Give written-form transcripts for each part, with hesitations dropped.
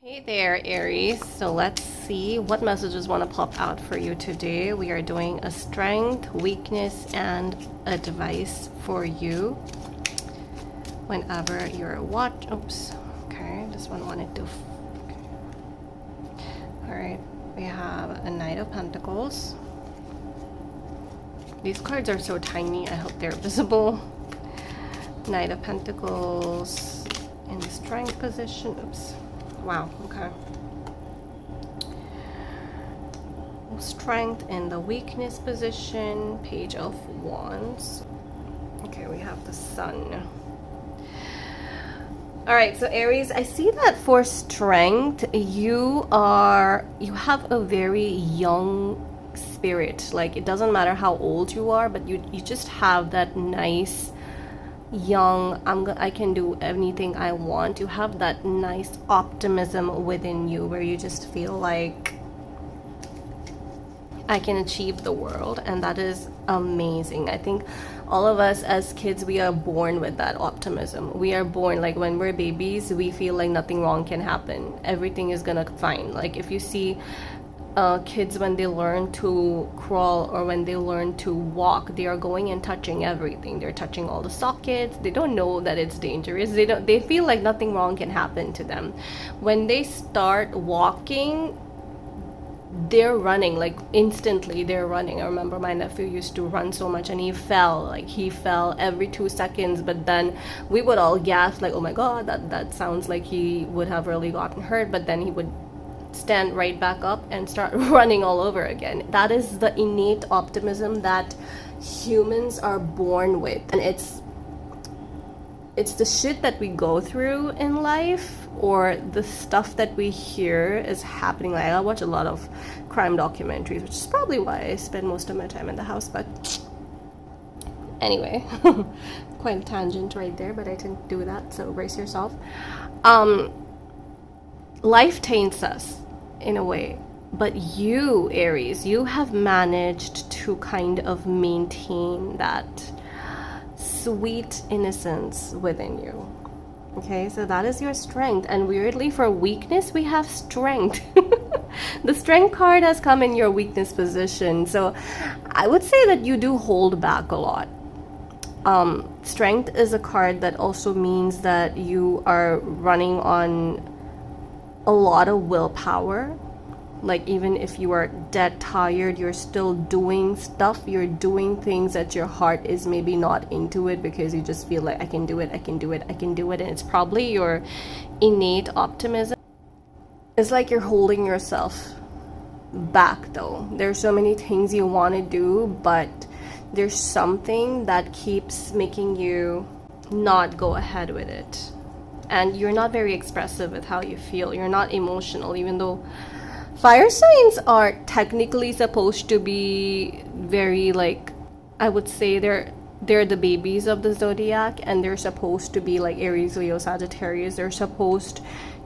Hey there, Aries. So let's see what messages want to pop out for you today. We are doing a strength, weakness, and advice for you whenever you're okay, this one wanted to. Okay. All right, we have a Knight of Pentacles. These cards are so tiny, I hope they're visible. Knight of Pentacles in the strength position. Wow, okay. Strength in the weakness position, Page of Wands. Okay, we have the Sun. All right, so Aries, I see that for strength, you have a very young spirit. Like, it doesn't matter how old you are, but you just have that nice young, I can do anything I want. You have that nice optimism within you where you just feel like I can achieve the world, and that is amazing. I think all of us as kids, we are born with that optimism. We are born, like when we're babies, we feel like nothing wrong can happen. Everything is gonna fine. Like if you see kids when they learn to crawl or when they learn to walk, they are going and touching everything. They're touching all the sockets. They don't know that it's dangerous. They feel like nothing wrong can happen to them. When they start walking, they're running, like instantly they're running. I remember my nephew used to run so much and he fell every 2 seconds, but then we would all gasp like, oh my god, that sounds like he would have really gotten hurt, but then he would stand right back up and start running all over again. That is the innate optimism that humans are born with, and it's the shit that we go through in life, or the stuff that we hear is happening. Like, I watch a lot of crime documentaries, which is probably why I spend most of my time in the house, but anyway. Quite a tangent right there, but I didn't do that, so brace yourself. Life taints us in a way, but you, Aries, you have managed to kind of maintain that sweet innocence within you. Okay, so that is your strength. And weirdly, for weakness, we have strength. The strength card has come in your weakness position, so I would say that you do hold back a lot. Strength is a card that also means that you are running on a lot of willpower. Like, even if you are dead tired, you're still doing stuff. You're doing things that your heart is maybe not into it, because you just feel like I can do it. And it's probably your innate optimism. It's like you're holding yourself back though. There's so many things you want to do, but there's something that keeps making you not go ahead with it. And you're not very expressive with how you feel. You're not emotional, even though fire signs are technically supposed to be very, like, I would say they're the babies of the zodiac, and they're supposed to be like Aries, Leo, Sagittarius. They're supposed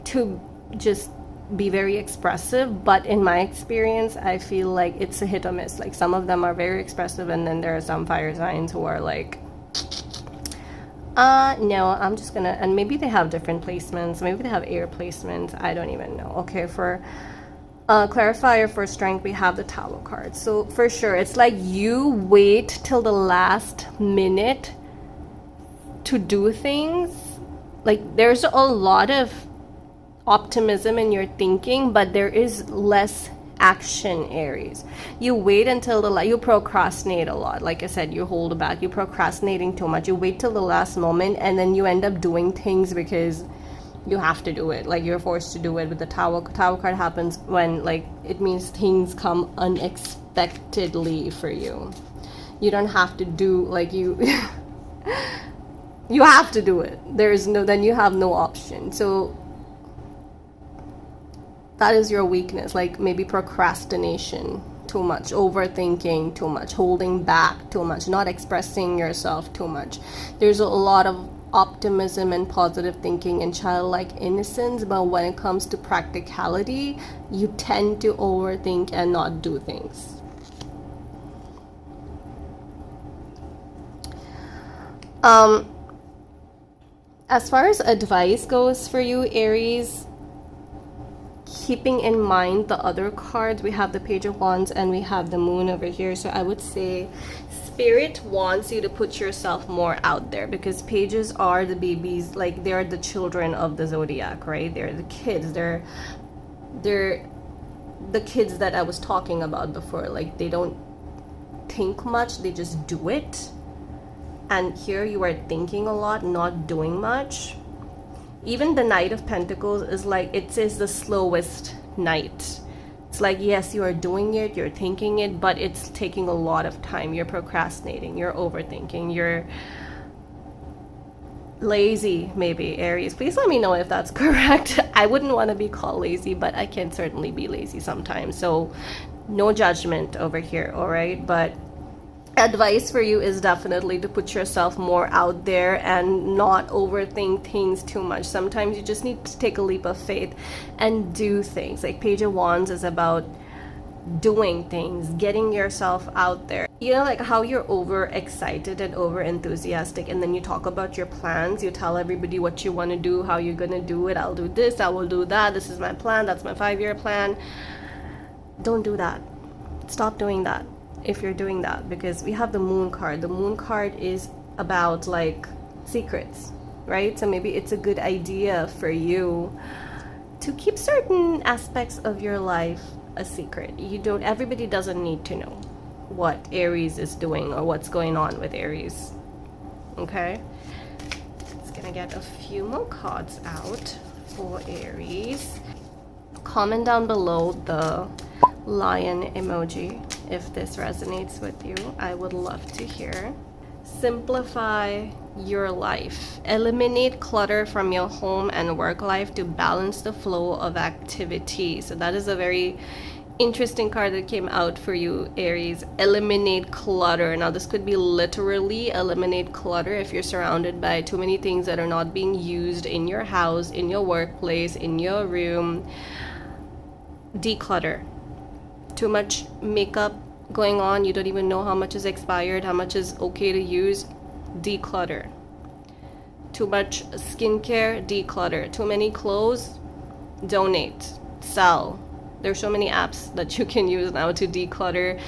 to just be very expressive, but in my experience, I feel like it's a hit or miss. Like, some of them are very expressive, and then there are some fire signs who are like, no, I'm just gonna, and maybe they have different placements, maybe they have air placements, I don't even know. Okay, for clarifier for strength, we have the Tower card. So for sure, it's like you wait till the last minute to do things. Like, there's a lot of optimism in your thinking, but there is less action, Aries. You wait until you procrastinate a lot. Like I said, you hold back, you're procrastinating too much. You wait till the last moment, and then you end up doing things because you have to do it. Like, you're forced to do it. With the Tower card happens when, like, it means things come unexpectedly for you. You don't have to do, like, you you have to do it. Then you have no option. So that is your weakness, like maybe procrastination too much, overthinking too much, holding back too much, not expressing yourself too much. There's a lot of optimism and positive thinking and childlike innocence, but when it comes to practicality, you tend to overthink and not do things. As far as advice goes for you, Aries, keeping in mind the other cards. We have the Page of Wands and we have the Moon over here. So I would say Spirit wants you to put yourself more out there, because pages are the babies, like they're the children of the zodiac, right? They're the kids. They're the kids that I was talking about before. Like, they don't think much, they just do it. And here you are thinking a lot, not doing much. Even the Knight of Pentacles is like, it says the slowest knight. It's like, yes, you are doing it, you're thinking it, but it's taking a lot of time. You're procrastinating, you're overthinking, you're lazy, maybe, Aries. Please let me know if that's correct. I wouldn't want to be called lazy, but I can certainly be lazy sometimes. So no judgment over here, all right? But advice for you is definitely to put yourself more out there and not overthink things too much. Sometimes you just need to take a leap of faith and do things. Like Page of Wands is about doing things, getting yourself out there. You know, like how you're over excited and over enthusiastic, and then you talk about your plans, you tell everybody what you want to do, how you're gonna do it. I'll do this, I will do that, this is my plan, that's my 5-year plan. Don't do that. Stop doing that if you're doing that, because we have the Moon card. The Moon card is about like secrets, right? So maybe it's a good idea for you to keep certain aspects of your life a secret. Everybody doesn't need to know what Aries is doing or what's going on with Aries. Okay, it's gonna get a few more cards out for Aries. Comment down below the lion emoji if this resonates with you. I would love to hear. Simplify your life. Eliminate clutter from your home and work life to balance the flow of activity. So that is a very interesting card that came out for you, Aries. Eliminate clutter. Now this could be literally eliminate clutter if you're surrounded by too many things that are not being used in your house, in your workplace, in your room. Declutter. Too much makeup going on, you don't even know how much is expired, how much is okay to use. Declutter. Too much skincare, declutter. Too many clothes, donate, sell. There's so many apps that you can use now to declutter.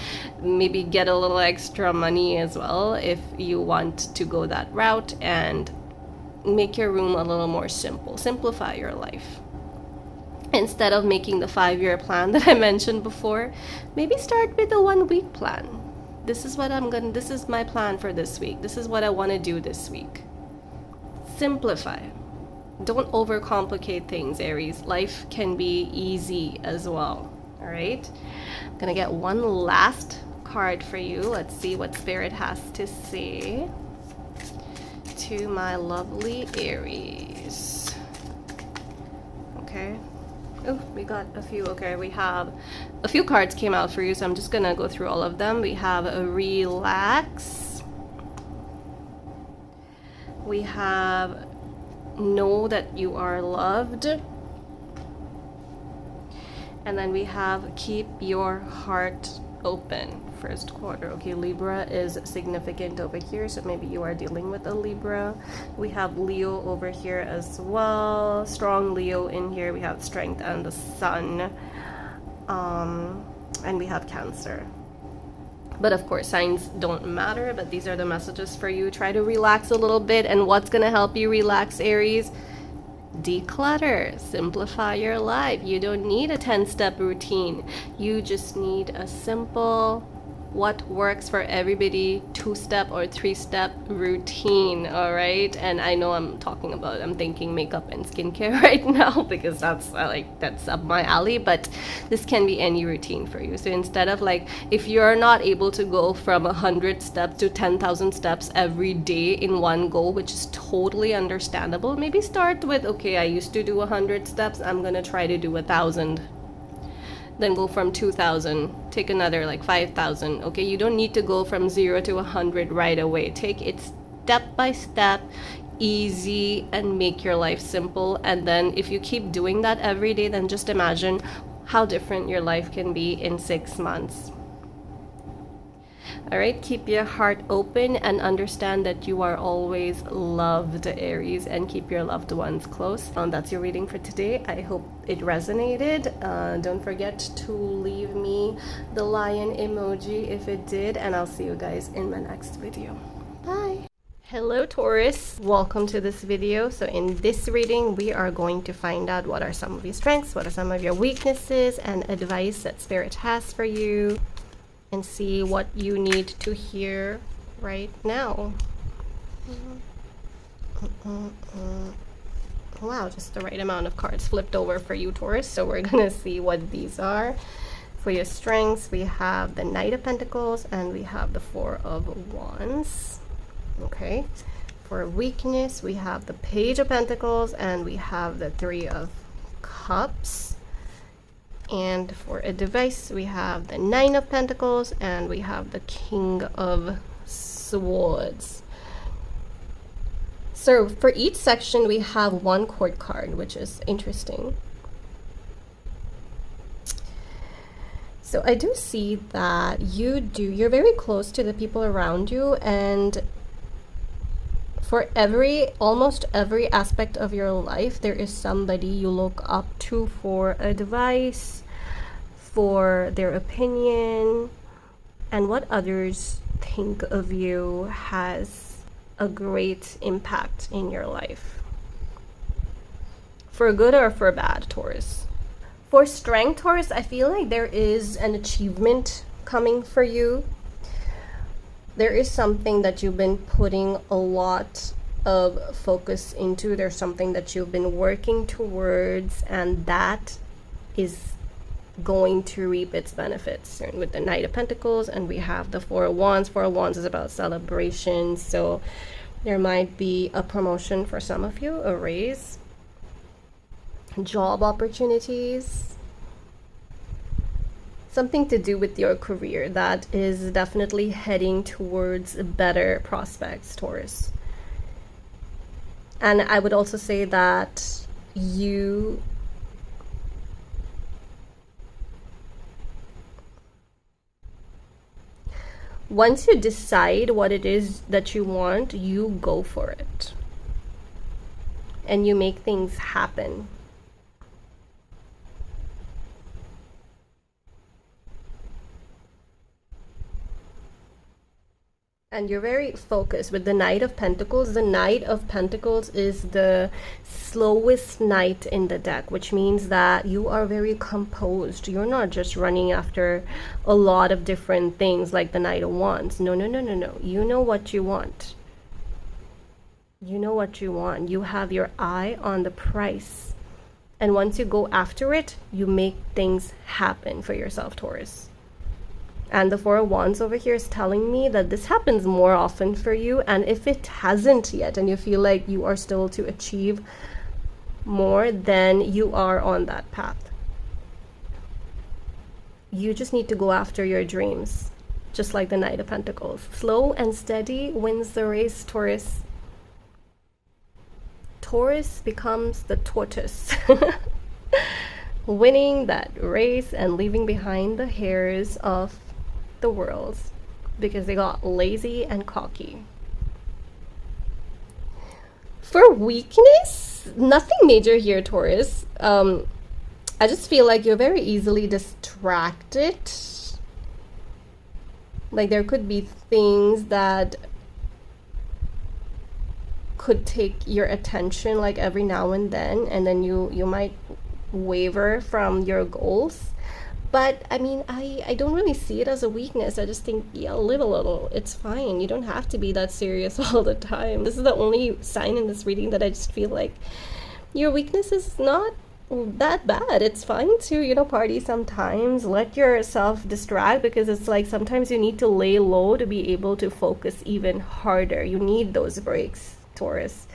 Maybe get a little extra money as well if you want to go that route, and make your room a little more simple. Simplify your life. Instead of making the 5-year plan that I mentioned before, maybe start with a 1-week plan. This is my plan for this week. This is what I want to do this week. Simplify. Don't overcomplicate things, Aries. Life can be easy as well. All right. I'm gonna get one last card for you. Let's see what Spirit has to say to my lovely Aries. Okay. Oh, we got a few. Okay, we have a few cards came out for you, so I'm just gonna go through all of them. We have a relax. We have know that you are loved. And then we have keep your heart open. First quarter. Okay, Libra is significant over here, so maybe you are dealing with a Libra. We have Leo over here as well. Strong Leo in here. We have strength and the sun. And we have Cancer. But of course, signs don't matter, but these are the messages for you. Try to relax a little bit. And what's going to help you relax, Aries? Declutter. Simplify your life. You don't need a 10-step routine. You just need a simple, what works for everybody, 2-step or 3-step routine. All right. And I know I'm thinking makeup and skincare right now, because that's up my alley, but this can be any routine for you. So instead of if you're not able to go from 100 steps to 10,000 steps every day in one go, which is totally understandable, maybe start with, okay, I used to do 100 steps, I'm gonna try to do 1,000. Then go from 2,000, take another 5,000. Okay, you don't need to go from 0 to 100 right away. Take it step by step, easy, and make your life simple. And then if you keep doing that every day, then just imagine how different your life can be in 6 months. All right, keep your heart open and understand that you are always loved, Aries, and keep your loved ones close. That's your reading for today. I hope it resonated. Don't forget to leave me the lion emoji if it did, and I'll see you guys in my next video. Bye. Hello Taurus, welcome to this video. So in this reading we are going to find out what are some of your strengths, what are some of your weaknesses, and advice that Spirit has for you, and see what you need to hear right now. Wow, just the right amount of cards flipped over for you, Taurus. So we're gonna see what these are. For your strengths, we have the Knight of Pentacles and we have the Four of Wands. Okay. For weakness, we have the Page of Pentacles and we have the Three of Cups. And for advice, we have the Nine of Pentacles and we have the King of Swords. So for each section, we have one court card, which is interesting. So I do see that you're very close to the people around you, and for almost every aspect of your life, there is somebody you look up to for advice, for their opinion, and what others think of you has a great impact in your life. For good or for bad, Taurus. For strength, Taurus, I feel like there is an achievement coming for you. There is something that you've been putting a lot of focus into. There's something that you've been working towards, and that is going to reap its benefits. And with the Knight of Pentacles, and we have the Four of Wands. Four of Wands is about celebration, so there might be a promotion for some of you, a raise, job opportunities, something to do with your career that is definitely heading towards better prospects, Taurus. And I would also say that once you decide what it is that you want, you go for it and you make things happen. And you're very focused with the Knight of Pentacles. The Knight of Pentacles is the slowest knight in the deck, which means that you are very composed. You're not just running after a lot of different things like the Knight of Wands. No. You know what you want. You know what you want. You have your eye on the prize. And once you go after it, you make things happen for yourself, Taurus. And the Four of Wands over here is telling me that this happens more often for you. And if it hasn't yet, and you feel like you are still to achieve more, then you are on that path. You just need to go after your dreams, just like the Knight of Pentacles. Slow and steady wins the race, Taurus. Taurus becomes the tortoise, winning that race and leaving behind the hares of the world because they got lazy and cocky. For weakness, nothing major here, Taurus. I just feel like you're very easily distracted. Like there could be things that could take your attention like every now and then you might waver from your goals. But I mean, I don't really see it as a weakness. I just think, yeah, live a little. It's fine. You don't have to be that serious all the time. This is the only sign in this reading that I just feel like your weakness is not that bad. It's fine to, you know, party sometimes. Let yourself distract, because it's like sometimes you need to lay low to be able to focus even harder. You need those breaks, Taurus.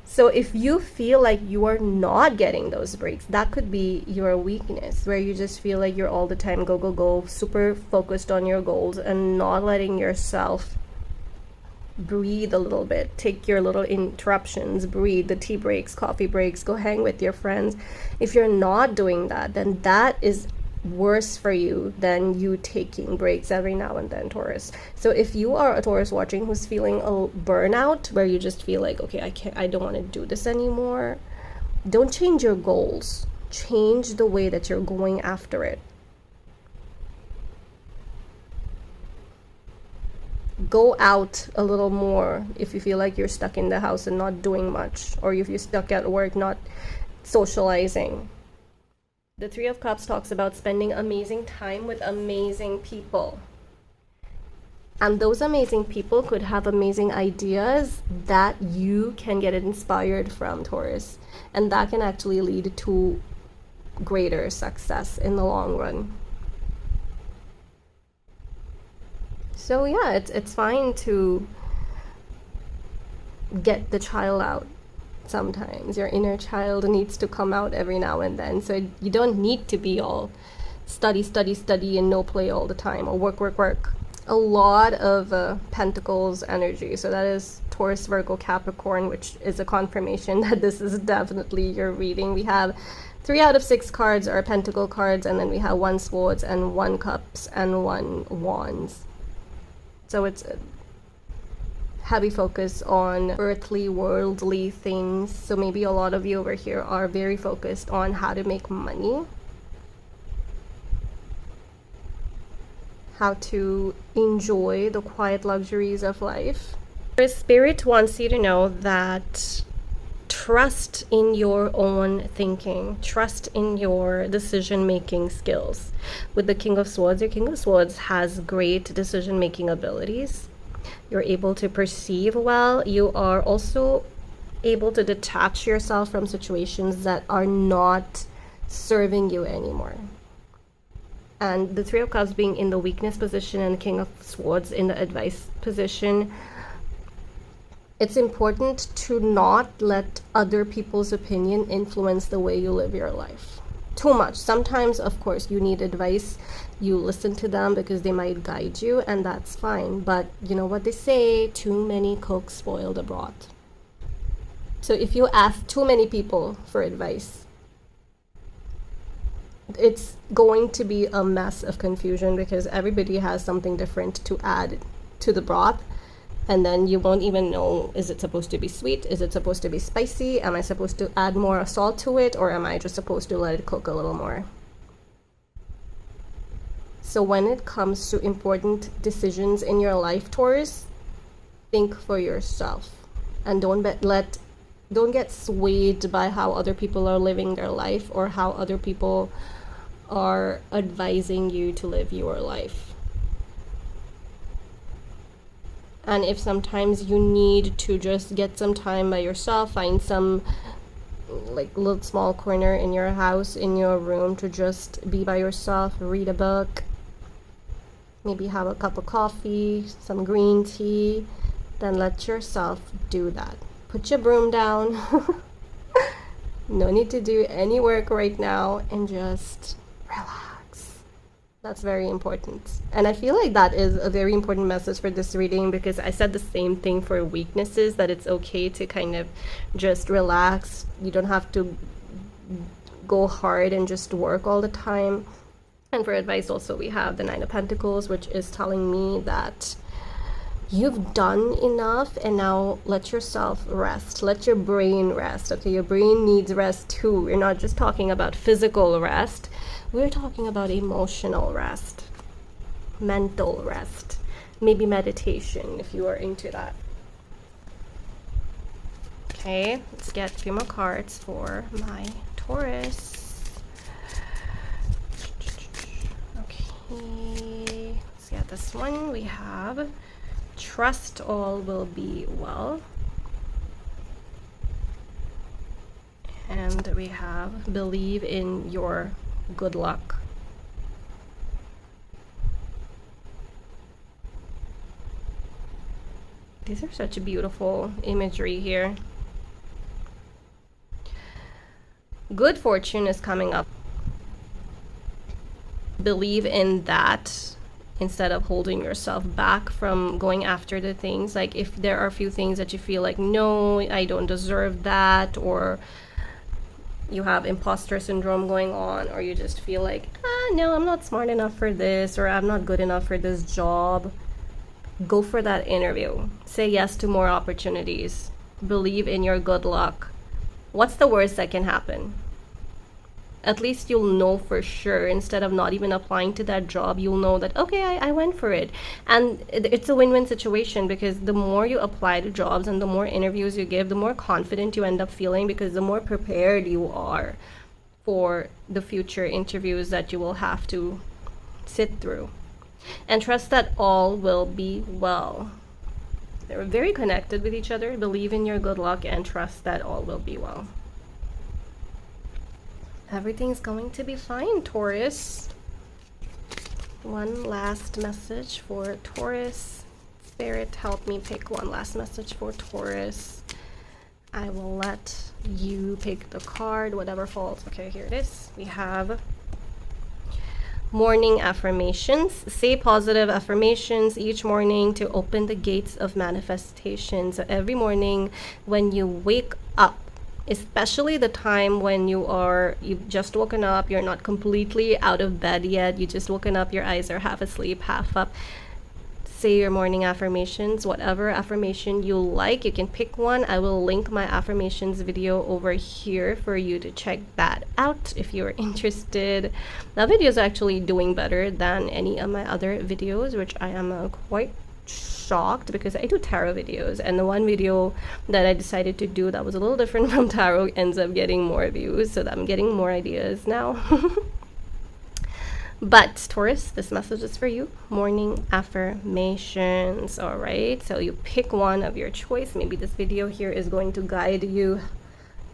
So if you feel like you are not getting those breaks, that could be your weakness, where you just feel like you're all the time go, super focused on your goals and not letting yourself breathe a little bit. Take your little interruptions, breathe, the tea breaks, coffee breaks, go hang with your friends. If you're not doing that, then that is worse for you than you taking breaks every now and then, Taurus. So if you are a Taurus watching who's feeling a burnout, where you just feel like, okay, I don't want to do this anymore, don't change your goals. Change the way that you're going after it. Go out a little more if you feel like you're stuck in the house and not doing much, or if you're stuck at work not socializing. The Three of Cups talks about spending amazing time with amazing people. And those amazing people could have amazing ideas that you can get inspired from, Taurus. And that can actually lead to greater success in the long run. So yeah, it's fine to get the child out. Sometimes your inner child needs to come out every now and then. So you don't need to be all study and no play all the time, or work. A lot of Pentacles energy. So that is Taurus, Virgo, Capricorn, which is a confirmation that this is definitely your reading. We have 3 out of 6 cards are Pentacle cards, and then we have 1 Swords and 1 Cups and 1 Wands. So it's a heavy focus on earthly, worldly things. So maybe a lot of you over here are very focused on how to make money, how to enjoy the quiet luxuries of life. Your spirit wants you to know that trust in your own thinking, trust in your decision-making skills. With the King of Swords, your King of Swords has great decision-making abilities. You're able to perceive well. You are also able to detach yourself from situations that are not serving you anymore. And the Three of Cups being in the weakness position and the King of Swords in the advice position, it's important to not let other people's opinion influence the way you live your life too much. Sometimes, of course, you need advice. You listen to them because they might guide you, and that's fine. But you know what they say, too many cooks spoil the broth. So if you ask too many people for advice, it's going to be a mess of confusion, because everybody has something different to add to the broth. And then you won't even know, is it supposed to be sweet? Is it supposed to be spicy? Am I supposed to add more salt to it? Or am I just supposed to let it cook a little more? So when it comes to important decisions in your life, Taurus, think for yourself. And don't get swayed by how other people are living their life, or how other people are advising you to live your life. And if sometimes you need to just get some time by yourself, find some like little small corner in your house, in your room, to just be by yourself, read a book, maybe have a cup of coffee, some green tea, then let yourself do that. Put your broom down. No need to do any work right now, and just relax. That's very important. And I feel like that is a very important message for this reading, because I said the same thing for weaknesses, that it's okay to kind of just relax. You don't have to go hard and just work all the time. And for advice also, we have the 9 of Pentacles, which is telling me that you've done enough, and now let yourself rest. Let your brain rest. Okay, your brain needs rest too. We're not just talking about physical rest. We're talking about emotional rest, mental rest, maybe meditation if you are into that. Okay, let's get a few more cards for my Taurus. Okay, let's get this one. We have trust all will be well. And we have believe in your good luck. These are such beautiful imagery here. Good fortune is coming up. Believe in that instead of holding yourself back from going after the things. Like if there are a few things that you feel like, no, I don't deserve that, or you have imposter syndrome going on, or you just feel like, no, I'm not smart enough for this, or I'm not good enough for this job, go for that interview. Say yes to more opportunities. Believe in your good luck. What's the worst that can happen? At least you'll know for sure. Instead of not even applying to that job, you'll know that, okay, I went for it. And it's a win-win situation, because the more you apply to jobs and the more interviews you give, the more confident you end up feeling, because the more prepared you are for the future interviews that you will have to sit through. And trust that all will be well. They're very connected with each other. Believe in your good luck and trust that all will be well. Everything's going to be fine, Taurus. One last message for Taurus. Spirit, help me pick one last message for Taurus. I will let you pick the card, whatever falls. Okay, here it is. We have morning affirmations. Say positive affirmations each morning to open the gates of manifestation. So every morning when you wake up, especially the time when you've just woken up, you're not completely out of bed yet, you just woken up, your eyes are half asleep, half up, say your morning affirmations. Whatever affirmation you like, you can pick one. I will link my affirmations video over here for you to check that out if you're interested. That video is actually doing better than any of my other videos, which I am quite shocked, because I do tarot videos, and the one video that I decided to do that was a little different from tarot ends up getting more views, so that I'm getting more ideas now. But Taurus, this message is for you. Morning affirmations. All right, so you pick one of your choice. Maybe this video here is going to guide you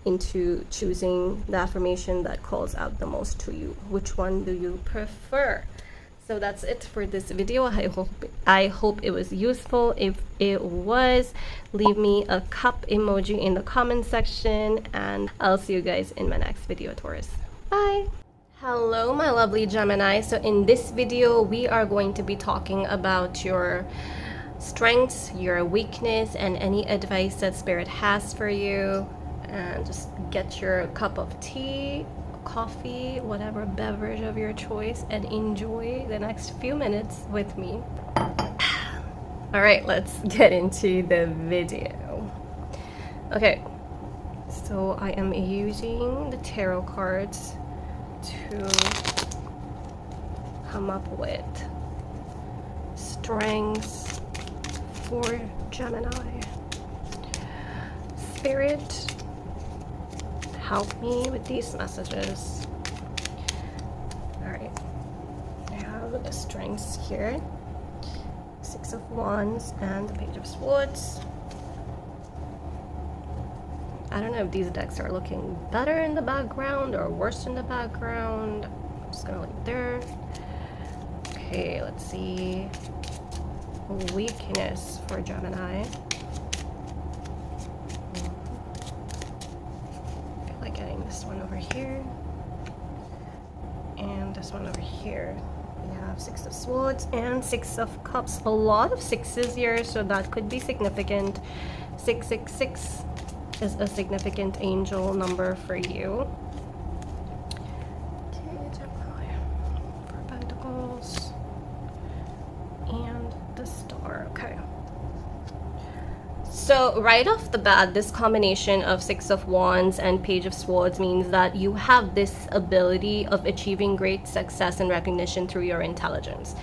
into choosing the affirmation that calls out the most to you. Which one do you prefer? So that's it for this video. I hope it was useful. If it was, leave me a cup emoji in the comment section, and I'll see you guys in my next video, Taurus. Bye. Hello, my lovely Gemini. So in this video, we are going to be talking about your strengths, your weakness, and any advice that Spirit has for you. And just get your cup of tea, coffee, whatever beverage of your choice, and enjoy the next few minutes with me. All right, let's get into the video. Okay, so I am using the tarot cards to come up with strengths for Gemini. Spirit, help me with these messages. All right, I have the strengths here, Six of Wands and the Page of Swords. I don't know if these decks are looking better in the background or worse in the background. I'm just gonna leave it there. Okay, let's see. Weakness for Gemini. This one over here and this one over here. We have Six of Swords and Six of Cups. A lot of sixes here, so that could be significant. 666 is a significant angel number for you. Okay, Four of Pentacles and the Star. Okay. So right off the bat, this combination of Six of Wands and Page of Swords means that you have this ability of achieving great success and recognition through your intelligence.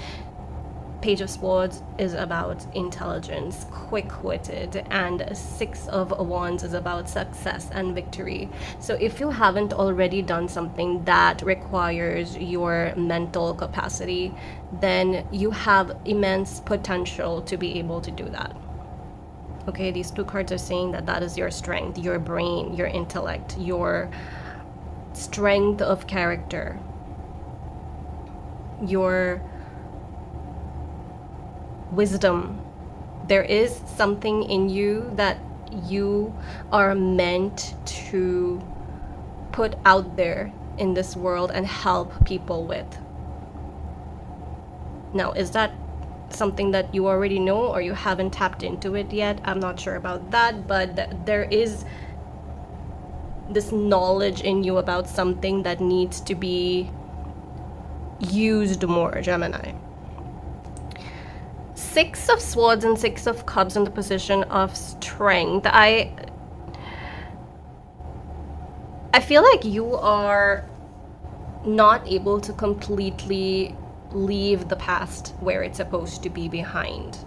Page of Swords is about intelligence, quick-witted, and Six of Wands is about success and victory. So if you haven't already done something that requires your mental capacity, then you have immense potential to be able to do that. Okay, these two cards are saying that that is your strength, your brain, your intellect, your strength of character, your wisdom. There is something in you that you are meant to put out there in this world and help people with. Now, is that something that you already know or you haven't tapped into it yet? I'm not sure about that, but there is this knowledge in you about something that needs to be used more, Gemini. Six of Swords and Six of Cups in the position of strength. I feel like you are not able to completely leave the past where it's supposed to be behind.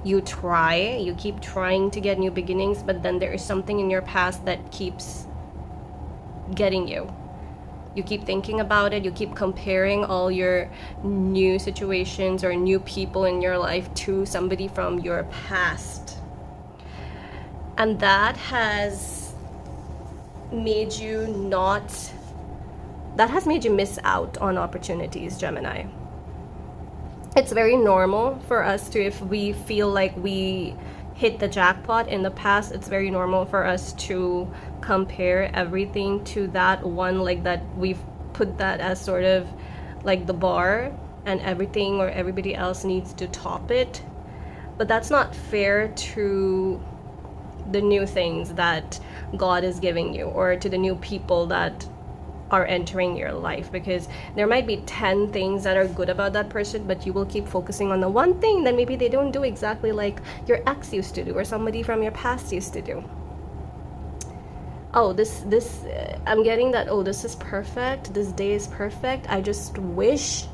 You keep trying to get new beginnings, but then there is something in your past that keeps getting you. You keep thinking about it, you keep comparing all your new situations or new people in your life to somebody from your past. And that has made you miss out on opportunities, Gemini. It's very normal for us to, if we feel like we hit the jackpot in the past, it's very normal for us to compare everything to that one, like that we've put that as sort of like the bar, and everything or everybody else needs to top it. But that's not fair to the new things that God is giving you, or to the new people that are entering your life, because there might be 10 things that are good about that person, but you will keep focusing on the one thing that maybe they don't do exactly like your ex used to do or somebody from your past used to do. Oh, this I'm getting that, oh, this is perfect, this day is perfect. I just wish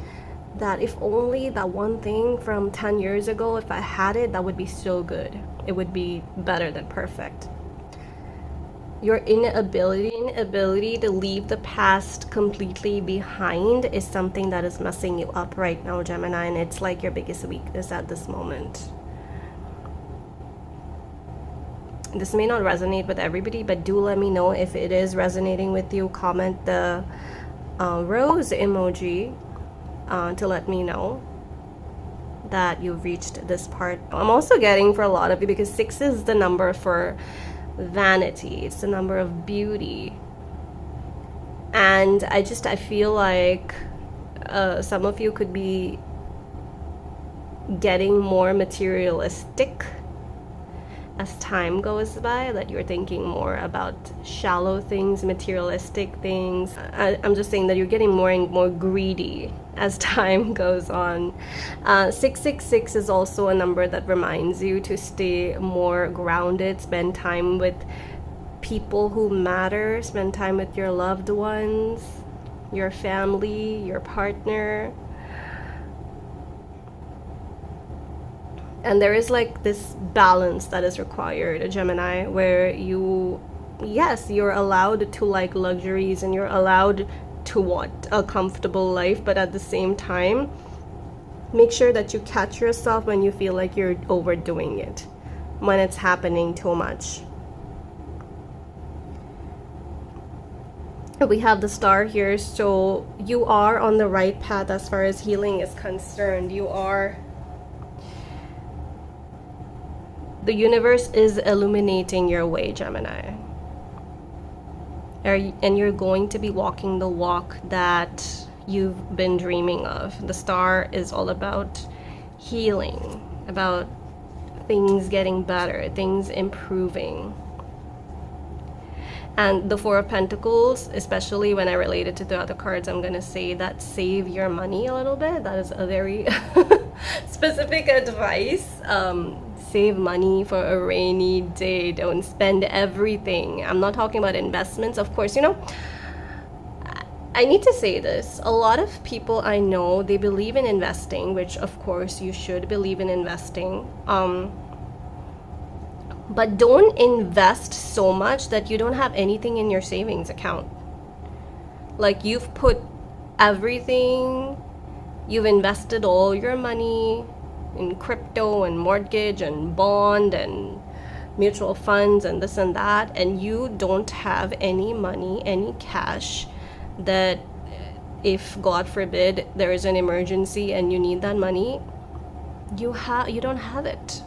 that if only that one thing from 10 years ago, if I had it, that would be so good. It would be better than perfect. Your inability to leave the past completely behind is something that is messing you up right now, Gemini, and it's like your biggest weakness at this moment. This may not resonate with everybody, but do let me know if it is resonating with you. Comment the rose emoji to let me know that you've reached this part. I'm also getting for a lot of you, because 6 is the number for vanity, it's the number of beauty, and I feel like some of you could be getting more materialistic as time goes by, that you're thinking more about shallow things, materialistic things. I'm just saying that you're getting more and more greedy as time goes on. 666 is also a number that reminds you to stay more grounded, spend time with people who matter, spend time with your loved ones, your family, your partner. And there is like this balance that is required, Gemini, where you're allowed to like luxuries and you're allowed to want a comfortable life, but at the same time, make sure that you catch yourself when you feel like you're overdoing it, when it's happening too much. We have the star here, so you are on the right path as far as healing is concerned. The universe is illuminating your way, Gemini. And you're going to be walking the walk that you've been dreaming of. The star is all about healing, about things getting better, things improving. And the Four of Pentacles, especially when I relate it to the other cards, I'm going to say that save your money a little bit. That is a very specific advice. Save money for a rainy day. Don't spend everything. I'm not talking about investments. Of course, I need to say this. A lot of people I know, they believe in investing, which of course you should believe in investing. But don't invest so much that you don't have anything in your savings account. Like you've put everything, you've invested all your money in crypto and mortgage and bond and mutual funds and this and that, and you don't have any money, any cash, that if God forbid there is an emergency and you need that money, you don't have it.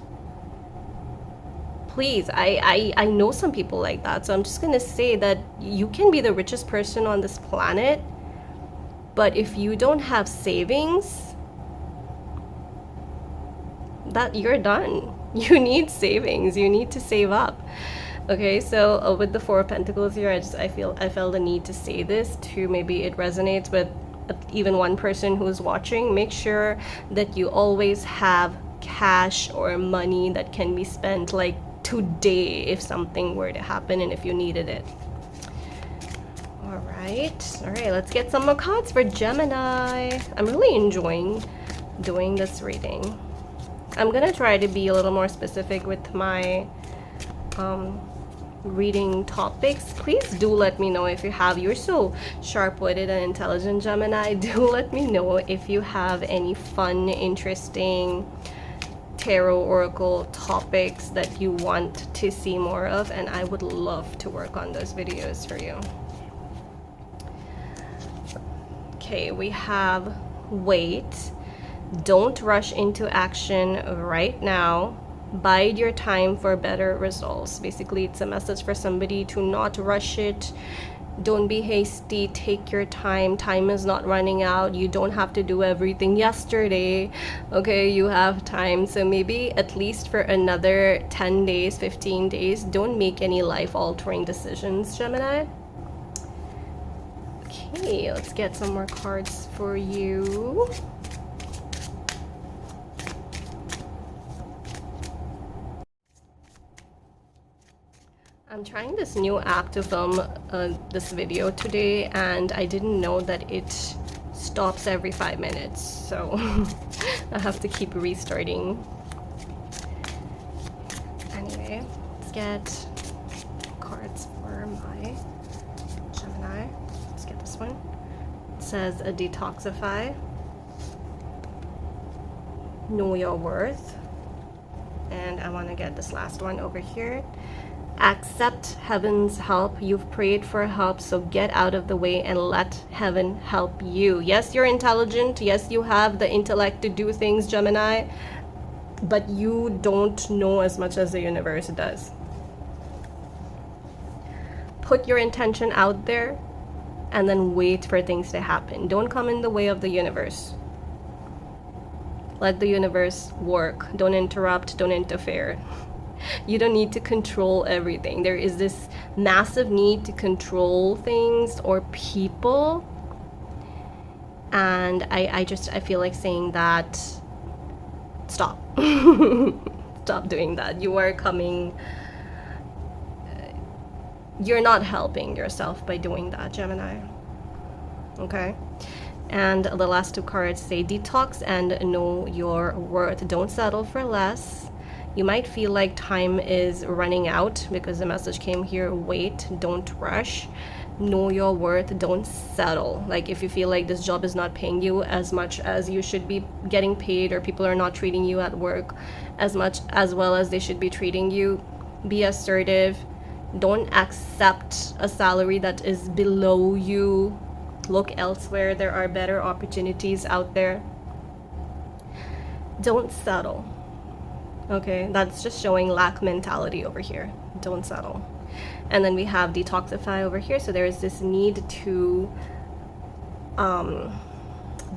Please, I know some people like that, so I'm just gonna say that you can be the richest person on this planet, but if you don't have savings, that you're done. You need savings. You need to save up. Okay, so with the Four of Pentacles here, I felt the need to say this to maybe it resonates with even one person who's watching. Make sure that you always have cash or money that can be spent like today if something were to happen and if you needed it. All right, let's get some more cards for Gemini. I'm really enjoying doing this reading. I'm gonna try to be a little more specific with my reading topics. Please do let me know if you have, you're so sharp-witted and intelligent, Gemini. Do let me know if you have any fun, interesting tarot oracle topics that you want to see more of, and I would love to work on those videos for you. Okay, we have wait. Don't rush into action right now. Bide your time for better results. Basically, it's a message for somebody to not rush it. Don't be hasty. Take your time. Time is not running out. You don't have to do everything yesterday. Okay, you have time. So maybe at least for another 10 days, 15 days, don't make any life-altering decisions, Gemini. Okay, let's get some more cards for you. I'm trying this new app to film this video today, and I didn't know that it stops every 5 minutes, so I have to keep restarting. Anyway, let's get cards for my Gemini. Let's get this one. It says a detoxify, know your worth, and I want to get this last one over here. Accept heaven's help. You've prayed for help, so get out of the way and let heaven help you. Yes, you're intelligent. Yes, you have the intellect to do things, Gemini, but you don't know as much as the universe does. Put your intention out there and then wait for things to happen. Don't come in the way of the universe. Let the universe work. Don't interrupt, don't interfere. You don't need to control everything. There is this massive need to control things or people, and I feel like saying that stop. Stop doing that. You are coming, you're not helping yourself by doing that, Gemini. Okay, and the last two cards say detox and know your worth. Don't settle for less. You might feel like time is running out because the message came here, wait, don't rush, know your worth, don't settle. Like if you feel like this job is not paying you as much as you should be getting paid, or people are not treating you at work as much as well as they should be treating you, be assertive. Don't accept a salary that is below you. Look elsewhere. There are better opportunities out there. Don't settle. Okay, that's just showing lack mentality over here. Don't settle. And then we have detoxify over here. So there is this need to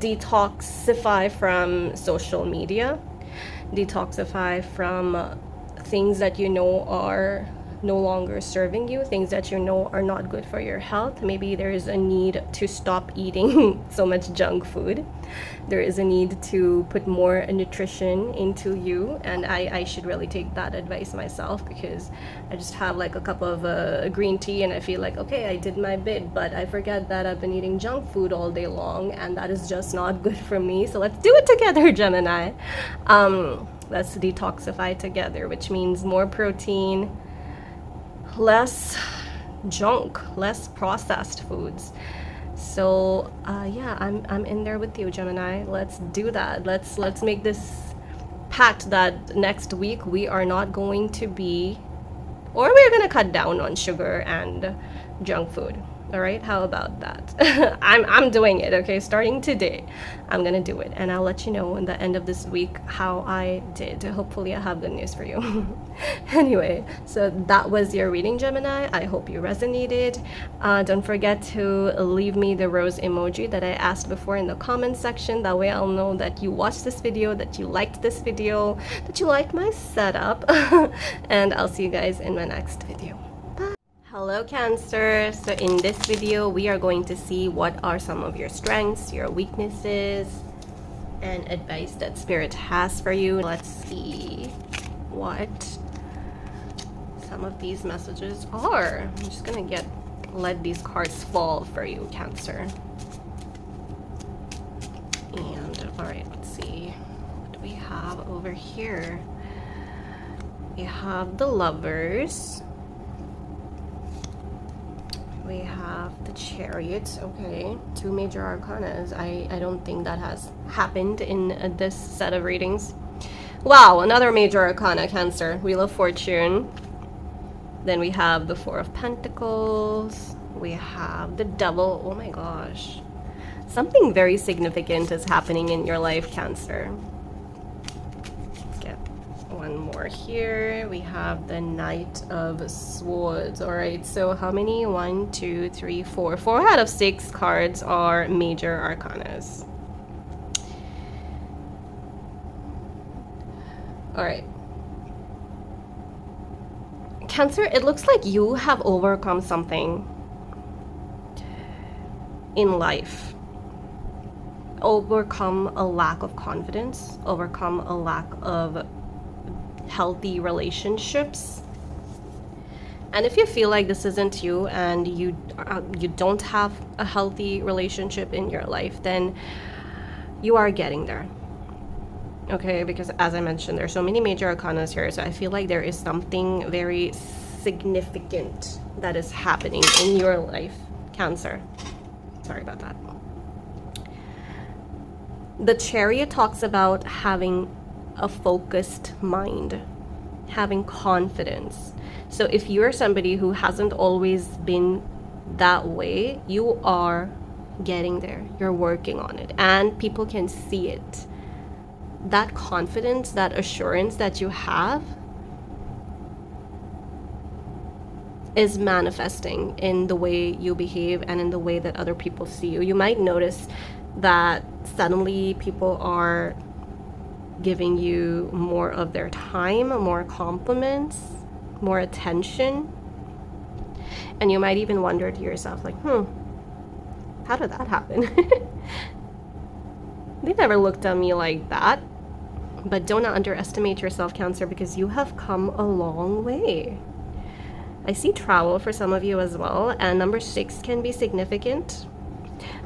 detoxify from social media, detoxify from things that you know are no longer serving you, things that you know are not good for your health. Maybe there is a need to stop eating so much junk food. There is a need to put more nutrition into you, and I should really take that advice myself, because I just have like a cup of green tea and I feel like, okay, I did my bit, but I forget that I've been eating junk food all day long, and that is just not good for me. So let's do it together, Gemini. Let's detoxify together, which means more protein, less junk, less processed foods. So yeah, I'm in there with you, Gemini. Let's do that. Let's make this pact that next week we are not going to be, or we're gonna cut down on sugar and junk food. All right, how about that? I'm doing it, okay? Starting today, I'm gonna do it, and I'll let you know in the end of this week how I did. Hopefully, I have good news for you. Anyway, so that was your reading, Gemini. I hope you resonated. Don't forget to leave me the rose emoji that I asked before in the comment section. That way, I'll know that you watched this video, that you liked this video, that you liked my setup, and I'll see you guys in my next video. Hello Cancer, so in this video we are going to see what are some of your strengths, your weaknesses, and advice that Spirit has for you. Let's see what some of these messages are. I'm just gonna let these cards fall for you, Cancer. And alright, let's see what do we have over here. We have the Lovers. We have the Chariot. Okay, 2 major arcanas. I don't think that has happened in this set of readings. Wow, another major arcana, Cancer. Wheel of Fortune. Then we have the 4 of Pentacles. We have the Devil. Oh my gosh. Something very significant is happening in your life, Cancer. One more here. We have the Knight of Swords. All right, so how many? 1, 2, 3, 4. 4 out of 6 cards are major arcanas. All right, Cancer, it looks like you have overcome something in life. Overcome a lack of confidence, overcome a lack of healthy relationships. And if you feel like this isn't you and you don't have a healthy relationship in your life, then you are getting there, okay? Because as I mentioned, there's so many major arcanas here, so I feel like there is something very significant that is happening in your life, Cancer. Sorry about that. The Chariot talks about having a focused mind, having confidence. So if you're somebody who hasn't always been that way, you are getting there. You're working on it, and people can see it. That confidence, that assurance that you have is manifesting in the way you behave and in the way that other people see you. You might notice that suddenly people are giving you more of their time, more compliments, more attention. And you might even wonder to yourself, like, how did that happen? They never looked at me like that. But don't underestimate yourself, Cancer, because you have come a long way. I see travel for some of you as well, and number 6 can be significant.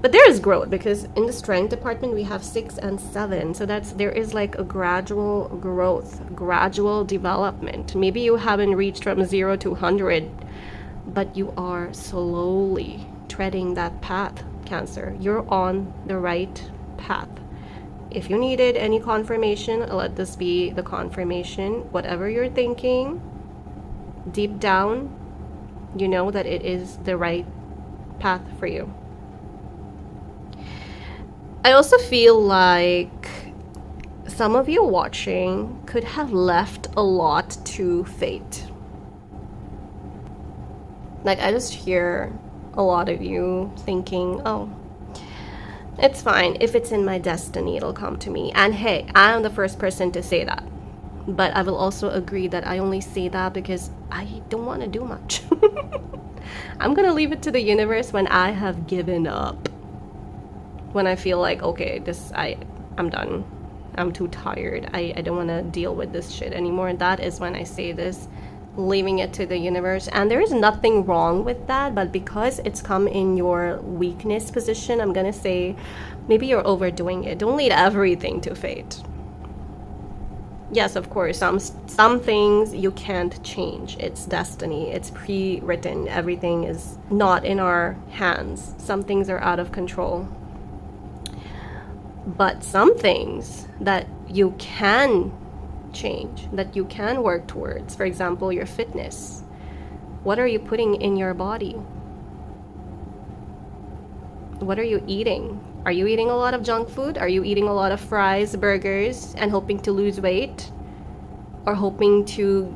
But there is growth, because in the strength department we have 6 and 7. So there is like a gradual growth, gradual development. Maybe you haven't reached from 0 to 100, but you are slowly treading that path, Cancer. You're on the right path. If you needed any confirmation, let this be the confirmation. Whatever you're thinking, deep down, you know that it is the right path for you. I also feel like some of you watching could have left a lot to fate. Like, I just hear a lot of you thinking, oh, it's fine. If it's in my destiny, it'll come to me. And hey, I am the first person to say that. But I will also agree that I only say that because I don't want to do much. I'm going to leave it to the universe when I have given up. When I feel like, okay, I'm done. I'm too tired. I don't want to deal with this shit anymore. That is when I say this, leaving it to the universe. And there is nothing wrong with that, but because it's come in your weakness position, I'm going to say maybe you're overdoing it. Don't leave everything to fate. Yes, of course, some things you can't change. It's destiny. It's pre-written. Everything is not in our hands. Some things are out of control. But some things that you can change, that you can work towards, for example, your fitness. What are you putting in your body? What are you eating? Are you eating a lot of junk food? Are you eating a lot of fries, burgers, and hoping to lose weight? Or hoping to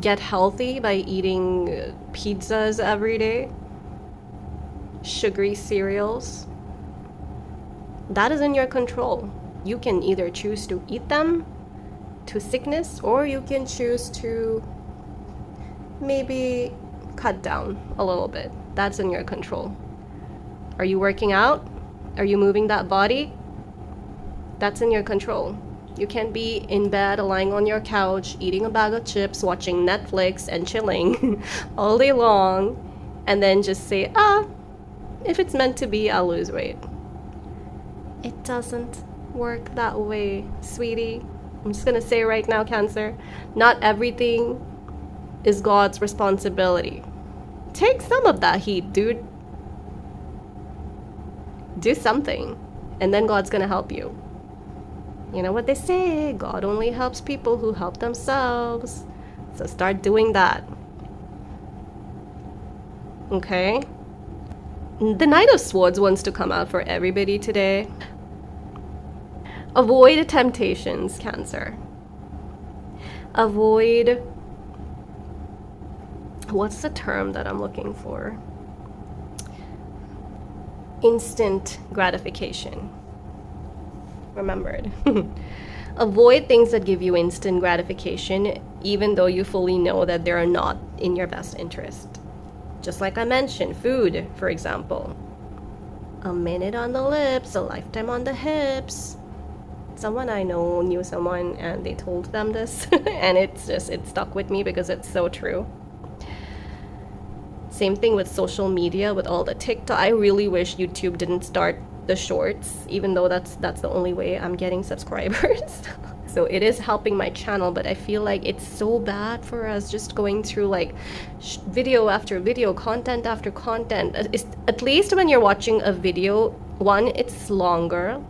get healthy by eating pizzas every day? Sugary cereals? That is in your control. You can either choose to eat them to sickness, or you can choose to maybe cut down a little bit. That's in your control. Are you working out? Are you moving that body? That's in your control. You can't be in bed, lying on your couch, eating a bag of chips, watching Netflix and chilling all day long, and then just say, if it's meant to be, I'll lose weight. It doesn't work that way, sweetie. I'm just gonna say right now, Cancer, not everything is God's responsibility. Take some of that heat, dude. Do something, and then God's gonna help you. You know what they say, God only helps people who help themselves. So start doing that. Okay? The Knight of Swords wants to come out for everybody today. Avoid temptations, Cancer. Avoid... What's the term that I'm looking for? Instant gratification. Remembered. Avoid things that give you instant gratification, even though you fully know that they're not in your best interest. Just like I mentioned, food, for example. A minute on the lips, a lifetime on the hips. Someone I know knew someone and they told them this and it stuck with me because it's so true. Same thing with social media, with all the TikTok. I really wish YouTube didn't start the shorts, even though that's the only way I'm getting subscribers. So it is helping my channel, but I feel like it's so bad for us just going through like video after video, content after content. At least when you're watching a video, one, it's longer.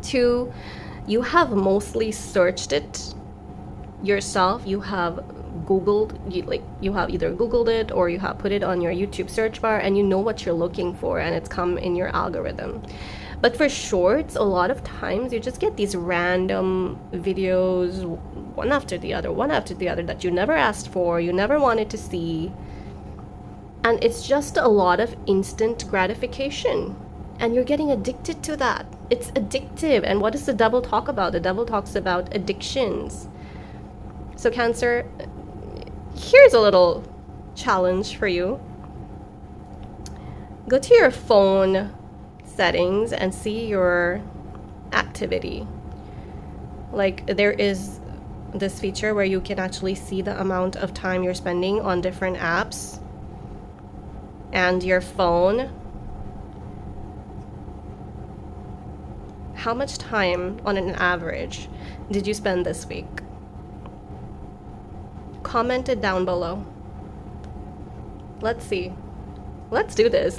Two, you have mostly searched it yourself. You have Googled, you have either Googled it or you have put it on your YouTube search bar and you know what you're looking for and it's come in your algorithm. But for shorts, a lot of times you just get these random videos, one after the other, that you never asked for, you never wanted to see. And it's just a lot of instant gratification. And you're getting addicted to that. It's addictive. And what does the devil talk about? The devil talks about addictions. So Cancer, here's a little challenge for you. Go to your phone settings and see your activity. Like, there is this feature where you can actually see the amount of time you're spending on different apps and your phone. How much time on an average did you spend this week? Comment it down below. Let's see. Let's do this.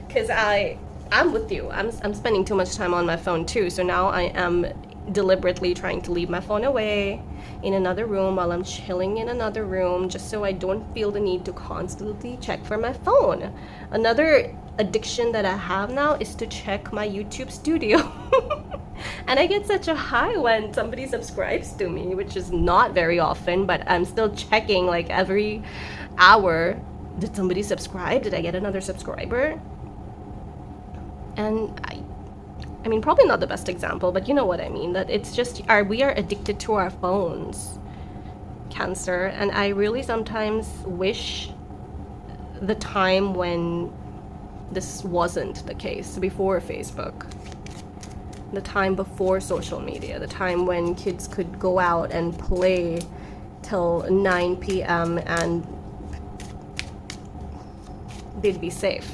Because I'm with you. I'm spending too much time on my phone too. So now I am deliberately trying to leave my phone away in another room while I'm chilling in another room, just so I don't feel the need to constantly check for my phone. Another addiction that I have now is to check my YouTube studio. And I get such a high when somebody subscribes to me, which is not very often, but I'm still checking like every hour. Did somebody subscribe? Did I get another subscriber? And I mean, probably not the best example, but you know what I mean, that it's just we are addicted to our phones, Cancer. And I really sometimes wish the time when this wasn't the case, before Facebook, the time before social media, the time when kids could go out and play till 9 p.m. and they'd be safe.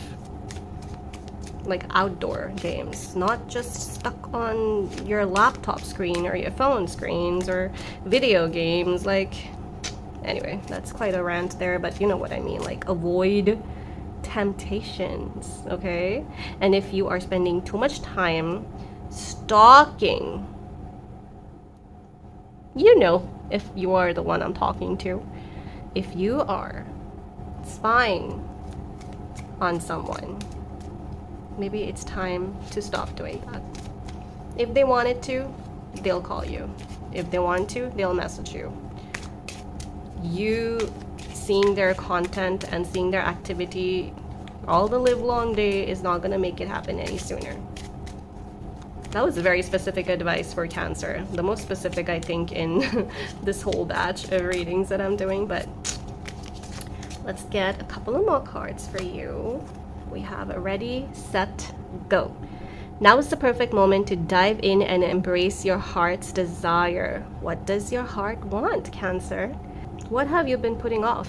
Like outdoor games, not just stuck on your laptop screen or your phone screens or video games. Like, anyway, that's quite a rant there, but you know what I mean. Like, avoid temptations, okay? And if you are spending too much time stalking, you know, if you are the one I'm talking to, if you are spying on someone, maybe it's time to stop doing that. If they wanted to, they'll call you. If they want to, they'll message you. You seeing their content and seeing their activity all the live long day is not gonna make it happen any sooner. That was very specific advice for Cancer. The most specific, I think, in this whole batch of readings that I'm doing, but let's get a couple of more cards for you. We have a ready, set, go. Now is the perfect moment to dive in and embrace your heart's desire. What does your heart want, Cancer? What have you been putting off?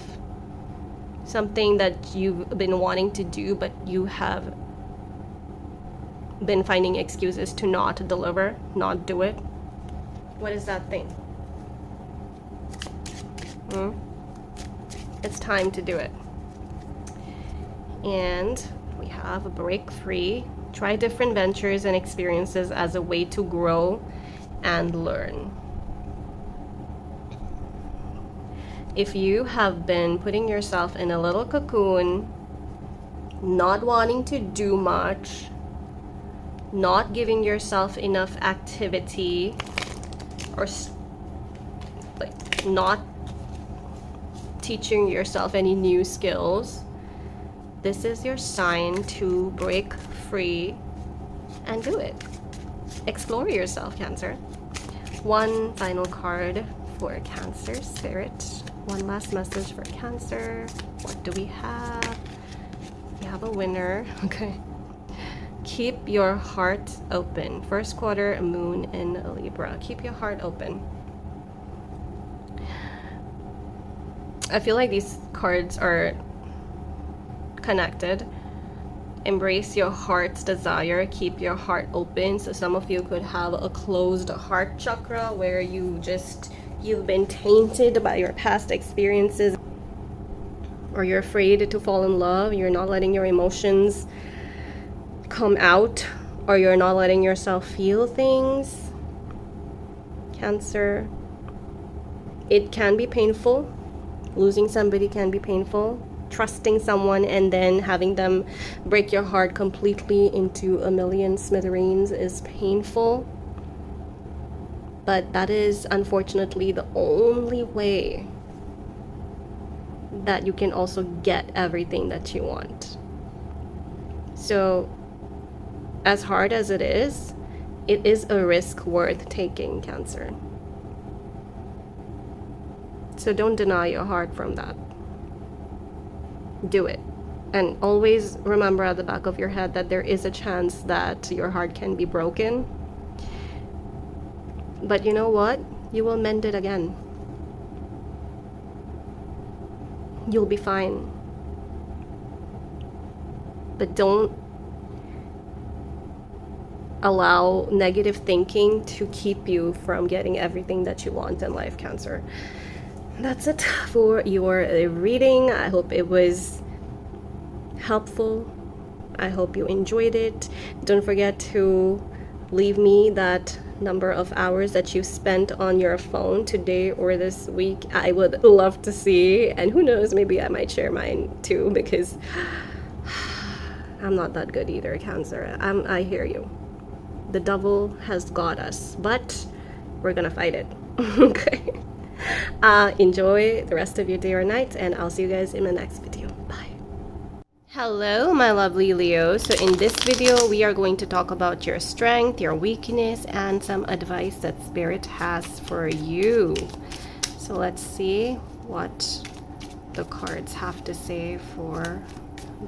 Something that you've been wanting to do, but you have been finding excuses to not deliver, not do it. What is that thing? It's time to do it. And we have a break free. Try different ventures and experiences as a way to grow and learn. If you have been putting yourself in a little cocoon, not wanting to do much, not giving yourself enough activity, or like not teaching yourself any new skills, this is your sign to break free and do it. Explore yourself, Cancer. One final card for Cancer Spirit. One last message for Cancer. What do we have? We have a winner. Okay. Keep your heart open. First quarter moon in Libra. Keep your heart open. I feel like these cards are connected. Embrace your heart's desire. Keep your heart open. So some of you could have a closed heart chakra where you've been tainted by your past experiences, or you're afraid to fall in love. You're not letting your emotions come out, or you're not letting yourself feel things. Cancer, it can be painful. Losing somebody can be painful. Trusting someone and then having them break your heart completely into a million smithereens is painful. But that is unfortunately the only way that you can also get everything that you want. So as hard as it is a risk worth taking, Cancer. So don't deny your heart from that. Do it. And always remember at the back of your head that there is a chance that your heart can be broken. But you know what? You will mend it again. You'll be fine. But don't allow negative thinking to keep you from getting everything that you want in life, Cancer. That's it for your reading. I hope it was helpful. I hope you enjoyed it. Don't forget to leave me that number of hours that you spent on your phone today or this week. I would love to see, and who knows, maybe I might share mine too, because I'm not that good either, Cancer. I hear you. The devil has got us, but we're gonna fight it. Okay. Enjoy the rest of your day or night, and I'll see you guys in the next video. Bye. Hello, my lovely Leo. So in this video, we are going to talk about your strength, your weakness, and some advice that Spirit has for you. So let's see what the cards have to say for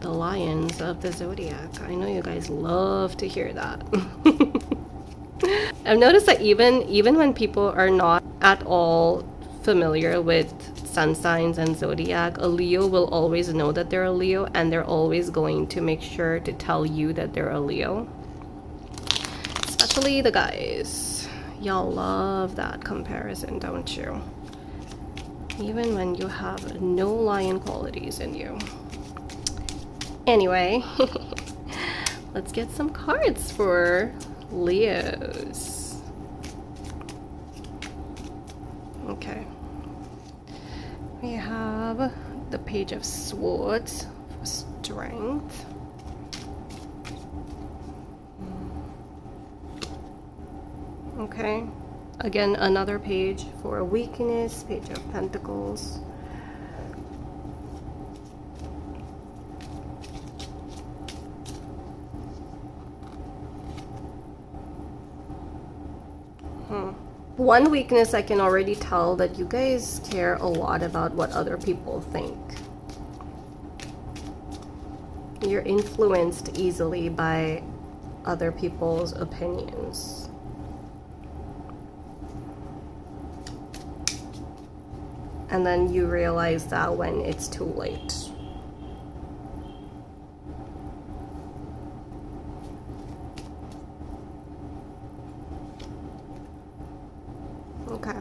the lions of the zodiac. I know you guys love to hear that. I've noticed that even when people are not at all familiar with sun signs and zodiac, a Leo will always know that they're a Leo, and they're always going to make sure to tell you that they're a Leo. Especially the guys. Y'all love that comparison, don't you? Even when you have no lion qualities in you. Anyway, let's get some cards for Leos. Okay. We have the Page of Swords for strength. Okay. Again, another page for weakness, Page of Pentacles. One weakness, I can already tell that you guys care a lot about what other people think. You're influenced easily by other people's opinions. And then you realize that when it's too late. Okay.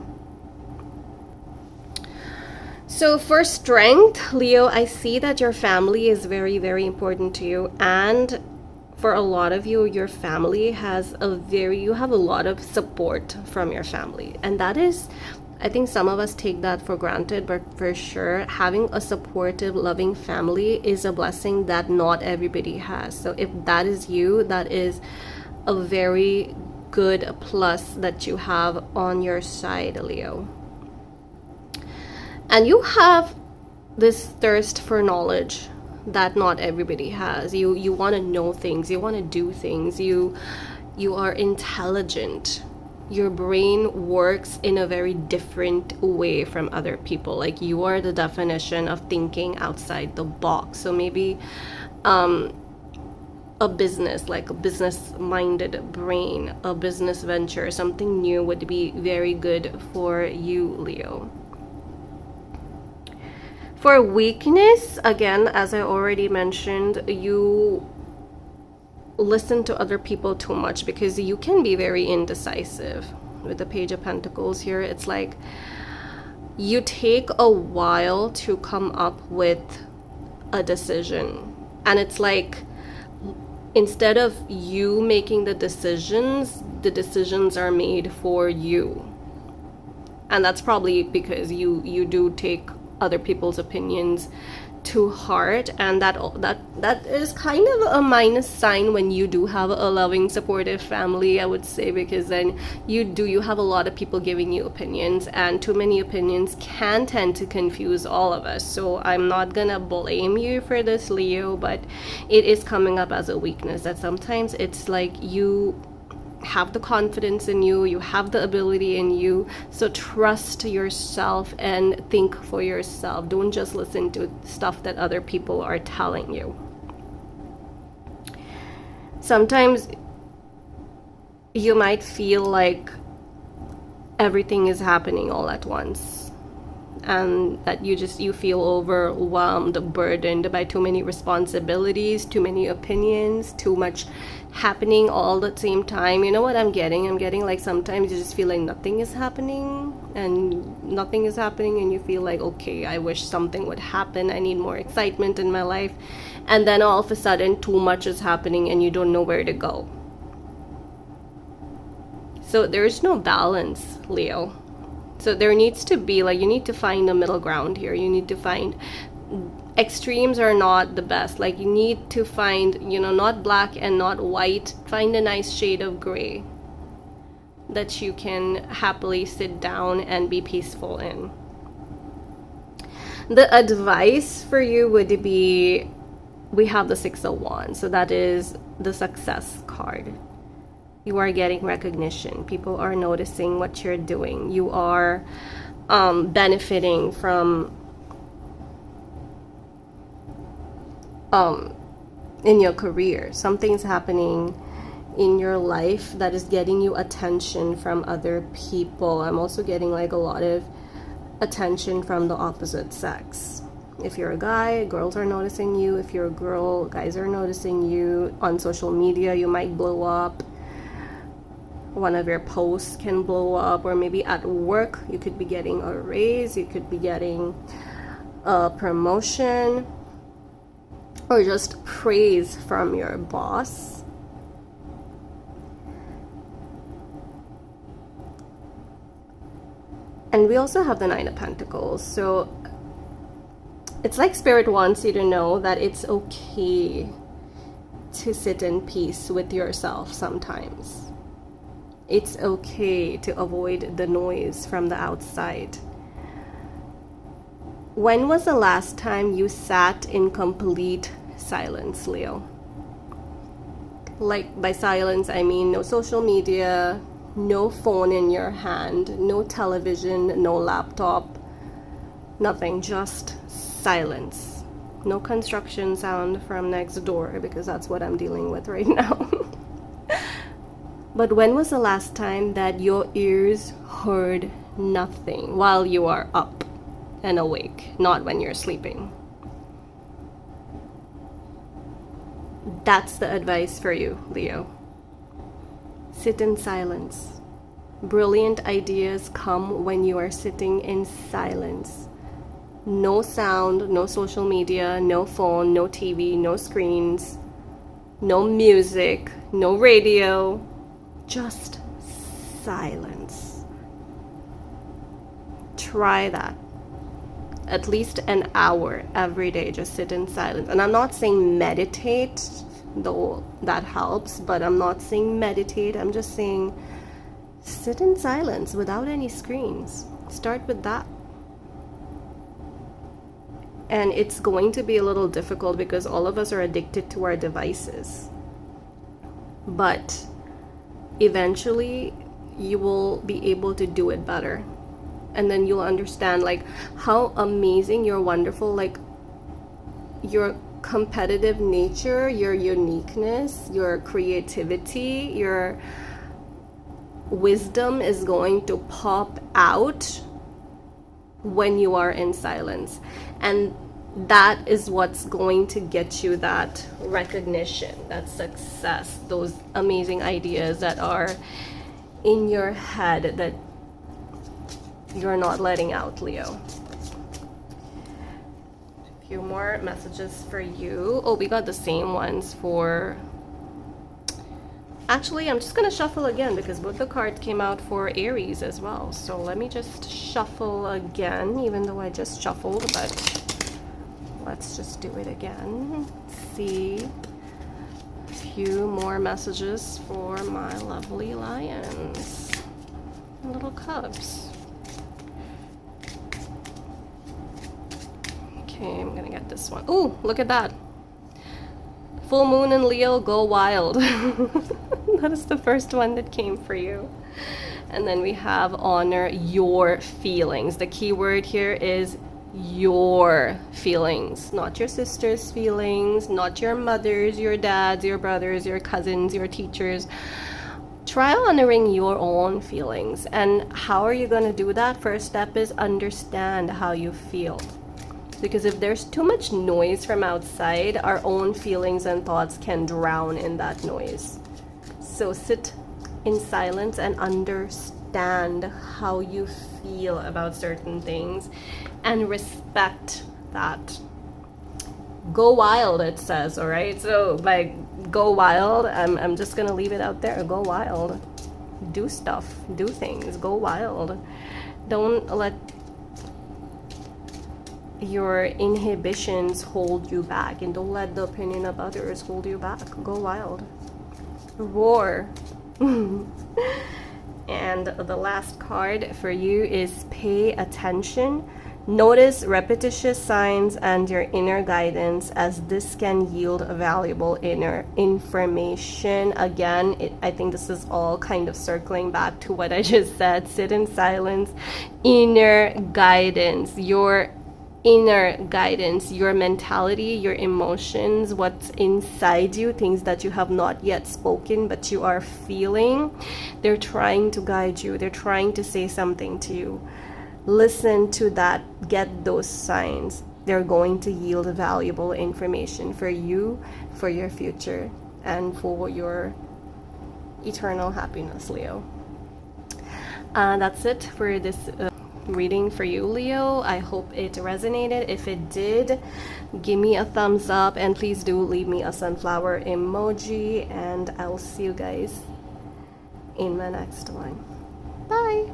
So for strength, Leo, I see that your family is very, very important to you. And for a lot of you, your family has you have a lot of support from your family. And that is, I think some of us take that for granted, but for sure, having a supportive, loving family is a blessing that not everybody has. So if that is you, that is a very good plus that you have on your side, Leo. And you have this thirst for knowledge that not everybody has. You want to know things, you want to do things, you are intelligent. Your brain works in a very different way from other people. Like, you are the definition of thinking outside the box. So maybe a business, like a business-minded brain, a business venture, something new would be very good for you, Leo. For weakness, again, as I already mentioned, you listen to other people too much because you can be very indecisive. With the Page of Pentacles here, it's like you take a while to come up with a decision. And it's like, instead of you making the decisions are made for you. And that's probably because you do take other people's opinions to heart, and that is kind of a minus sign when you do have a loving, supportive family, I would say, because then you have a lot of people giving you opinions, and too many opinions can tend to confuse all of us. So I'm not gonna blame you for this, Leo, but it is coming up as a weakness that sometimes it's like you have the confidence in you, you have the ability in you, so trust yourself and think for yourself. Don't just listen to stuff that other people are telling you. Sometimes you might feel like everything is happening all at once, and that you feel overwhelmed, burdened by too many responsibilities, too many opinions, too much happening all at the same time. You know what I'm getting? I'm getting like sometimes you just feel like nothing is happening, and you feel like, okay, I wish something would happen. I need more excitement in my life. And then all of a sudden too much is happening and you don't know where to go. So there's no balance, Leo. So there needs to be, like, you need to find a middle ground here. You need to find, extremes are not the best. Like, you need to find, not black and not white. Find a nice shade of gray that you can happily sit down and be peaceful in. The advice for you would be, we have the Six of Wands. So that is the success card. You are getting recognition. People are noticing what you're doing. You are benefiting from in your career. Something's happening in your life that is getting you attention from other people. I'm also getting like a lot of attention from the opposite sex. If you're a guy, girls are noticing you. If you're a girl, guys are noticing you. On social media, you might blow up. One of your posts can blow up, or maybe at work you could be getting a raise, you could be getting a promotion, or just praise from your boss. And we also have the Nine of Pentacles. So it's like Spirit wants you to know that it's okay to sit in peace with yourself sometimes. It's okay to avoid the noise from the outside. When was the last time you sat in complete silence, Leo? Like, by silence, I mean no social media, no phone in your hand, no television, no laptop, nothing, just silence. No construction sound from next door, because that's what I'm dealing with right now. But when was the last time that your ears heard nothing while you are up and awake, not when you're sleeping? That's the advice for you, Leo. Sit in silence. Brilliant ideas come when you are sitting in silence. No sound, no social media, no phone, no TV, no screens, no music, no radio, just silence. Try that. At least an hour every day, just sit in silence. And I'm not saying meditate, though that helps, but I'm not saying meditate. I'm just saying sit in silence without any screens. Start with that. And it's going to be a little difficult because all of us are addicted to our devices. But eventually you will be able to do it better. And then you'll understand like how amazing, you're wonderful, like your competitive nature, your uniqueness, your creativity, your wisdom is going to pop out when you are in silence. And that is what's going to get you that recognition, that success, those amazing ideas that are in your head that you're not letting out, Leo. A few more messages for you. Oh, we got the same ones for... Actually, I'm just going to shuffle again because both the cards came out for Aries as well. So let me just shuffle again, even though I just shuffled, but let's just do it again. See a few more messages for my lovely lions and little cubs. Okay, I'm gonna get this one. Ooh, look at that. Full moon in Leo, go wild. That is the first one that came for you. And then we have honor your feelings. The key word here is your feelings, not your sister's feelings, not your mother's, your dad's, your brother's, your cousins, your teachers. Try honoring your own feelings. And how are you going to do that? First step is understand how you feel. Because if there's too much noise from outside, our own feelings and thoughts can drown in that noise. So sit in silence and understand how you feel about certain things and respect that. Go wild, it says, all right? So like, go wild. I'm just gonna leave it out there. Go wild. Do stuff, do things, go wild. Don't let your inhibitions hold you back, and don't let the opinion of others hold you back. Go wild. Roar. And the last card for you is pay attention. Notice repetitious signs and your inner guidance, as this can yield valuable inner information. Again, I think this is all kind of circling back to what I just said. Sit in silence. Inner guidance. Your inner guidance, your mentality, your emotions, what's inside you, things that you have not yet spoken but you are feeling. They're trying to guide you. They're trying to say something to you. Listen to that. Get those signs. They're going to yield valuable information for you, for your future, and for your eternal happiness, Leo. That's it for this reading for you, Leo. I hope it resonated. If it did, give me a thumbs up, and please do leave me a sunflower emoji, and I'll see you guys in my next one. Bye.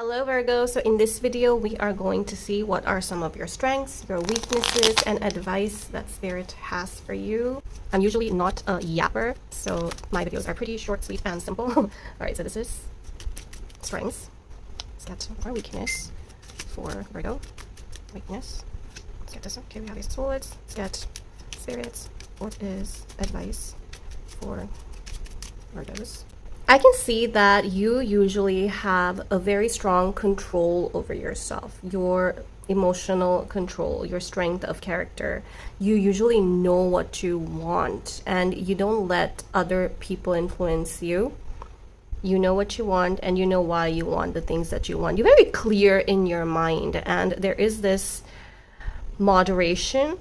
Hello Virgo, so in this video we are going to see what are some of your strengths, your weaknesses, and advice that Spirit has for you. I'm usually not a yapper, so my videos are pretty short, sweet, and simple. Alright, so this is strengths. Let's get our weakness for Virgo. Weakness. Let's get this one. Okay, we have these swords. Let's get Spirits. What is advice for Virgos? I can see that you usually have a very strong control over yourself, your emotional control, your strength of character. You usually know what you want and you don't let other people influence you. You know what you want and you know why you want the things that you want. You're very clear in your mind, and there is this moderation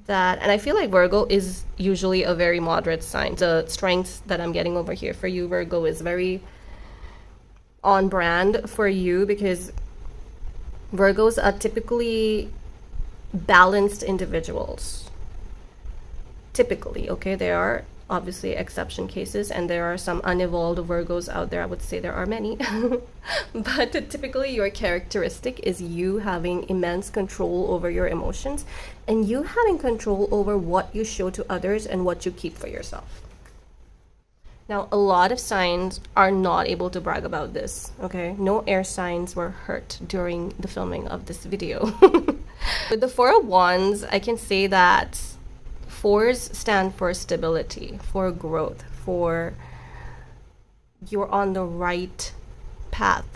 that, and I feel like Virgo is usually a very moderate sign. The strengths that I'm getting over here for you, Virgo, is very on brand for you because Virgos are typically balanced individuals. Typically, okay, there are obviously exception cases and there are some unevolved Virgos out there. I would say there are many. But typically your characteristic is you having immense control over your emotions and you having control over what you show to others and what you keep for yourself. Now, a lot of signs are not able to brag about this, okay? No air signs were hurt during the filming of this video. With the Four of Wands, I can say that fours stand for stability, for growth, for you're on the right path.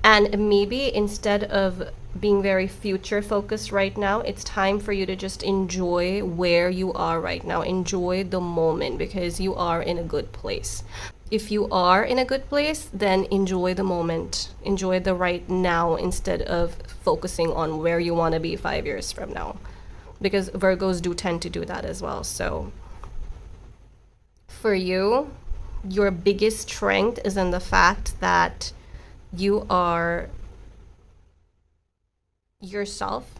And maybe instead of being very future focused right now, it's time for you to just enjoy where you are right now. Enjoy the moment because you are in a good place. If you are in a good place, then enjoy the moment. Enjoy the right now instead of focusing on where you want to be 5 years from now. Because Virgos do tend to do that as well. So for you, your biggest strength is in the fact that you are yourself.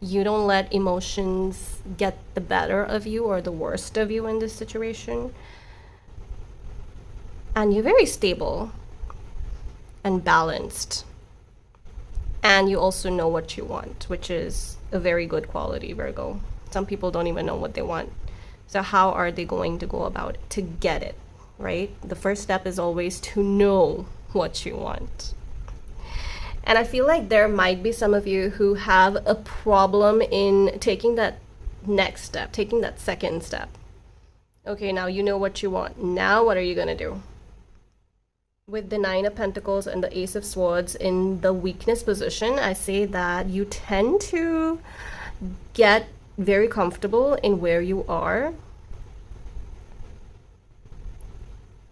You don't let emotions get the better of you or the worst of you in this situation. And you're very stable and balanced. And you also know what you want, which is a very good quality, Virgo. Some people don't even know what they want. So how are they going to go about it to get it, right? The first step is always to know what you want. And I feel like there might be some of you who have a problem in taking that next step, taking that second step. Okay, now you know what you want. Now what are you going to do? With the Nine of Pentacles and the Ace of Swords in the weakness position, I say that you tend to get very comfortable in where you are,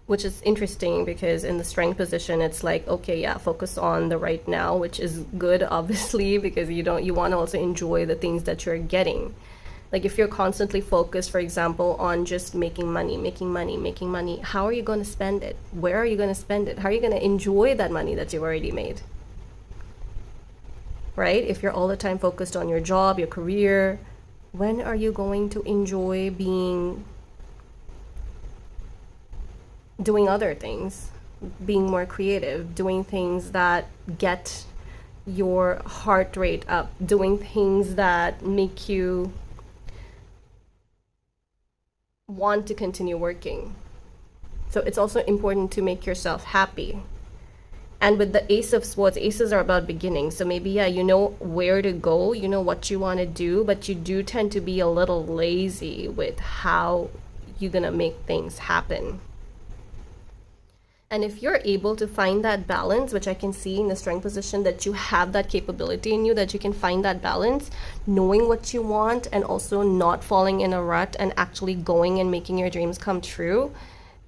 which is interesting because in the strength position, it's like, okay, yeah, focus on the right now, which is good, obviously, because you want to also enjoy the things that you're getting. Like if you're constantly focused, for example, on just making money, how are you going to spend it? Where are you going to spend it? How are you going to enjoy that money that you've already made? Right? If you're all the time focused on your job, your career, when are you going to enjoy doing other things, being more creative, doing things that get your heart rate up, doing things that make you want to continue working? So it's also important to make yourself happy. And with the Ace of Swords, aces are about beginning. So maybe, yeah, you know where to go, you know what you want to do, but you do tend to be a little lazy with how you're going to make things happen. And if you're able to find that balance, which I can see in the strength position, that you have that capability in you, that you can find that balance, knowing what you want and also not falling in a rut and actually going and making your dreams come true,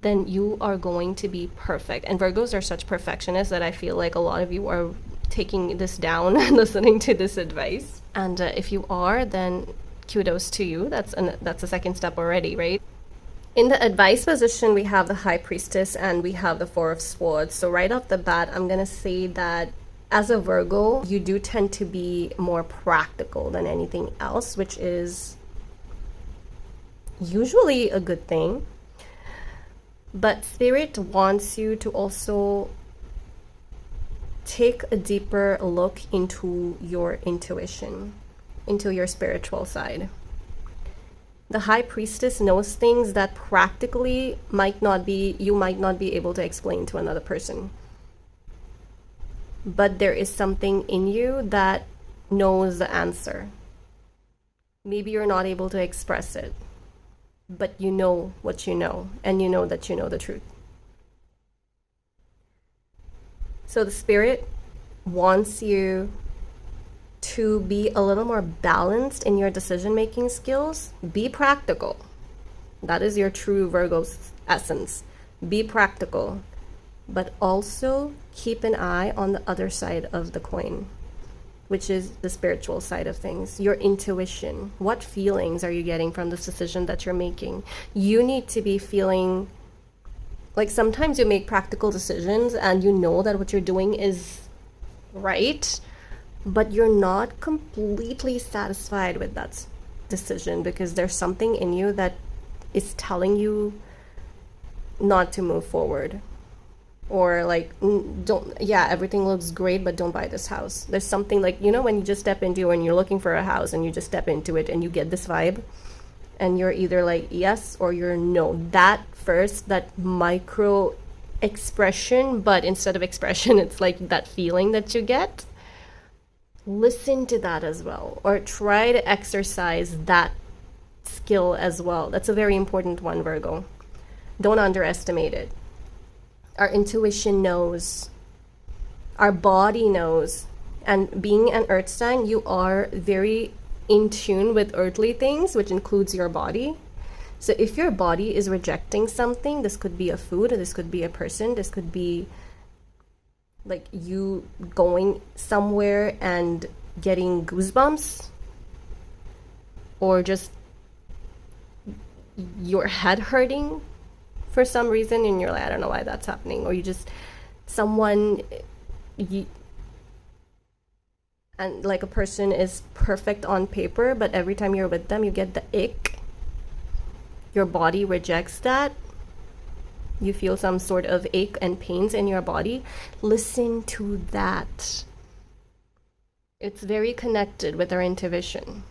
then you are going to be perfect. And Virgos are such perfectionists that I feel like a lot of you are taking this down and listening to this advice. And if you are, then kudos to you. That's a second step already, right? In the advice position, we have the High Priestess and we have the Four of Swords. So right off the bat, I'm going to say that as a Virgo, you do tend to be more practical than anything else, which is usually a good thing. But Spirit wants you to also take a deeper look into your intuition, into your spiritual side. The High Priestess knows things that practically you might not be able to explain to another person. But there is something in you that knows the answer. Maybe you're not able to express it, but you know what you know, and you know that you know the truth. So the Spirit wants you to be a little more balanced in your decision-making skills. Be practical. That is your true Virgo's essence. Be practical, but also keep an eye on the other side of the coin, which is the spiritual side of things, your intuition. What feelings are you getting from this decision that you're making? You need to be feeling like sometimes you make practical decisions and you know that what you're doing is right, but you're not completely satisfied with that decision because there's something in you that is telling you not to move forward. Or like, everything looks great, but don't buy this house. There's something like, when you just step into, when you're looking for a house and you just step into it and you get this vibe and you're either like yes or you're no. That micro expression, but instead of expression, it's like that feeling that you get. Listen to that as well, or try to exercise that skill as well. That's a very important one, Virgo. Don't underestimate it. Our intuition knows, our body knows, and being an earth sign, you are very in tune with earthly things, which includes your body. So if your body is rejecting something, this could be a food, this could be a person, this could be like you going somewhere and getting goosebumps, or just your head hurting for some reason and you're like, I don't know why that's happening, or and like a person is perfect on paper, but every time you're with them you get the ick, your body rejects that, you feel some sort of ache and pains in your body. Listen to that. It's very connected with our intuition.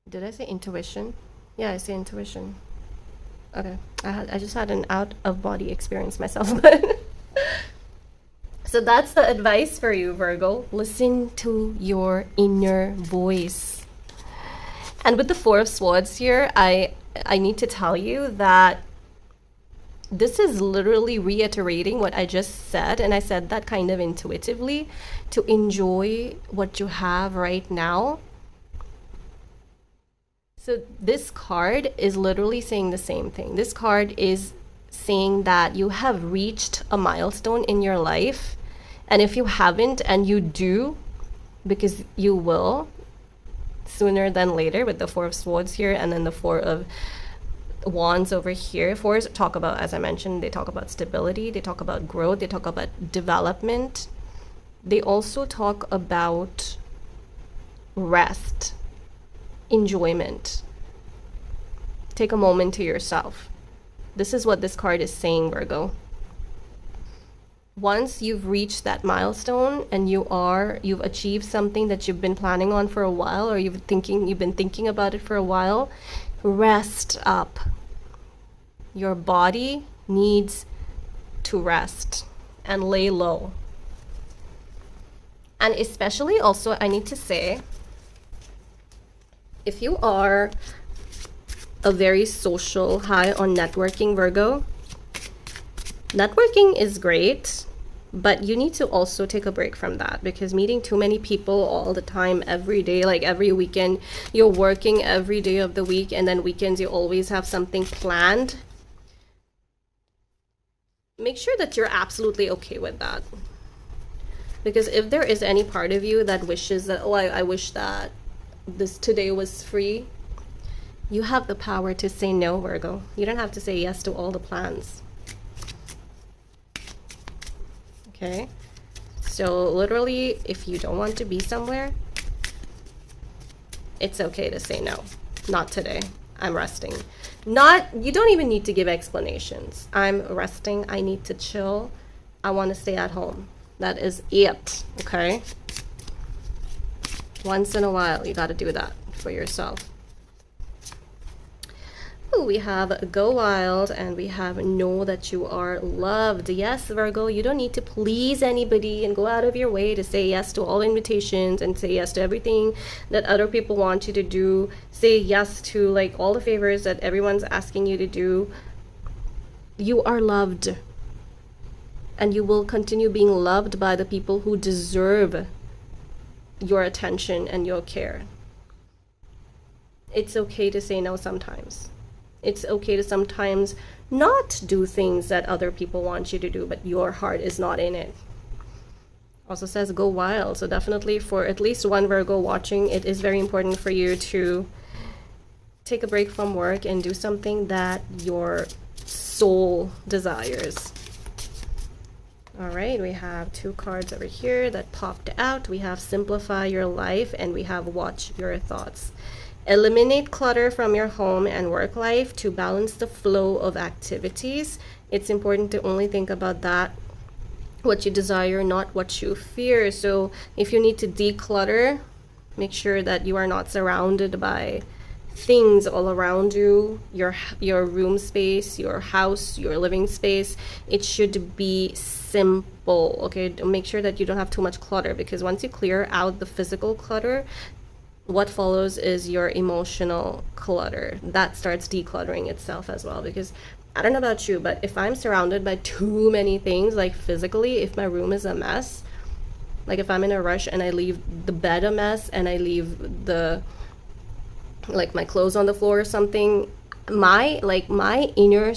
Did I say intuition? Yeah, I say intuition. Okay, I just had an out of body experience myself. So that's the advice for you, Virgo. Listen to your inner voice. And with the Four of Swords here, I need to tell you that this is literally reiterating what I just said, and I said that kind of intuitively, to enjoy what you have right now. So this card is literally saying the same thing. This card is saying that you have reached a milestone in your life, and if you haven't, and you do, because you will, sooner than later, with the Four of Swords here and then the Four of Wands over here. Fours talk about, as I mentioned, they talk about stability, they talk about growth, they talk about development. They also talk about rest, enjoyment. Take a moment to yourself. This is what this card is saying, Virgo. Once you've reached that milestone and you've achieved something that you've been planning on for a while, or you've been thinking about it for a while, rest up. Your body needs to rest and lay low. And especially also, I need to say, if you are a very social, high on networking Virgo, networking is great, but you need to also take a break from that, because meeting too many people all the time, every day, like every weekend, you're working every day of the week, and then weekends you always have something planned. Make sure that you're absolutely okay with that. Because if there is any part of you that wishes that, I wish that this today was free, you have the power to say no, Virgo. You don't have to say yes to all the plans. Okay, so literally, if you don't want to be somewhere, it's okay to say no. Not today. I'm resting. Not, you don't even need to give explanations. I'm resting. I need to chill. I want to stay at home. That is it, okay? Once in a while, you got to do that for yourself. Ooh, we have go wild, and we have know that you are loved. Yes, Virgo, you don't need to please anybody and go out of your way to say yes to all invitations and say yes to everything that other people want you to do. Say yes to like all the favors that everyone's asking you to do. You are loved, and you will continue being loved by the people who deserve your attention and your care. It's okay to say no sometimes. It's okay to sometimes not do things that other people want you to do, but your heart is not in it. Also says go wild. So definitely for at least one Virgo watching, it is very important for you to take a break from work and do something that your soul desires. All right, we have 2 cards over here that popped out. We have simplify your life, and we have watch your thoughts. Eliminate clutter from your home and work life to balance the flow of activities. It's important to only think about that, what you desire, not what you fear. So if you need to declutter, make sure that you are not surrounded by things all around you, your room space, your house, your living space. It should be simple, okay? Make sure that you don't have too much clutter, because once you clear out the physical clutter, what follows is your emotional clutter. That starts decluttering itself as well, because I don't know about you, but if I'm surrounded by too many things, like physically, if my room is a mess, like if I'm in a rush and I leave the bed a mess and I leave the like my clothes on the floor or something, my inner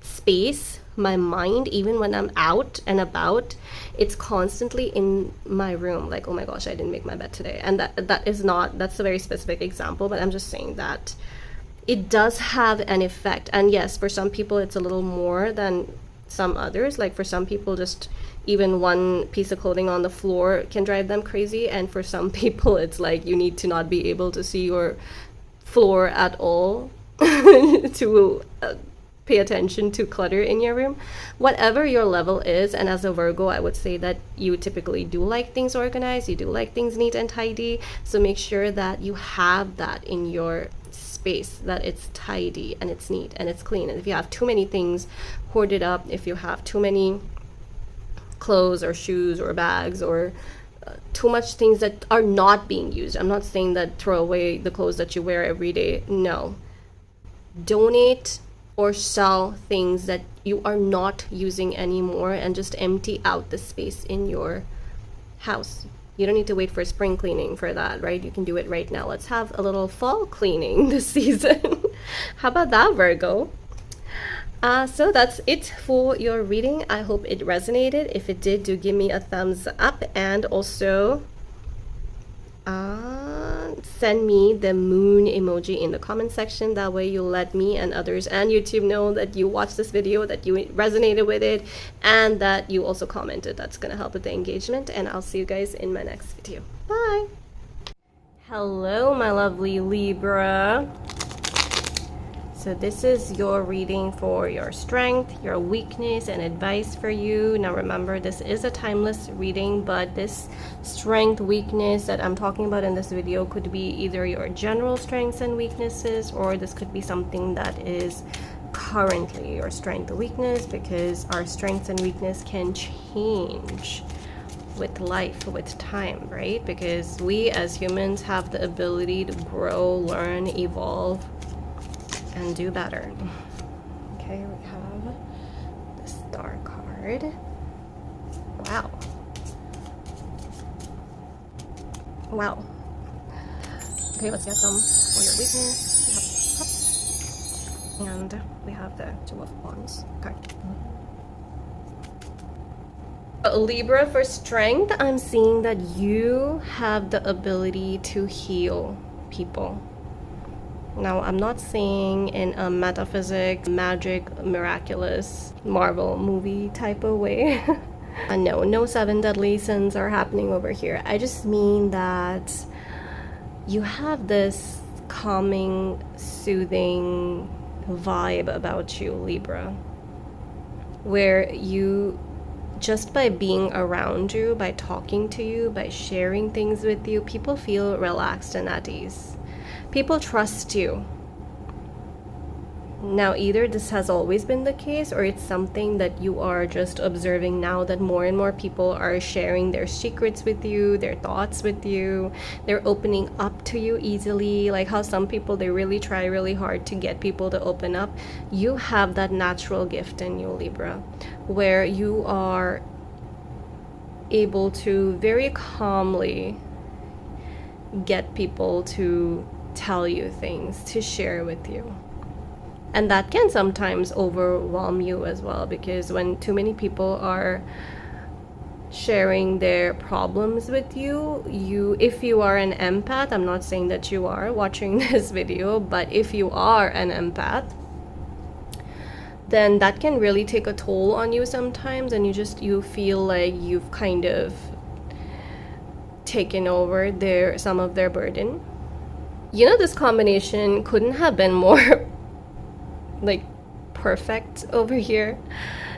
space, my mind, even when I'm out and about, it's constantly in my room, like, oh my gosh, I didn't make my bed today. And that's a very specific example, but I'm just saying that it does have an effect. And yes, for some people it's a little more than some others. Like for some people, just even one piece of clothing on the floor can drive them crazy, and for some people it's like you need to not be able to see your floor at all to pay attention to clutter in your room. Whatever your level is, and as a Virgo, I would say that you typically do like things organized, you do like things neat and tidy, so make sure that you have that in your space, that it's tidy and it's neat and it's clean. And if you have too many things hoarded up, if you have too many clothes or shoes or bags or too much things that are not being used, I'm not saying that throw away the clothes that you wear every day, no. Donate or sell things that you are not using anymore, and just empty out the space in your house. You don't need to wait for spring cleaning for that, right? You can do it right now. Let's have a little fall cleaning this season. How about that, Virgo? So that's it for your reading. I hope it resonated. If it did, do give me a thumbs up, and also send me the moon emoji in the comment section. That way you'll let me and others and YouTube know that you watched this video, that you resonated with it, and that you also commented. That's gonna help with the engagement, and I'll see you guys in my next video. Bye. Hello, my lovely Libra. So this is your reading for your strength, your weakness, and advice for you. Now remember, this is a timeless reading, but this strength, weakness that I'm talking about in this video could be either your general strengths and weaknesses, or this could be something that is currently your strength or weakness, because our strengths and weakness can change with life, with time, right? Because we as humans have the ability to grow, learn, evolve, and do better. Okay, we have the star card. Wow. Wow. Okay, let's get some for your weakness. We have cups. And we have the Two of Wands. Okay. Libra, for strength, I'm seeing that you have the ability to heal people. Now, I'm not saying in a metaphysic, magic, miraculous, Marvel movie type of way. No 7 deadly sins are happening over here. I just mean that you have this calming, soothing vibe about you, Libra, where you, just by being around you, by talking to you, by sharing things with you, people feel relaxed and at ease. People trust you. Now, either this has always been the case, or it's something that you are just observing now, that more and more people are sharing their secrets with you, their thoughts with you. They're opening up to you easily. Like how some people, they really try really hard to get people to open up. You have that natural gift in you, Libra, where you are able to very calmly get people to tell you things, to share with you. And that can sometimes overwhelm you as well, because when too many people are sharing their problems with you, if you are an empath, I'm not saying that you are watching this video, but if you are an empath, then that can really take a toll on you sometimes, and you feel like you've kind of taken over some of their burden. This combination couldn't have been more like perfect over here.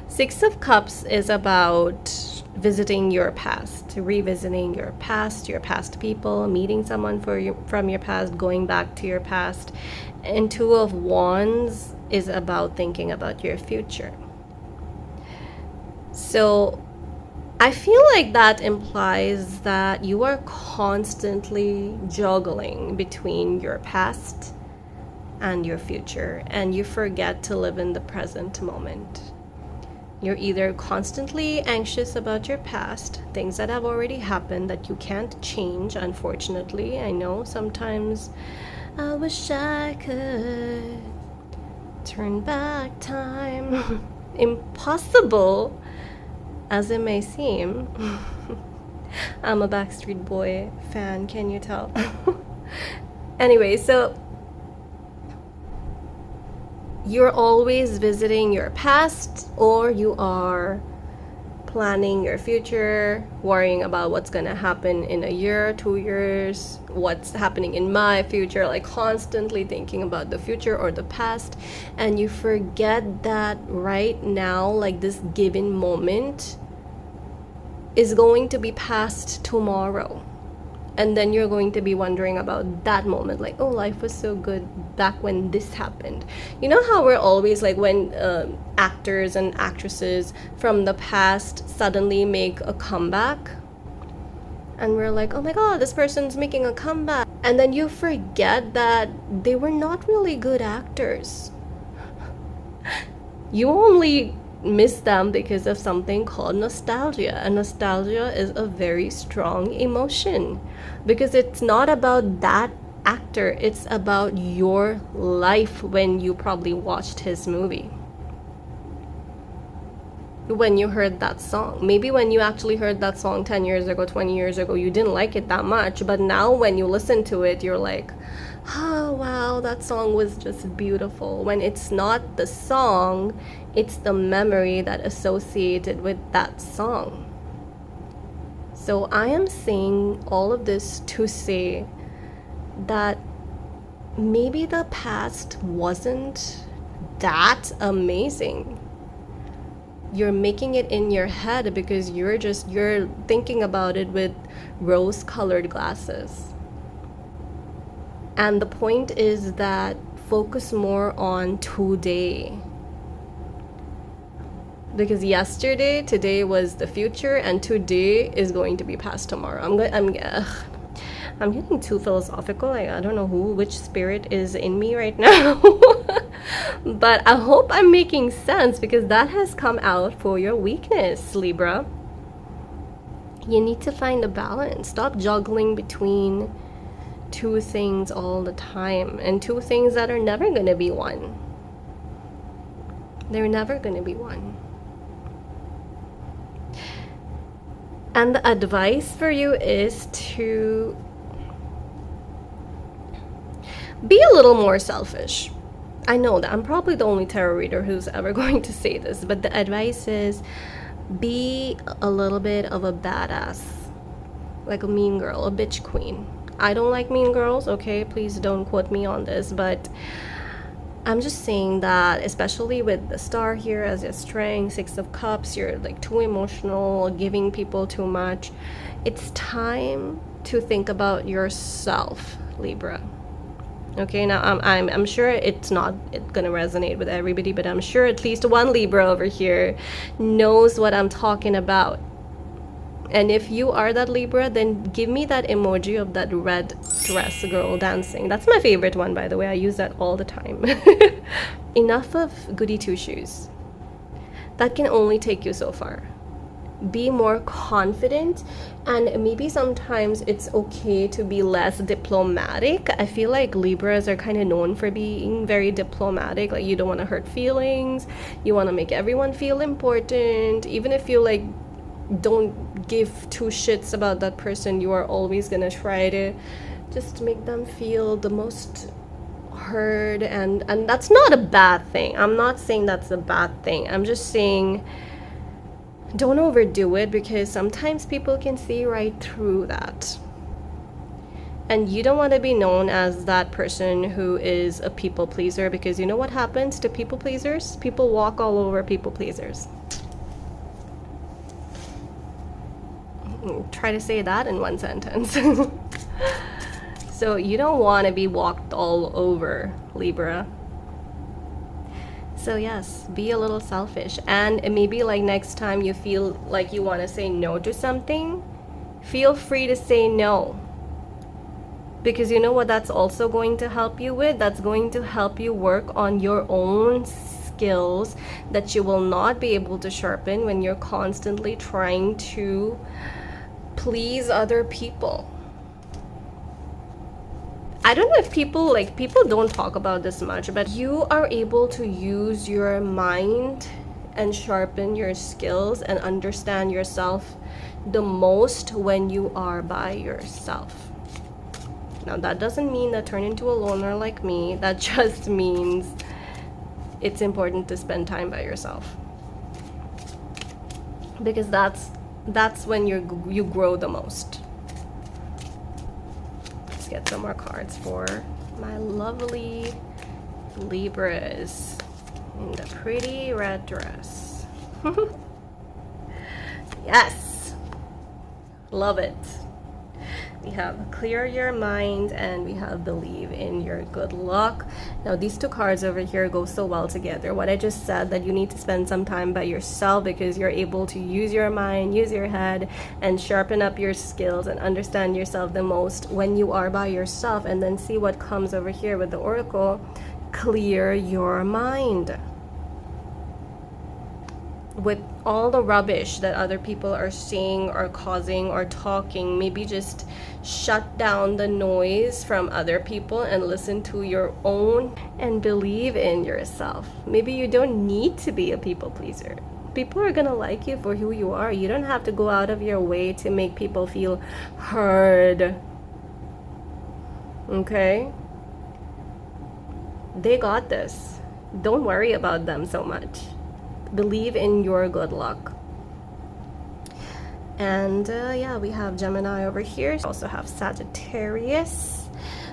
Six of Cups is about visiting your past, revisiting your past people, meeting someone from your past, going back to your past. And Two of Wands is about thinking about your future. So I feel like that implies that you are constantly juggling between your past and your future, and you forget to live in the present moment. You're either constantly anxious about your past, things that have already happened that you can't change, unfortunately. I know sometimes I wish I could turn back time. Impossible as it may seem. I'm a Backstreet Boy fan, can you tell? Anyway, so you're always visiting your past, or you are planning your future, worrying about what's going to happen in a year, 2 years, what's happening in my future, like constantly thinking about the future or the past. And you forget that right now, like this given moment is going to be past tomorrow. And then you're going to be wondering about that moment, like, oh, life was so good back when this happened. You know how we're always like, when actors and actresses from the past suddenly make a comeback, and we're like, oh my god, this person's making a comeback. And then you forget that they were not really good actors. You only miss them because of something called nostalgia. And nostalgia is a very strong emotion, because it's not about that actor, it's about your life when you probably watched his movie, when you heard that song. Maybe when you actually heard that song 10 years ago, 20 years ago, you didn't like it that much, but now when you listen to it, you're like, oh wow, that song was just beautiful. When it's not the song, it's the memory that associated with that song. So I am saying all of this to say that maybe the past wasn't that amazing. You're making it in your head because you're thinking about it with rose-colored glasses. And the point is that focus more on today. Because today was the future, and today is going to be past tomorrow. I'm getting too philosophical. I don't know which spirit is in me right now. But I hope I'm making sense, because that has come out for your weakness, Libra. You need to find a balance. Stop juggling between two things all the time, and two things that are never going to be one. They're never going to be one. And the advice for you is to be a little more selfish. I know that I'm probably the only tarot reader who's ever going to say this, but the advice is be a little bit of a badass, like a mean girl, a bitch queen. I don't like mean girls, okay? Please don't quote me on this, but I'm just saying that, especially with the star here as your strength, Six of Cups, you're like too emotional, giving people too much. It's time to think about yourself, Libra. Okay, now I'm sure it's not gonna resonate with everybody, but I'm sure at least one Libra over here knows what I'm talking about. And if you are that Libra, then give me that emoji of that red dress girl dancing. That's my favorite one, by the way. I use that all the time. Enough of goody two-shoes. That can only take you so far. Be more confident, and maybe sometimes it's okay to be less diplomatic. I feel like Libras are kind of known for being very diplomatic. Like, you don't want to hurt feelings, you want to make everyone feel important. Even if you like don't give two shits about that person, you are always gonna try to just make them feel the most heard, and that's not a bad thing. I'm not saying that's a bad thing. I'm just saying don't overdo it, because sometimes people can see right through that. And you don't want to be known as that person who is a people pleaser, because you know what happens to people pleasers? People walk all over people pleasers. Try to say that in one sentence. So you don't want to be walked all over, Libra. So yes, be a little selfish, and maybe like next time you feel like you want to say no to something, feel free to say no. Because you know what that's also going to help you with? That's going to help you work on your own skills that you will not be able to sharpen when you're constantly trying to please other people. I don't know if people don't talk about this much, but you are able to use your mind and sharpen your skills and understand yourself the most when you are by yourself. Now that doesn't mean that turn into a loner like me. That just means it's important to spend time by yourself, because that's when you grow the most. Let's get some more cards for my lovely Libras in the pretty red dress. Yes, love it. We have clear your mind, and we have believe in your good luck. Now these two cards over here go so well together. What I just said, that you need to spend some time by yourself because you're able to use your mind, use your head, and sharpen up your skills and understand yourself the most when you are by yourself. And then see what comes over here with the oracle. Clear your mind. With all the rubbish that other people are saying or causing or talking, maybe just shut down the noise from other people and listen to your own and believe in yourself. Maybe you don't need to be a people pleaser. People are gonna like you for who you are. You don't have to go out of your way to make people feel heard. Okay? They got this. Don't worry about them so much. Believe in your good luck. And yeah, we have Gemini over here. We also have Sagittarius.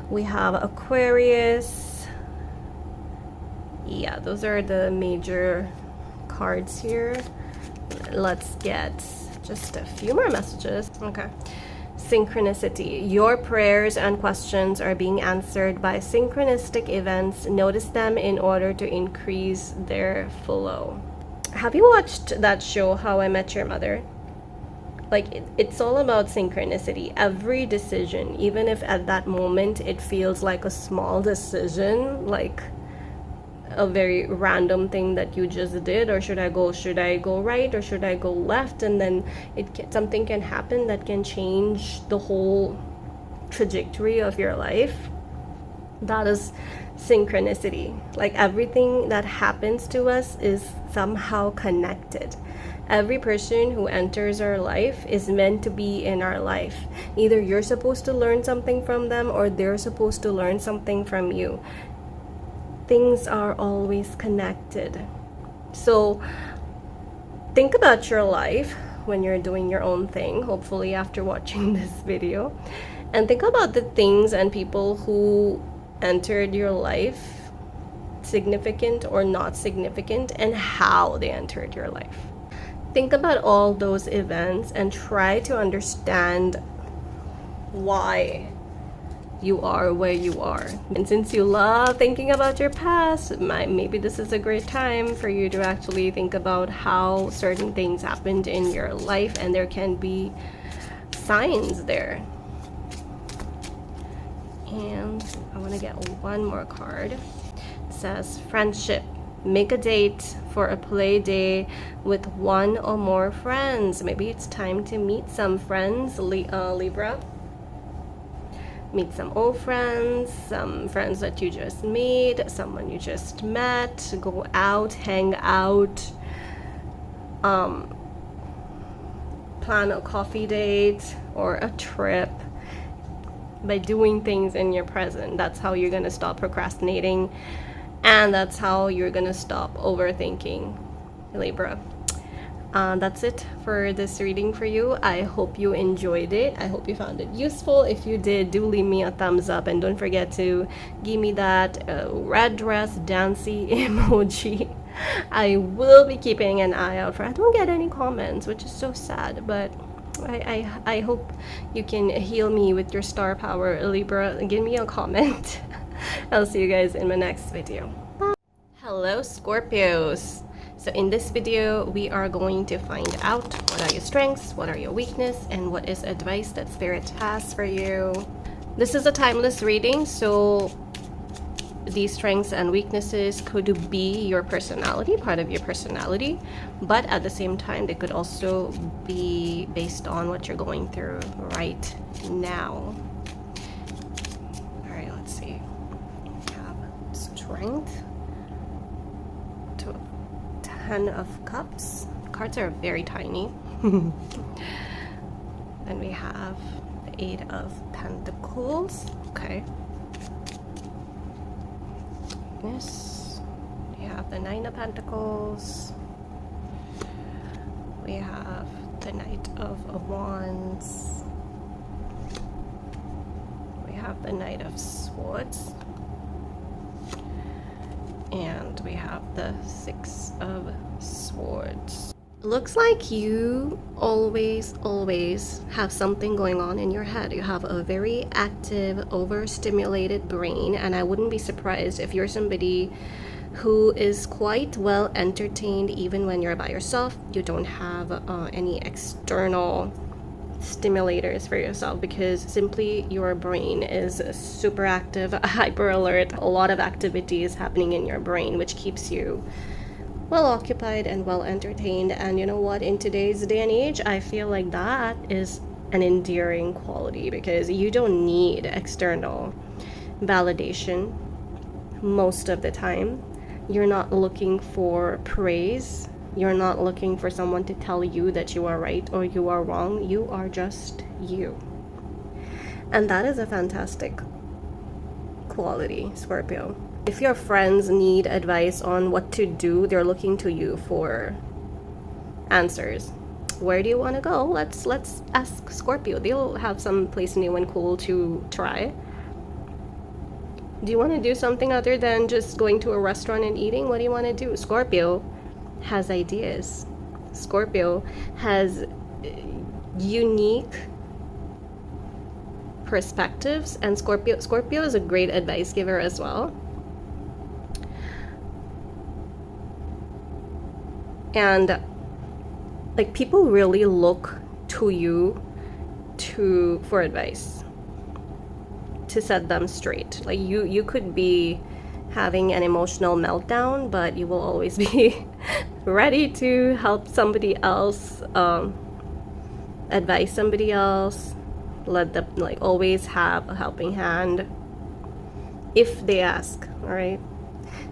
We have Aquarius. Yeah, those are the major cards here. Let's get just a few more messages. Okay. Synchronicity. Your prayers and questions are being answered by synchronistic events. Notice them in order to increase their flow. Have you watched that show, How I Met Your Mother? Like, it's all about synchronicity. Every decision, even if at that moment it feels like a small decision, like a very random thing that you just did, or should I go right, or should I go left, and then something can happen that can change the whole trajectory of your life. That is synchronicity. Like, everything that happens to us is somehow connected. Every person who enters our life is meant to be in our life. Either you're supposed to learn something from them, or they're supposed to learn something from you. Things are always connected. So think about your life when you're doing your own thing, hopefully after watching this video, And think about the things and people who entered your life, significant or not significant, and how they entered your life. Think about all those events and try to understand why you are where you are. And since you love thinking about your past, maybe this is a great time for you to actually think about how certain things happened in your life, and there can be signs there. And I want to get one more card. It says friendship. Make a date for a play day with one or more friends. Maybe it's time to meet some friends, Libra. Meet some old friends, some friends that you just made, someone you just met. Go out, hang out, plan a coffee date or a trip. By doing things in your present, that's how you're gonna stop procrastinating, and that's how you're gonna stop overthinking, Libra. That's it for this reading for you. I hope you enjoyed it. I hope you found it useful. If you did, do leave me a thumbs up, and don't forget to give me that red dress dancey emoji. I will be keeping an eye out for it. I don't get any comments, which is so sad, but I hope you can heal me with your star power, Libra. Give me a comment. I'll see you guys in my next video. Bye. Hello, Scorpios. So in this video, we are going to find out what are your strengths, what are your weaknesses, and what is advice that Spirit has for you. This is a timeless reading, so these strengths and weaknesses could be your personality, part of your personality, but at the same time, they could also be based on what you're going through right now. All right, let's see. We have strength to 10 of Cups. Cards are very tiny. Then we have the 8 of Pentacles. Okay. Yes. We have the 9 of Pentacles. We have the Knight of Wands. We have the Knight of Swords. And we have the 6 of Swords. Looks like you always have something going on in your head. You have a very active, overstimulated brain, and I wouldn't be surprised if you're somebody who is quite well entertained even when you're by yourself. You don't have any external stimulators for yourself, because simply your brain is super active, hyper alert. A lot of activity is happening in your brain, which keeps you well occupied and well entertained. And you know what, in today's day and age, I feel like that is an endearing quality, because you don't need external validation most of the time. You're not looking for praise. You're not looking for someone to tell you that you are right or you are wrong. You are just you. And that is a fantastic quality, Scorpio. If your friends need advice on what to do, they're looking to you for answers. Where do you want to go? Let's ask Scorpio. They'll have some place new and cool to try. Do you want to do something other than just going to a restaurant and eating? What do you want to do? Scorpio has ideas. Scorpio has unique perspectives, and Scorpio is a great advice giver as well. And like, people really look to you for advice, to set them straight. Like, you could be having an emotional meltdown, but you will always be ready to help somebody else, advise somebody else, let them, like, always have a helping hand if they ask. All right,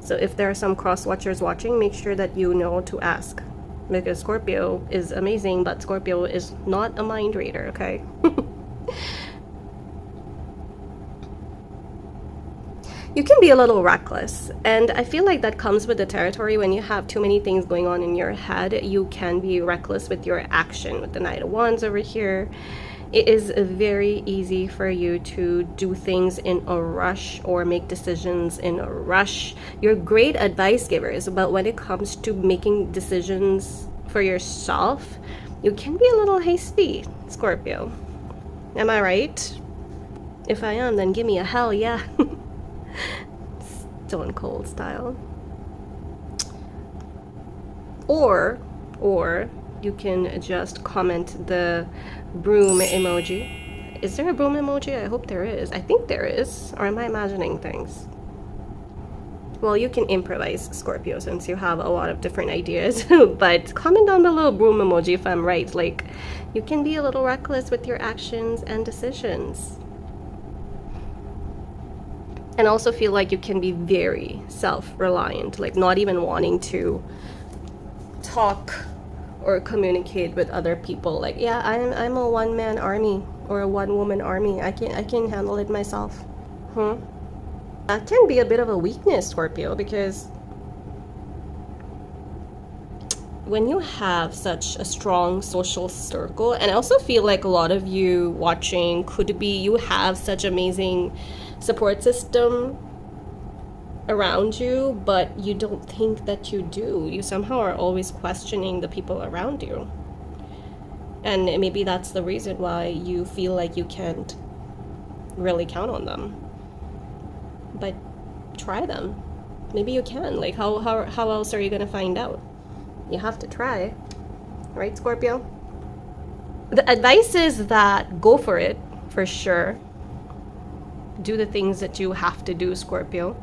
so if there are some cross watchers watching, make sure that you know to ask, because Scorpio is amazing, but Scorpio is not a mind reader. Okay. You can be a little reckless, and I feel like that comes with the territory. When you have too many things going on in your head, you can be reckless with your action, with the Knight of Wands over here. It is very easy for you to do things in a rush or make decisions in a rush. You're great advice givers, but when it comes to making decisions for yourself, you can be a little hasty, Scorpio. Am I right? If I am, then give me a hell yeah. Stone Cold style. Or you can just comment the broom emoji. Is there a broom emoji? I hope there is. I think there is. Or am I imagining things? Well, you can improvise, Scorpio, since you have a lot of different ideas. But comment down below broom emoji if I'm right. Like, you can be a little reckless with your actions and decisions. And also feel like you can be very self-reliant, like not even wanting to talk or communicate with other people. Like, yeah, I'm a one-man army or a one-woman army. I can handle it myself. That can be a bit of a weakness, Scorpio, because when you have such a strong social circle, and I also feel like a lot of you watching could be you have such amazing support system around you, but you don't think that you do. You somehow are always questioning the people around you. And maybe that's the reason why you feel like you can't really count on them. But try them. Maybe you can. Like, how else are you going to find out? You have to try. Right, Scorpio? The advice is that go for it, for sure. Do the things that you have to do, Scorpio.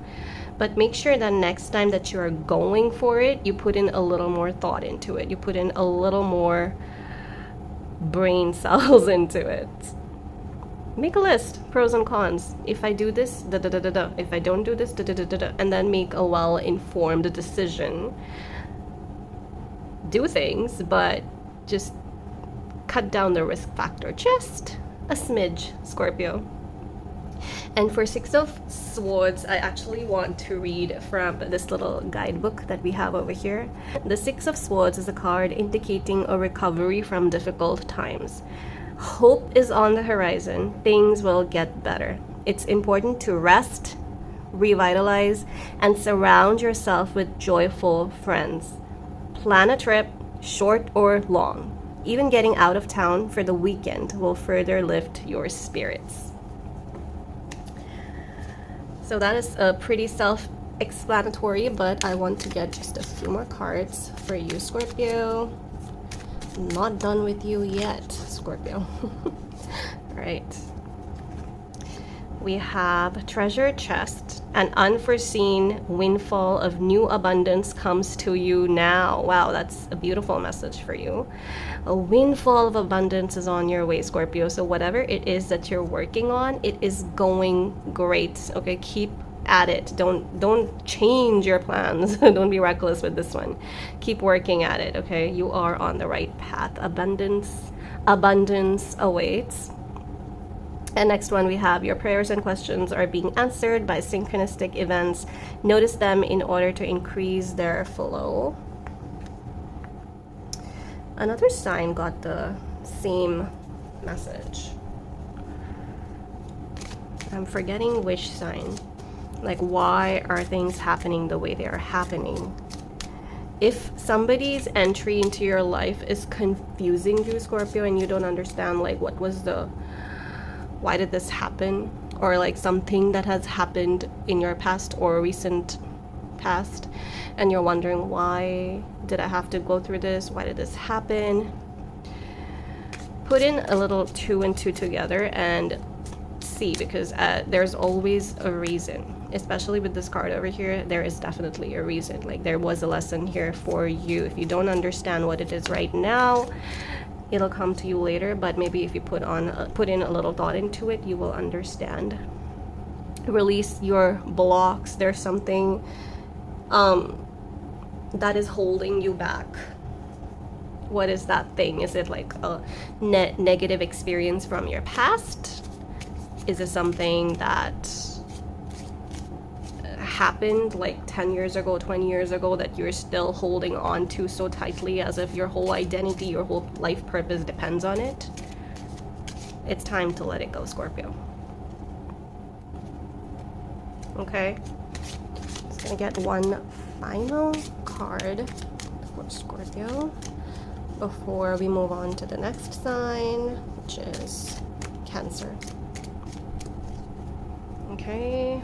But make sure that next time that you are going for it, you put in a little more thought into it. You put in a little more brain cells into it. Make a list, pros and cons. If I do this, da da da da da. If I don't do this, da da da da da. And then make a well-informed decision. Do things, but just cut down the risk factor. Just a smidge, Scorpio. And for Six of Swords, I actually want to read from this little guidebook that we have over here. The Six of Swords is a card indicating a recovery from difficult times. Hope is on the horizon. Things will get better. It's important to rest, revitalize, and surround yourself with joyful friends. Plan a trip, short or long. Even getting out of town for the weekend will further lift your spirits. So that is pretty self-explanatory, but I want to get just a few more cards for you, Scorpio. Not done with you yet, Scorpio. All right. We have treasure chest. An unforeseen windfall of new abundance comes to you now. Wow, that's a beautiful message for you. A windfall of abundance is on your way, Scorpio. So whatever it is that you're working on, it is going great. Okay, keep at it. Don't change your plans. Don't be reckless with this one. Keep working at it, okay? You are on the right path. Abundance awaits. And next one, we have your prayers and questions are being answered by synchronistic events. Notice them in order to increase their flow. Another sign got the same message. I'm forgetting which sign. Like, why are things happening the way they are happening? If somebody's entry into your life is confusing you, Scorpio, and you don't understand, like, why did this happen? Or like something that has happened in your past or recent past, and you're wondering, why did I have to go through this? Why did this happen? Put in a little 2 and 2 together and see, because there's always a reason. Especially with this card over here, there is definitely a reason. Like, there was a lesson here for you. If you don't understand what it is right now, it'll come to you later, but maybe if you put in a little thought into it, you will understand. Release your blocks. There's something that is holding you back. What is that thing? Is it like a negative experience from your past? Is it something that happened like 10 years ago, 20 years ago, that you're still holding on to so tightly, as if your whole identity, your whole life purpose depends on it? It's time to let it go, Scorpio. Okay, just gonna get one final card for Scorpio before we move on to the next sign, which is Cancer. Okay,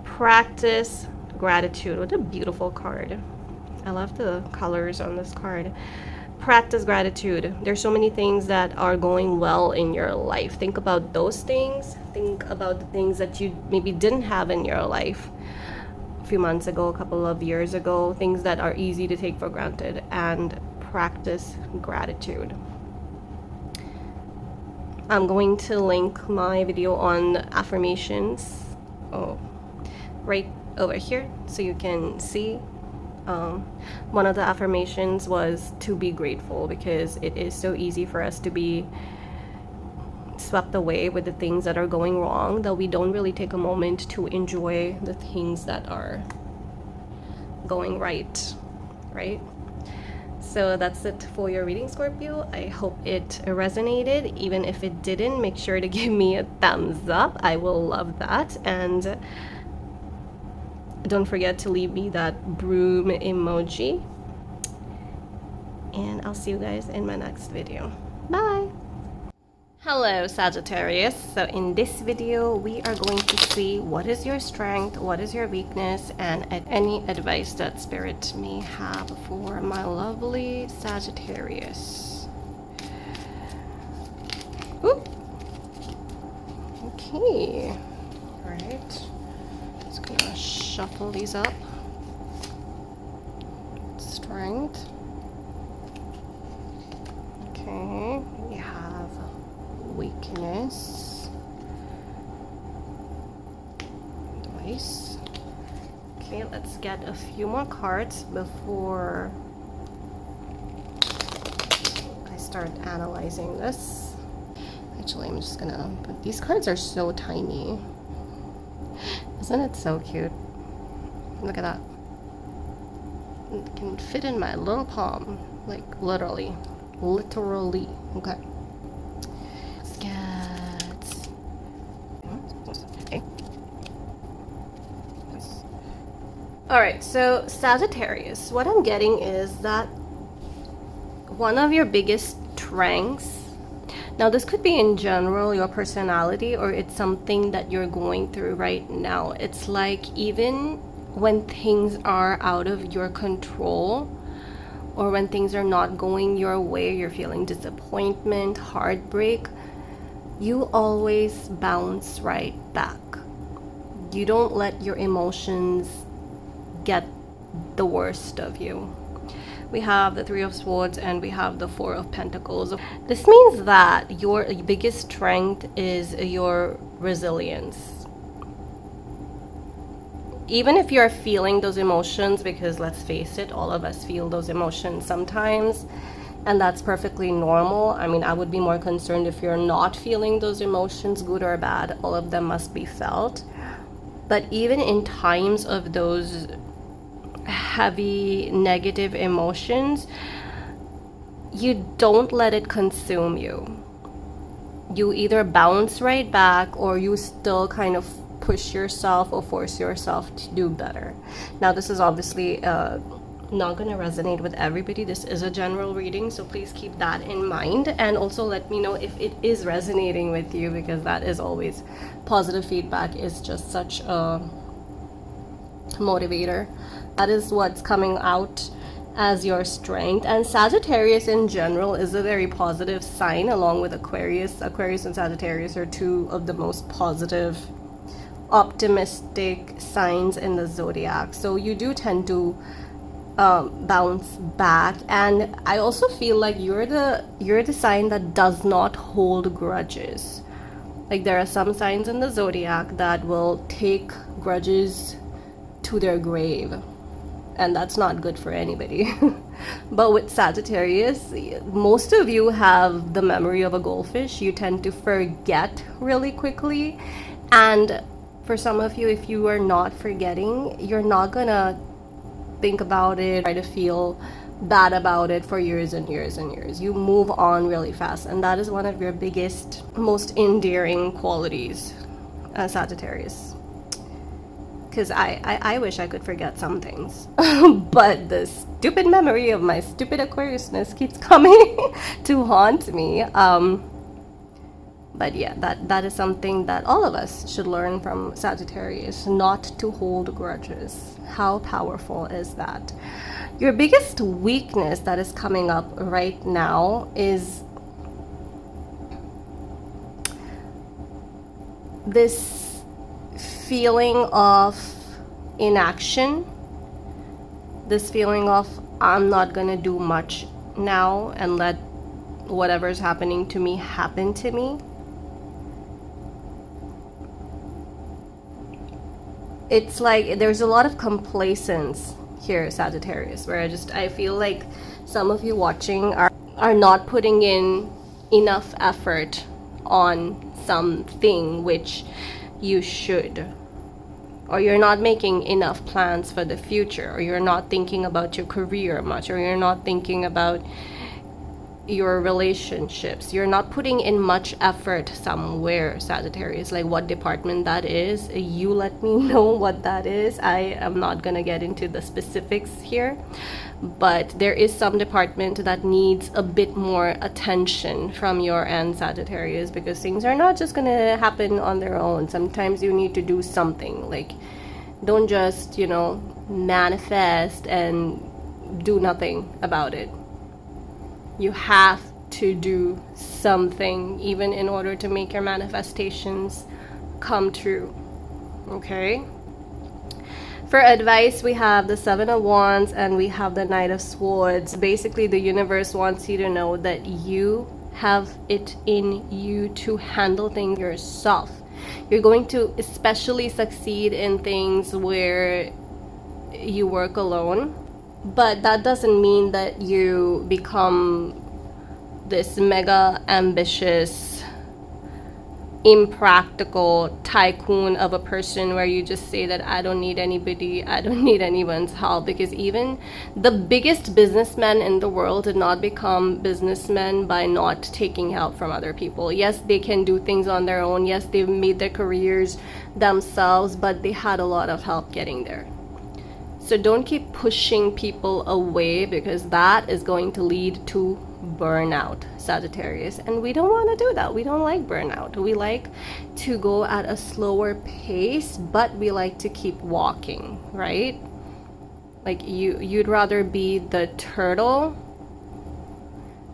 practice gratitude. What a beautiful card. I love the colors on this card. Practice gratitude. There's so many things that are going well in your life. Think about those things. Think about the things that you maybe didn't have in your life a few months ago, a couple of years ago, things that are easy to take for granted, and practice gratitude. I'm going to link my video on affirmations right over here so you can see. One of the affirmations was to be grateful, because it is so easy for us to be swept away with the things that are going wrong that we don't really take a moment to enjoy the things that are going right? So that's it for your reading, Scorpio. I hope it resonated. Even if it didn't, make sure to give me a thumbs up. I will love that. And don't forget to leave me that broom emoji. And I'll see you guys in my next video. Bye! Hello, Sagittarius. So in this video, we are going to see what is your strength, what is your weakness, and any advice that Spirit may have for my lovely Sagittarius. Oop. Okay. All right. Just gonna shuffle these up. Strength. Okay. We have weakness. Nice. Okay, let's get a few more cards before I start analyzing this. Actually, I'm just gonna put these cards are so tiny. Isn't it so cute? Look at that. It can fit in my little palm, like literally. Okay. Let's get... Okay. Alright, so Sagittarius, what I'm getting is that one of your biggest strengths, now this could be in general your personality, or it's something that you're going through right now. It's like even when things are out of your control, or when things are not going your way, you're feeling disappointment, heartbreak, you always bounce right back. You don't let your emotions get the worst of you. We have the Three of Swords and we have the Four of Pentacles. This means that your biggest strength is your resilience. Even if you're feeling those emotions, because let's face it, all of us feel those emotions sometimes, and that's perfectly normal. I mean, I would be more concerned if you're not feeling those emotions, good or bad, all of them must be felt. But even in times of those heavy negative emotions, you don't let it consume you. You either bounce right back, or you still kind of push yourself or force yourself to do better. Now, this is obviously not going to resonate with everybody. This is a general reading, so please keep that in mind, and also let me know if it is resonating with you, because that is always positive feedback is just such a motivator. That is what's coming out as your strength. And Sagittarius in general is a very positive sign, along with Aquarius. Aquarius and Sagittarius are two of the most positive, optimistic signs in the zodiac. So you do tend to bounce back, and I also feel like you're the sign that does not hold grudges. Like, there are some signs in the zodiac that will take grudges to their grave, and that's not good for anybody. But with Sagittarius, most of you have the memory of a goldfish. You tend to forget really quickly, and for some of you, if you are not forgetting, you're not gonna think about it, try to feel bad about it for years and years and years. You move on really fast, and that is one of your biggest, most endearing qualities as Sagittarius. Because I wish I could forget some things, but the stupid memory of my stupid Aquariusness keeps coming to haunt me. But yeah, that is something that all of us should learn from Sagittarius, not to hold grudges. How powerful is that? Your biggest weakness that is coming up right now is this feeling of inaction, this feeling of I'm not gonna do much now and let whatever's happening to me happen to me. It's like there's a lot of complacence here, Sagittarius, where I feel like some of you watching are not putting in enough effort on something which you should, or you're not making enough plans for the future, or you're not thinking about your career much, or you're not thinking about your relationships. You're not putting in much effort somewhere, Sagittarius. Like what department that is, you let me know what that is. I am not gonna get into the specifics here, but there is some department that needs a bit more attention from your end, Sagittarius, because things are not just gonna happen on their own. Sometimes you need to do something. Like, don't just, manifest and do nothing about it. You have to do something, even in order to make your manifestations come true. Okay? For advice, we have the Seven of Wands and we have the Knight of Swords. Basically, the universe wants you to know that you have it in you to handle things yourself. You're going to especially succeed in things where you work alone. But that doesn't mean that you become this mega ambitious, impractical tycoon of a person where you just say that I don't need anybody, I don't need anyone's help. Because even the biggest businessmen in the world did not become businessmen by not taking help from other people. Yes, they can do things on their own. Yes, they've made their careers themselves, but they had a lot of help getting there. So don't keep pushing people away, because that is going to lead to burnout, Sagittarius. And we don't want to do that. We don't like burnout. We like to go at a slower pace, but we like to keep walking, right? Like you'd rather be the turtle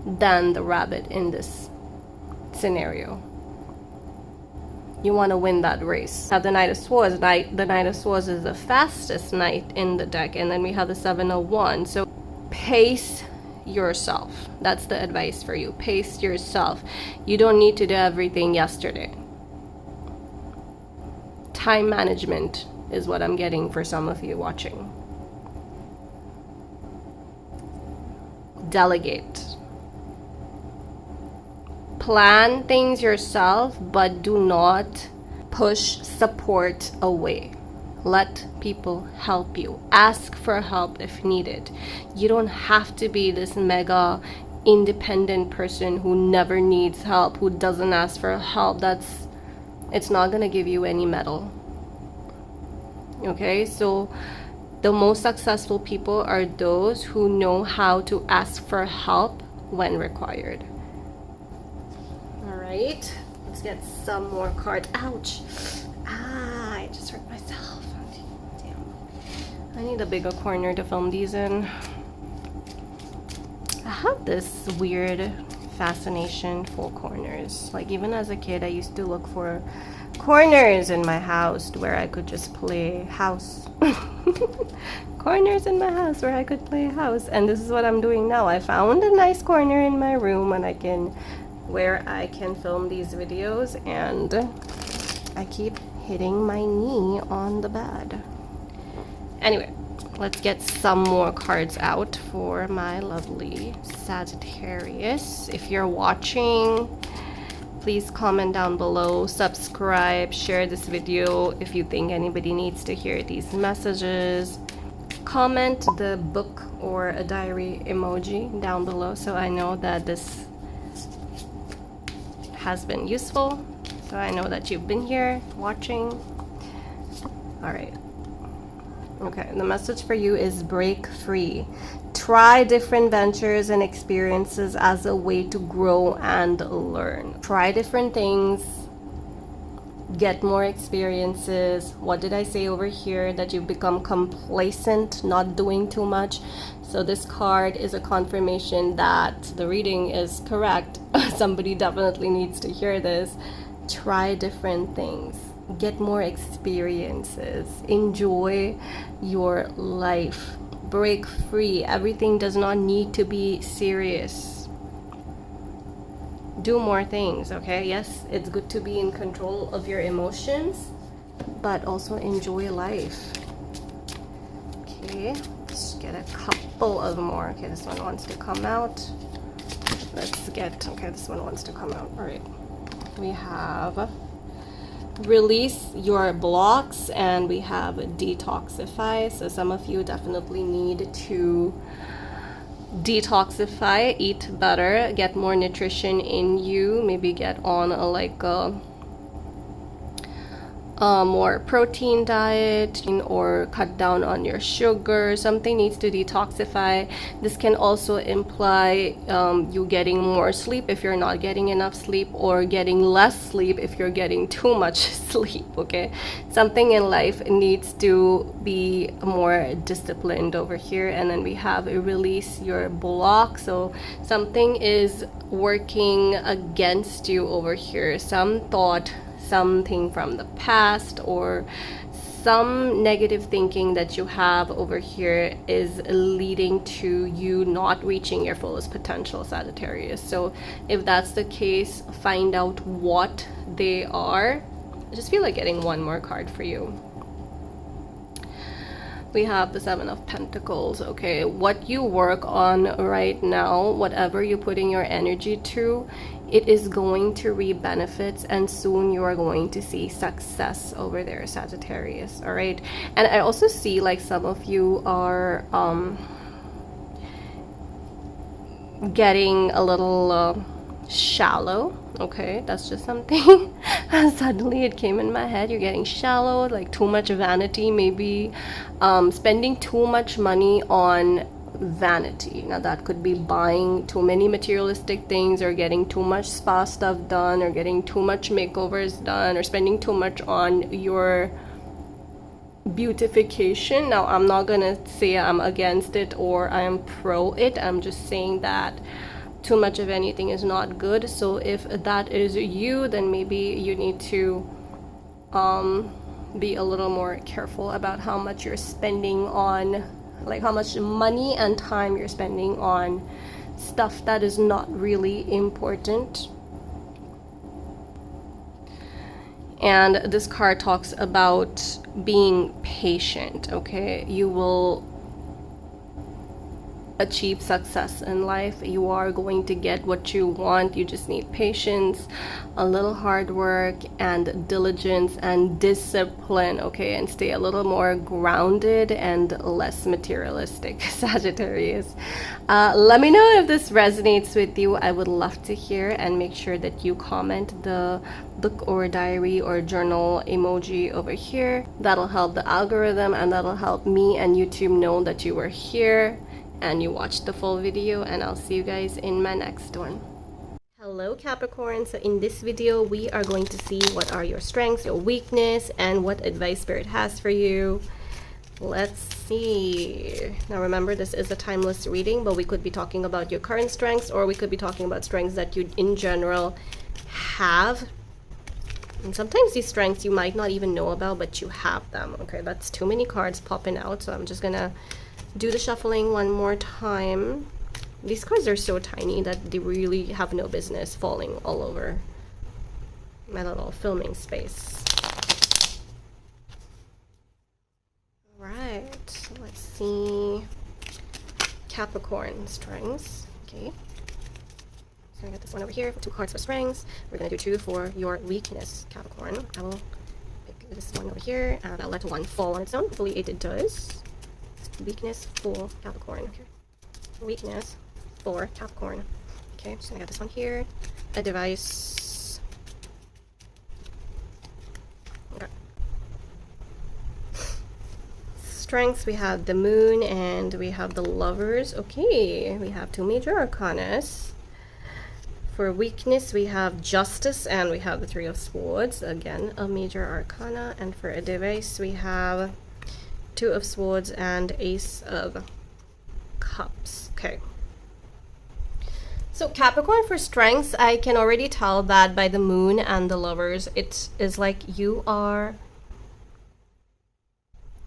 than the rabbit in this scenario. You want to win that race. Have the Knight of Swords. The Knight of Swords is the fastest knight in the deck, and then we have the Seven of Wands. So pace yourself. That's the advice for you. Pace yourself. You don't need to do everything yesterday. Time management is what I'm getting for some of you watching. Delegate. Plan things yourself, but do not push support away. Let people help you. Ask for help if needed. You don't have to be this mega independent person who never needs help, who doesn't ask for help. It's not gonna give you any medal. Okay, so the most successful people are those who know how to ask for help when required. Alright, let's get some more cards. Ouch! I just hurt myself. Damn. I need a bigger corner to film these in. I have this weird fascination for corners. Like, even as a kid, I used to look for corners in my house where I could just play house. Corners in my house where I could play house. And this is what I'm doing now. I found a nice corner in my room where I can film these videos, and I keep hitting my knee on the bed. Anyway, let's get some more cards out for my lovely Sagittarius. If you're watching, please comment down below, subscribe, share this video if you think anybody needs to hear these messages. Comment the book or a diary emoji down below so I know that this has been useful, so I know that you've been here watching. All right. Okay, the message for you is break free. Try different ventures and experiences as a way to grow and learn. Try different things, get more experiences. What did I say over here? That you've become complacent, not doing too much. So this card is a confirmation that the reading is correct. Somebody definitely needs to hear this. Try different things, get more experiences, enjoy your life, break free. Everything does not need to be serious. Do more things, okay? Yes, it's good to be in control of your emotions, but also enjoy life. Okay, let's get a couple of more. Okay, this one wants to come out. Let's get, okay, this one wants to come out. All right, we have release your blocks and we have detoxify. So some of you definitely need to detoxify, eat better, get more nutrition in you, maybe get on a more protein diet or cut down on your sugar. Something needs to detoxify. This can also imply you getting more sleep if you're not getting enough sleep, or getting less sleep if you're getting too much sleep. Okay, something in life needs to be more disciplined over here. And then we have release your block. So something is working against you over here. Some thought, something from the past, or some negative thinking that you have over here is leading to you not reaching your fullest potential, Sagittarius. So if that's the case, find out what they are. I just feel like getting one more card for you. We have the Seven of Pentacles. Okay, what you work on right now, whatever you're putting your energy to, it is going to reap benefits, and soon you are going to see success over there, Sagittarius. All right, and I also see like some of you are getting a little shallow. Okay, that's just something. Suddenly it came in my head. You're getting shallow, like too much vanity, maybe spending too much money on vanity. Now that could be buying too many materialistic things, or getting too much spa stuff done, or getting too much makeovers done, or spending too much on your beautification. Now I'm not gonna say I'm against it or I am pro it. I'm just saying that too much of anything is not good. So if that is you, then maybe you need to be a little more careful about how much you're spending on, like how much money and time you're spending on stuff that is not really important. And this card talks about being patient. Okay, you will achieve success in life. You are going to get what you want. You just need patience, a little hard work, and diligence and discipline. Okay, and stay a little more grounded and less materialistic, Sagittarius. Let me know if this resonates with you. I would love to hear, and make sure that you comment the book or diary or journal emoji over here. That'll help the algorithm, and that'll help me and YouTube know that you were here and you watched the full video, and I'll see you guys in my next one. Hello Capricorn. So in this video we are going to see what are your strengths, your weakness, and what advice Spirit has for you. Let's see. Now remember, this is a timeless reading, but we could be talking about your current strengths, or we could be talking about strengths that you in general have. And sometimes these strengths you might not even know about, but you have them. Okay, that's too many cards popping out, so I'm just gonna do the shuffling one more time. These cards are so tiny that they really have no business falling all over my little filming space. All right, so let's see. Capricorn strengths. Okay, so I got this one over here, 2 cards for strengths. We're gonna do 2 for your weakness, Capricorn. I will pick this one over here, and I'll let one fall on its own. Hopefully it does. Weakness for Capricorn. Okay. Weakness for Capricorn. Okay, just gonna get this one here. Advice. Okay. Strengths, we have the Moon and we have the Lovers. Okay, we have two major arcanas. For weakness, we have Justice and we have the Three of Swords. Again, a major arcana. And for a device, we have Two of Swords and Ace of Cups. Okay. So Capricorn, for strengths, I can already tell that by the Moon and the Lovers, it is like you are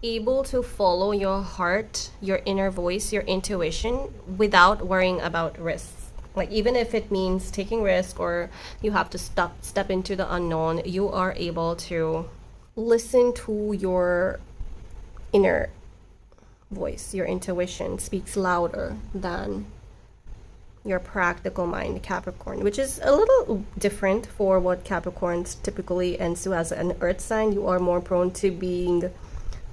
able to follow your heart, your inner voice, your intuition without worrying about risks. Like, even if it means taking risk or you have to step into the unknown, you are able to listen to your inner voice. Your intuition speaks louder than your practical mind, Capricorn, which is a little different for what Capricorns typically ensue as an earth sign. You are more prone to being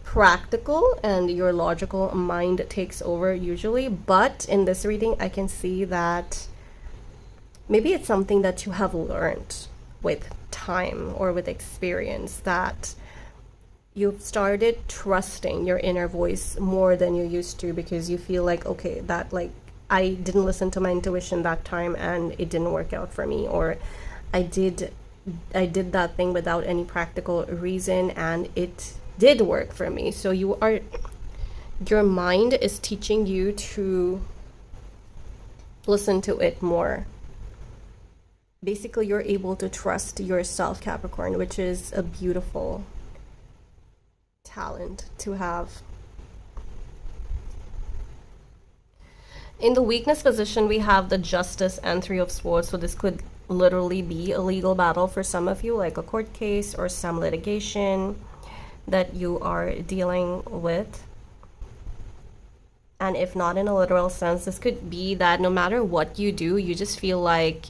practical and your logical mind takes over usually. But in this reading, I can see that maybe it's something that you have learned with time or with experience, that you've started trusting your inner voice more than you used to, because you feel like, okay, that, like, I didn't listen to my intuition that time and it didn't work out for me, or I did that thing without any practical reason and it did work for me. So your mind is teaching you to listen to it more. Basically, you're able to trust yourself, Capricorn, which is a beautiful talent to have. In the weakness position, we have the Justice and Three of Swords. So this could literally be a legal battle for some of you, like a court case or some litigation that you are dealing with. And if not in a literal sense, this could be that no matter what you do, you just feel like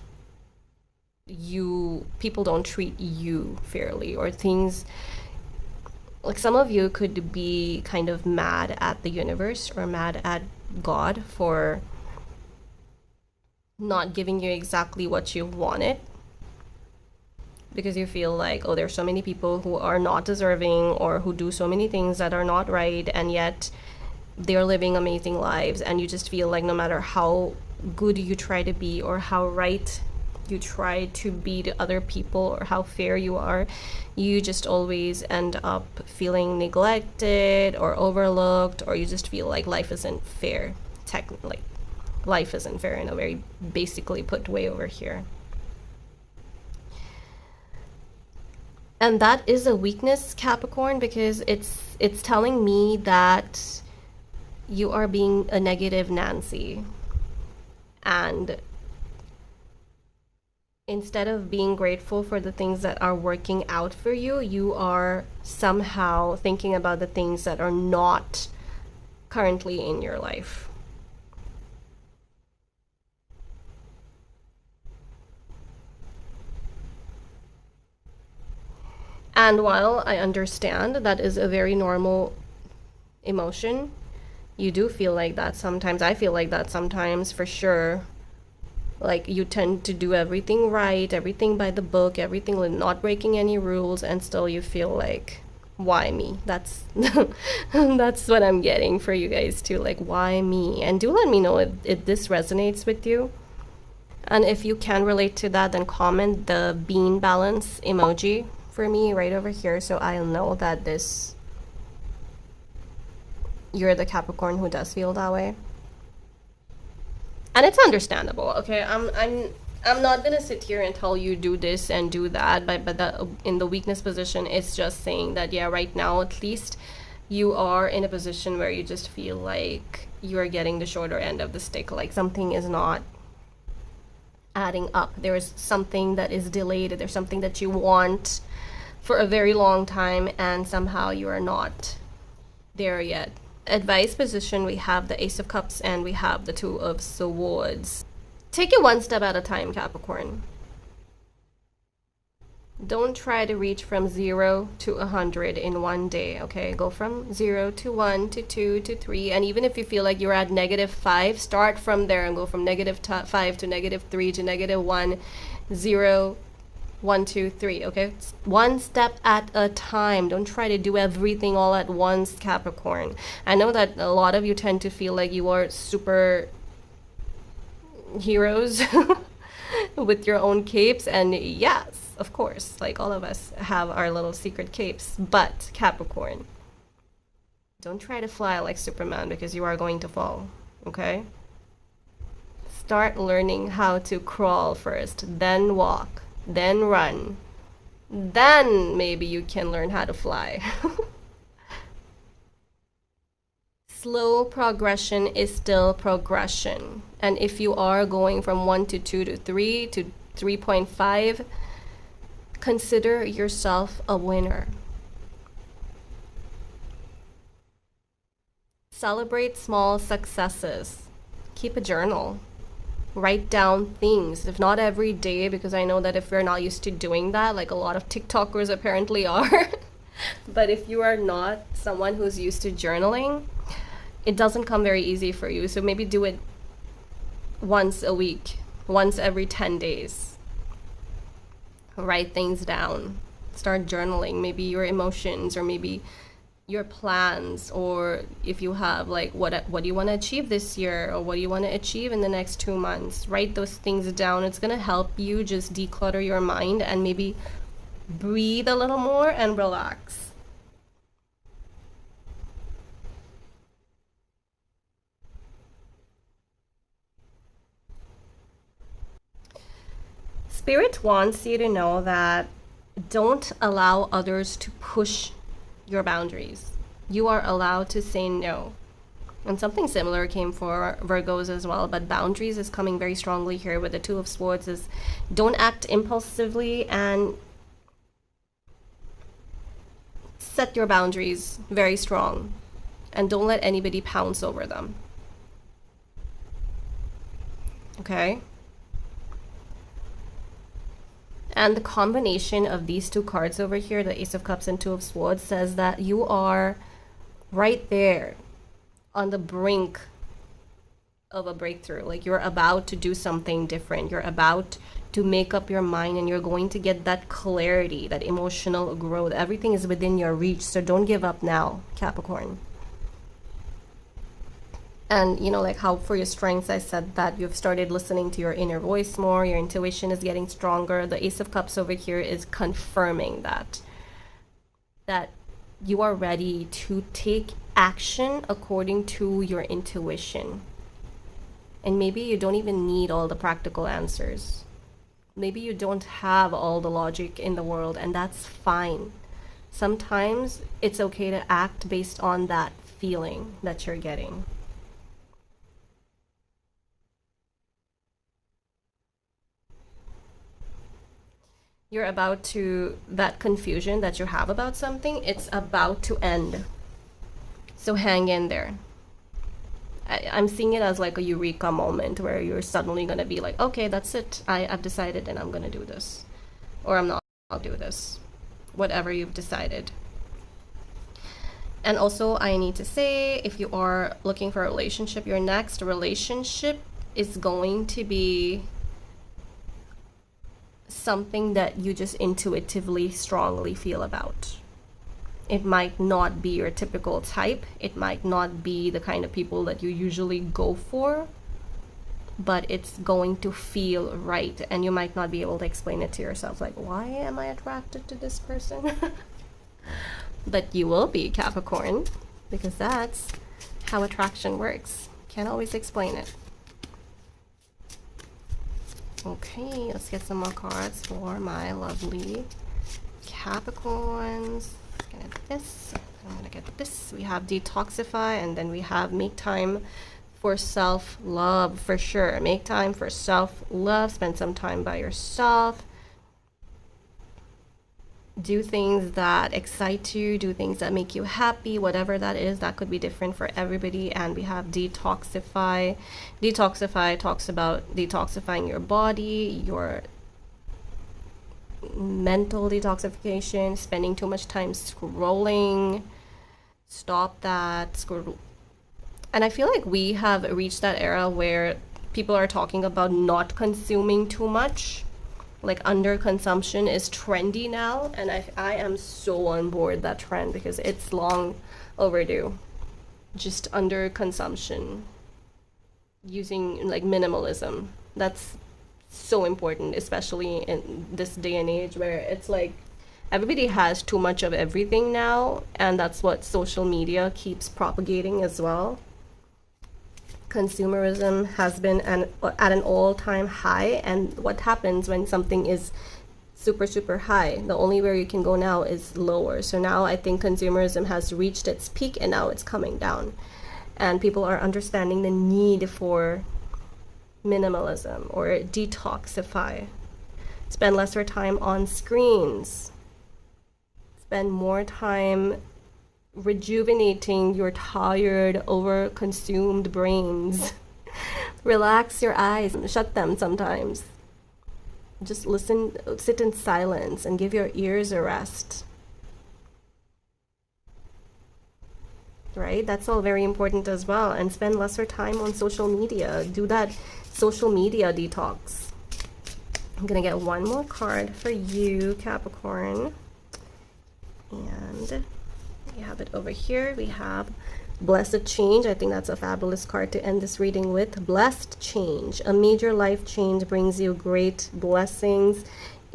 people don't treat you fairly, or things, like, some of you could be kind of mad at the universe or mad at God for not giving you exactly what you wanted, because you feel like, oh, there's so many people who are not deserving or who do so many things that are not right, and yet they're living amazing lives, and you just feel like no matter how good you try to be or how right you try to be to other people or how fair you are, you just always end up feeling neglected or overlooked, or you just feel like life isn't fair. Technically, life isn't fair in a very basically put way over here. And that is a weakness, Capricorn, because it's telling me that you are being a negative Nancy, and instead of being grateful for the things that are working out for you, you are somehow thinking about the things that are not currently in your life. And while I understand that is a very normal emotion, you do feel like that sometimes. I feel like that sometimes, for sure. Like, you tend to do everything right, everything by the book, everything not breaking any rules, and still you feel like, why me? That's that's what I'm getting for you guys too. Like, why me? And do let me know if this resonates with you. And if you can relate to that, then comment the bean balance emoji for me right over here, so I'll know that you're the Capricorn who does feel that way. And it's understandable, okay? I'm not gonna sit here and tell you do this and do that, but that, in the weakness position, it's just saying that, yeah, right now at least you are in a position where you just feel like you're getting the shorter end of the stick, like something is not adding up. There is something that is delayed, there's something that you want for a very long time, and somehow you are not there yet. Advice position, we have the Ace of Cups and we have the Two of Swords. Take it one step at a time, Capricorn. Don't try to reach from 0 to 100 in one day, okay? Go from 0 to 1 to 2 to 3. And even if you feel like you're at -5, start from there and go from -5 to -3 to -1, 0, 1, 2, 3, okay? One step at a time. Don't try to do everything all at once, Capricorn. I know that a lot of you tend to feel like you are super heroes with your own capes, and yes, of course, like all of us have our little secret capes. But Capricorn, don't try to fly like Superman, because you are going to fall, okay? Start learning how to crawl first, then walk, then run. Then maybe you can learn how to fly. Slow progression is still progression. And if you are going from 1 to 2 to 3 to 3.5, consider yourself a winner. Celebrate small successes. Keep a journal. Write down things, if not every day, because I know that if you're not used to doing that, like a lot of TikTokers apparently are, but if you are not someone who's used to journaling, it doesn't come very easy for you. So maybe do it once a week, once every 10 days. Write things down. Start journaling, maybe your emotions, or maybe your plans, or if you have like what do you want to achieve this year, or what do you want to achieve in the next 2 months. Write those things down. It's going to help you just declutter your mind and maybe breathe a little more and relax. Spirit wants you to know that don't allow others to push your boundaries. You are allowed to say no. And something similar came for Virgos as well, but boundaries is coming very strongly here with the Two of Swords. Is don't act impulsively, and set your boundaries very strong, and don't let anybody pounce over them. Okay? And the combination of these two cards over here, the Ace of Cups and Two of Swords, says that you are right there on the brink of a breakthrough. Like you're about to do something different. You're about to make up your mind, and you're going to get that clarity, that emotional growth. Everything is within your reach. So don't give up now, Capricorn. And you know, like how for your strengths, I said that you've started listening to your inner voice more, your intuition is getting stronger. The Ace of Cups over here is confirming that you are ready to take action according to your intuition. And maybe you don't even need all the practical answers. Maybe you don't have all the logic in the world, and that's fine. Sometimes it's okay to act based on that feeling that you're getting. You're about to, that confusion that you have about something, it's about to end. So hang in there. I'm seeing it as like a eureka moment where you're suddenly going to be like, okay, that's it. I've decided and I'm going to do this. Or I'm not, I'll do this. Whatever you've decided. And also, I need to say, if you are looking for a relationship, your next relationship is going to be something that you just intuitively strongly feel about. It might not be your typical type. It might not be the kind of people that you usually go for, but it's going to feel right, and you might not be able to explain it to yourself, like, why am I attracted to this person? But you will be, Capricorn, because that's how attraction works. Can't always explain it. Okay, let's get some more cards for my lovely Capricorns. Let's get this. I'm gonna get this. We have detoxify, and then we have make time for self-love, for sure. Make time for self-love. Spend some time by yourself. Do things that excite you, do things that make you happy, whatever that is. That could be different for everybody. And we have detoxify. Detoxify talks about detoxifying your body, your mental detoxification, spending too much time scrolling. Stop that. Scroll. And I feel like we have reached that era where people are talking about not consuming too much. Like under consumption is trendy now, and I am so on board that trend because it's long overdue. Just under consumption, using like minimalism, that's so important, especially in this day and age where it's like everybody has too much of everything now, and that's what social media keeps propagating as well. Consumerism has been at an all-time high, and what happens when something is super high? The only way you can go now is lower. So now I think consumerism has reached its peak, and now it's coming down, and people are understanding the need for minimalism or detoxify. Spend lesser time on screens, spend more time rejuvenating your tired, over-consumed brains. Relax your eyes, shut them sometimes. Just listen, sit in silence and give your ears a rest. Right? That's all very important as well. And spend lesser time on social media. Do that social media detox. I'm gonna get one more card for you, Capricorn. And we have it over here. We have Blessed Change. I think that's a fabulous card to end this reading with. Blessed Change. A major life change brings you great blessings.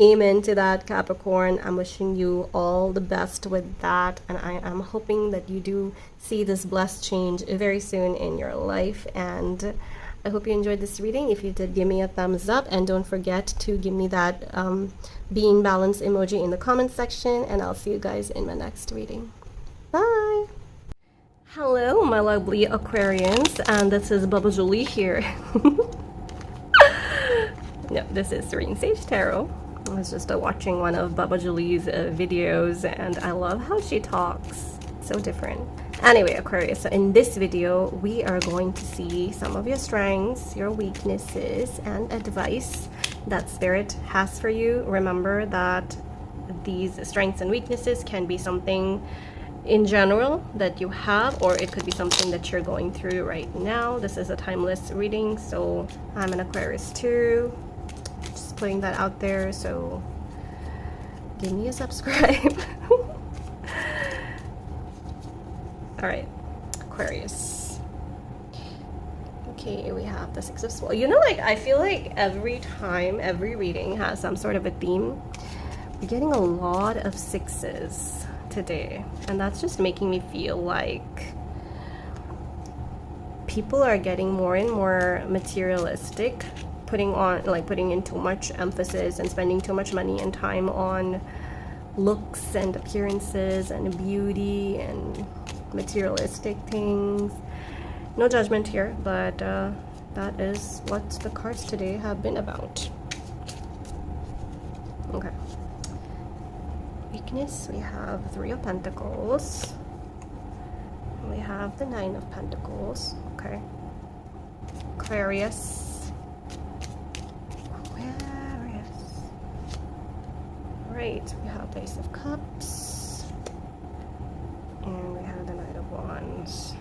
Amen to that, Capricorn. I'm wishing you all the best with that, and I am hoping that you do see this blessed change very soon in your life. And I hope you enjoyed this reading. If you did, give me a thumbs up, and don't forget to give me that being balanced emoji in the comment section, and I'll see you guys in my next reading. Bye! Hello, my lovely Aquarians, and this is Bubba Julie here. No, this is Serene Sage Tarot. I was just watching one of Bubba Julie's videos, and I love how she talks. So different. Anyway, Aquarius, so in this video, we are going to see some of your strengths, your weaknesses, and advice that Spirit has for you. Remember that these strengths and weaknesses can be something in general that you have, or it could be something that you're going through right now. This is a timeless reading, so I'm an Aquarius too. Just putting that out there, so give me a subscribe. All right, Aquarius. Okay, we have the Six of Swords. You know, like I feel like every time, every reading has some sort of a theme. We're getting a lot of sixes today, and that's just making me feel like people are getting more and more materialistic, putting in too much emphasis and spending too much money and time on looks and appearances and beauty and materialistic things. No judgment here, but that is what the cards today have been about. Okay. Weakness, we have Three of Pentacles. We have the Nine of Pentacles. Okay. Aquarius. Right, we have the Ace of Cups. And we have the Knight of Wands.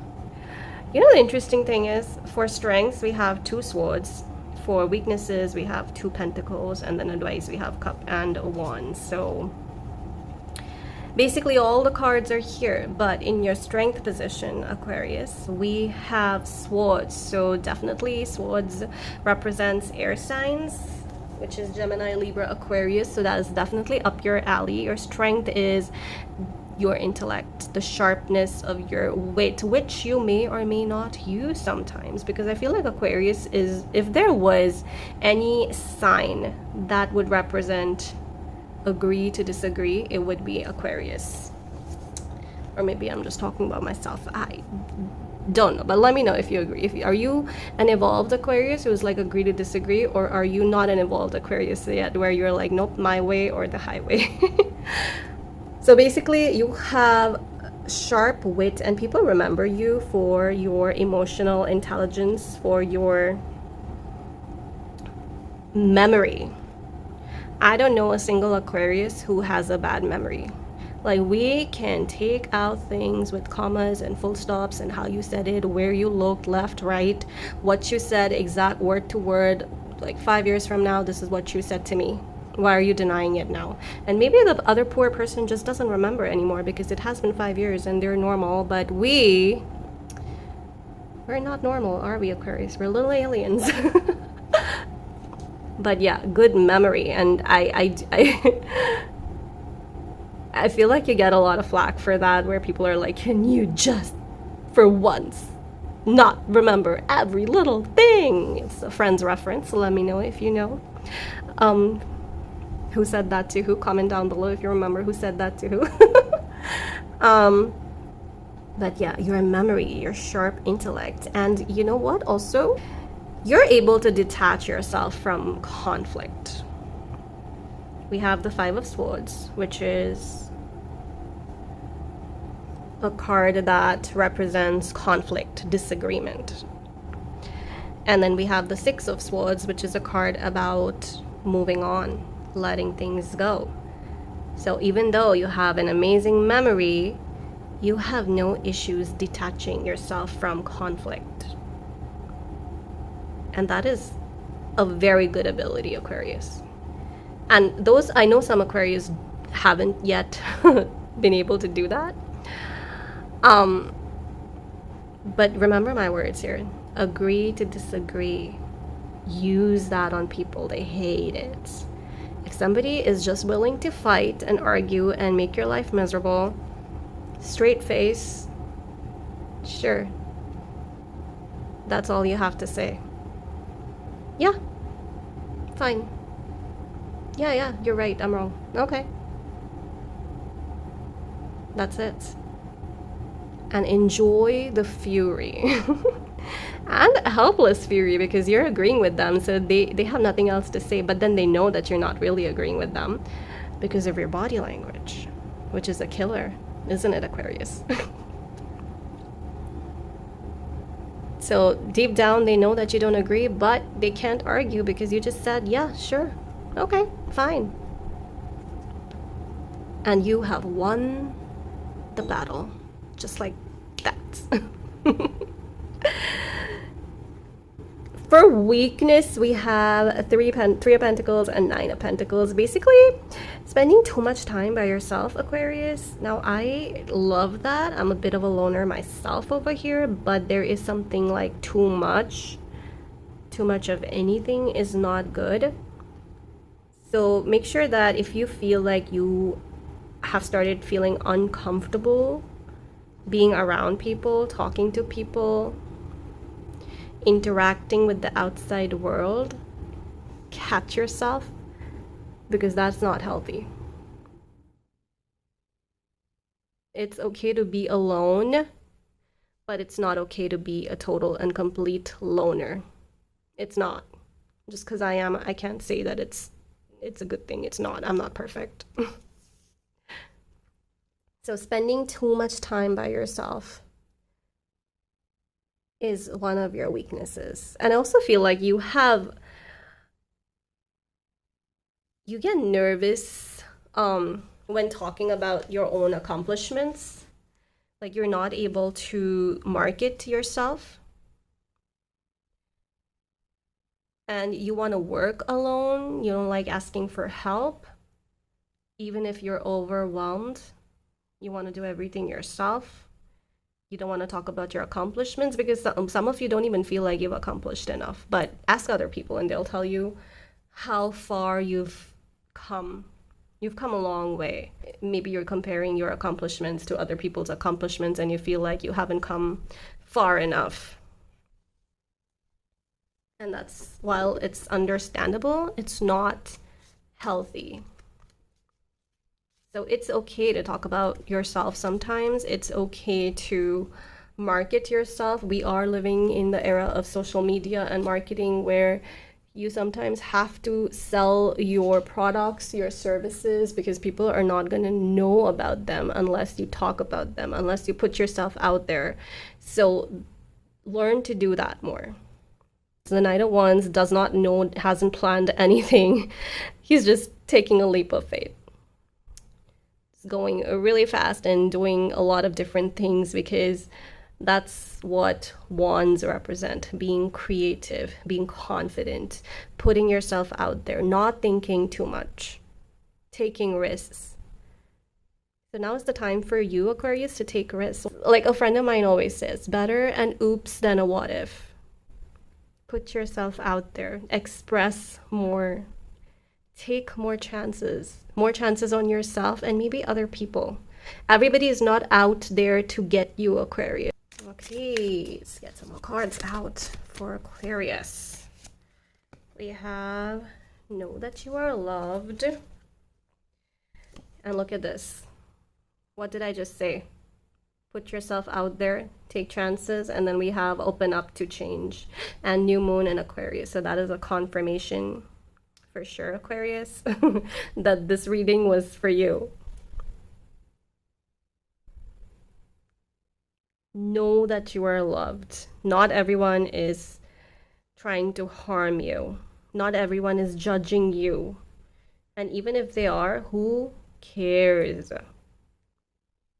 You know, the interesting thing is, for strengths, we have two swords. For weaknesses, we have two pentacles. And then advice, we have Cup and Wands. So basically all the cards are here, but in your strength position, Aquarius, we have swords. So definitely swords represents air signs, which is Gemini, Libra, Aquarius. So that is definitely up your alley. Your strength is your intellect, the sharpness of your wit, which you may or may not use sometimes, because I feel like Aquarius is, if there was any sign that would represent agree to disagree, it would be Aquarius. Or maybe I'm just talking about myself. I don't know, but let me know if you agree. Are you an evolved Aquarius who's like agree to disagree, or are you not an evolved Aquarius yet, where you're like, nope, my way or the highway? So basically, you have sharp wit, and people remember you for your emotional intelligence, for your memory. I don't know a single Aquarius who has a bad memory. Like, we can take out things with commas and full stops and how you said it, where you looked, left, right, what you said, exact word to word. Like 5 years from now, this is what you said to me. Why are you denying it now? And maybe the other poor person just doesn't remember anymore because it has been 5 years and they're normal, but we're not normal, are we, Aquarius? We're little aliens. But yeah, good memory. And I feel like you get a lot of flack for that, where people are like, can you just, for once, not remember every little thing? It's a Friends reference, so let me know if you know. Who said that to who? Comment down below if you remember who said that to who. But yeah, your memory, your sharp intellect. And you know what also? You're able to detach yourself from conflict. We have the Five of Swords, which is a card that represents conflict, disagreement. And then we have the Six of Swords, which is a card about moving on, letting things go. So even though you have an amazing memory, you have no issues detaching yourself from conflict. And that is a very good ability, Aquarius. And those, I know some Aquarius haven't yet been able to do that. But remember my words here. Agree to disagree. Use that on people. They hate it. If somebody is just willing to fight and argue and make your life miserable, straight face, sure. That's all you have to say. Yeah, fine. Yeah, you're right, I'm wrong. Okay. That's it. And enjoy the fury. And helpless fury, because you're agreeing with them, so they have nothing else to say, but then they know that you're not really agreeing with them because of your body language, which is a killer, isn't it, Aquarius? So deep down, they know that you don't agree, but they can't argue because you just said, yeah, sure, okay, fine. And you have won the battle, just like that. For weakness, we have Three of Pentacles and Nine of Pentacles. Basically, spending too much time by yourself, Aquarius. Now, I love that. I'm a bit of a loner myself over here, but there is something like too much. Too much of anything is not good. So make sure that if you feel like you have started feeling uncomfortable being around people, talking to people, interacting with the outside world, catch yourself, because that's not healthy. It's okay to be alone, but it's not okay to be a total and complete loner. It's not. Just because I am, I can't say that it's a good thing. It's not. I'm not perfect. So spending too much time by yourself is one of your weaknesses. And I also feel like you get nervous when talking about your own accomplishments. Like, you're not able to market yourself. And you want to work alone. You don't like asking for help. Even if you're overwhelmed, you want to do everything yourself. You don't want to talk about your accomplishments because some of you don't even feel like you've accomplished enough. But ask other people and they'll tell you how far you've come. You've come a long way. Maybe you're comparing your accomplishments to other people's accomplishments and you feel like you haven't come far enough. And that's, while it's understandable, it's not healthy. So it's okay to talk about yourself sometimes. It's okay to market yourself. We are living in the era of social media and marketing where you sometimes have to sell your products, your services, because people are not going to know about them unless you talk about them, unless you put yourself out there. So learn to do that more. So the Knight of Wands does not know, hasn't planned anything. He's just taking a leap of faith. He's going really fast and doing a lot of different things because that's what wands represent: being creative, being confident, putting yourself out there, not thinking too much, taking risks. So now is the time for you, Aquarius, to take risks. Like a friend of mine always says, better an oops than a what if. Put yourself out there, express more, take more chances on yourself and maybe other people. Everybody is not out there to get you, Aquarius. Okay, let's get some more cards out for Aquarius. We have know that you are loved. And look at this. What did I just say? Put yourself out there, take chances, and then we have open up to change and new moon in Aquarius. So that is a confirmation for sure, Aquarius, that this reading was for you. Know that you are loved. Not everyone is trying to harm you. Not everyone is judging you. And even if they are, who cares?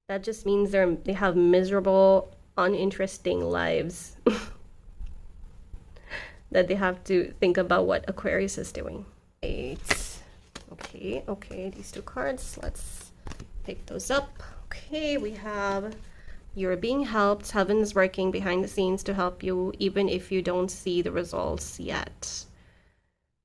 That just means they have miserable, uninteresting lives that they have to think about what Aquarius is doing. Okay, these two cards, let's pick those up. Okay, we have you're being helped. Heaven is working behind the scenes to help you, even if you don't see the results yet.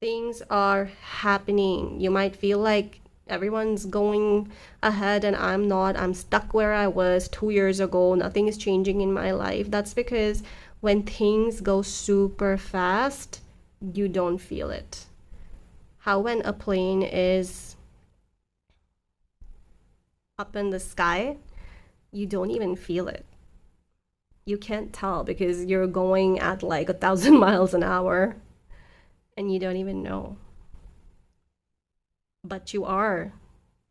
Things are happening. You might feel like everyone's going ahead and I'm not. I'm stuck where I was 2 years ago. Nothing is changing in my life. That's because when things go super fast, you don't feel it. How when a plane is up in the sky, you don't even feel it. You can't tell because you're going at like 1,000 miles an hour and you don't even know. But you are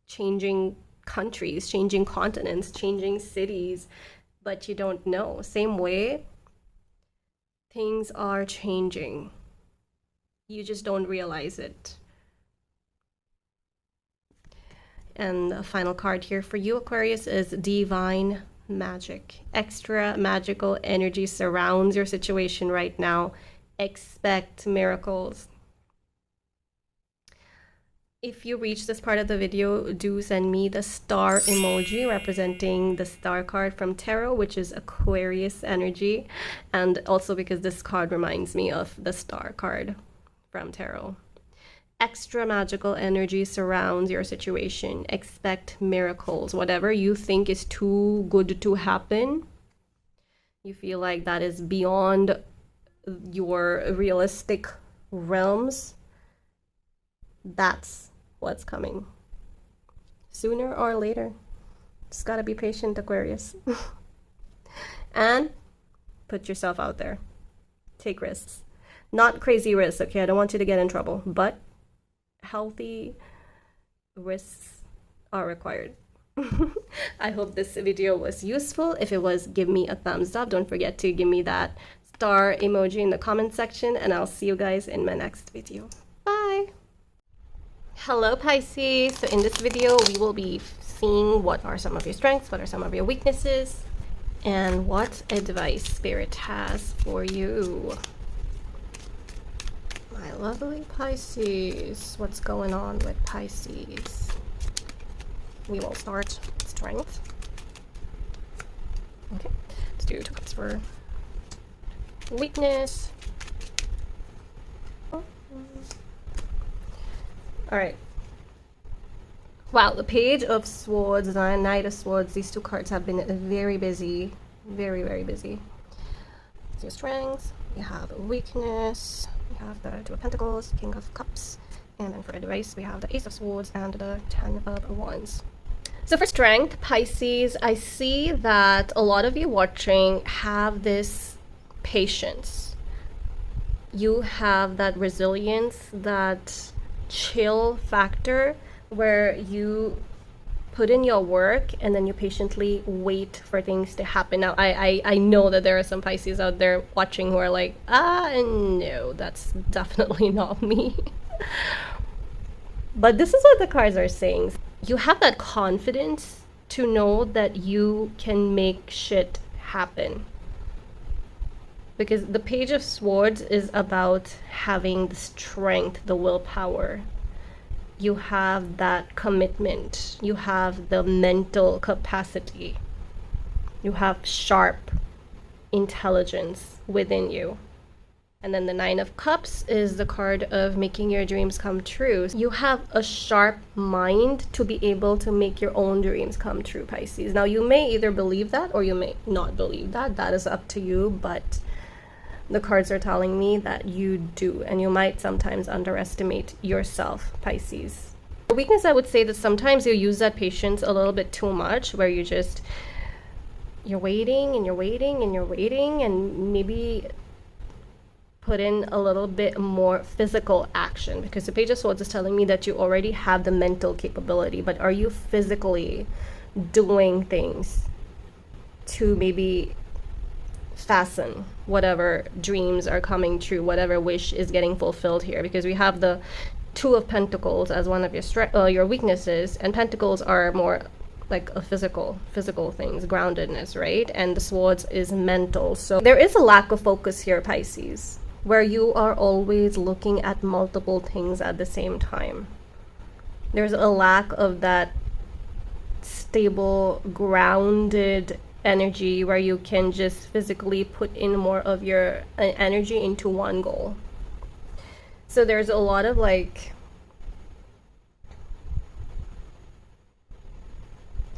changing countries, changing continents, changing cities, but you don't know. Same way, things are changing. You just don't realize it. And the final card here for you, Aquarius, is Divine Magic. Extra magical energy surrounds your situation right now. Expect miracles. If you reach this part of the video, do send me the star emoji representing the star card from tarot, which is Aquarius energy, and also because this card reminds me of the star card from tarot. Extra magical energy surrounds your situation. Expect miracles. Whatever you think is too good to happen, you feel like that is beyond your realistic realms, that's what's coming. Sooner or later. Just gotta be patient, Aquarius. And put yourself out there. Take risks. Not crazy risks, okay? I don't want you to get in trouble, but healthy risks are required. I hope this video was useful. If it was, give me a thumbs up. Don't forget to give me that star emoji in the comment section, and I'll see you guys in my next video. Bye! Hello, Pisces. So in this video, we will be seeing what are some of your strengths, what are some of your weaknesses, and what advice Spirit has for you. My lovely Pisces. What's going on with Pisces? We will start strength. Okay, let's do 2 cards for weakness. Alright. Wow, the Page of Swords and the Knight of Swords, these 2 cards have been very busy. Very, very busy. So your strengths, we have weakness, we have the 2 of Pentacles, King of Cups, and then for advice, we have the Ace of Swords and the 10 of Wands. So for strength, Pisces, I see that a lot of you watching have this patience. You have that resilience, that chill factor where you put in your work and then you patiently wait for things to happen. Now, I know that there are some Pisces out there watching who are like, no, that's definitely not me. But this is what the cards are saying. You have that confidence to know that you can make shit happen. Because the Page of Swords is about having the strength, the willpower. You have that commitment. You have the mental capacity. You have sharp intelligence within you. And then the Nine of Cups is the card of making your dreams come true. You have a sharp mind to be able to make your own dreams come true, Pisces. Now, you may either believe that or you may not believe that. That is up to you, but the cards are telling me that you do, and you might sometimes underestimate yourself, Pisces. The weakness, I would say that sometimes you use that patience a little bit too much, where you're waiting and you're waiting and you're waiting, and maybe put in a little bit more physical action, because the Page of Swords is telling me that you already have the mental capability, but are you physically doing things to maybe fasten whatever dreams are coming true, whatever wish is getting fulfilled here? Because we have the Two of Pentacles as one of your weaknesses, and Pentacles are more like a physical things, groundedness, right? And the Swords is mental. So there is a lack of focus here, Pisces, where you are always looking at multiple things at the same time. There's a lack of that stable, grounded energy where you can just physically put in more of your energy into one goal. So there's a lot of like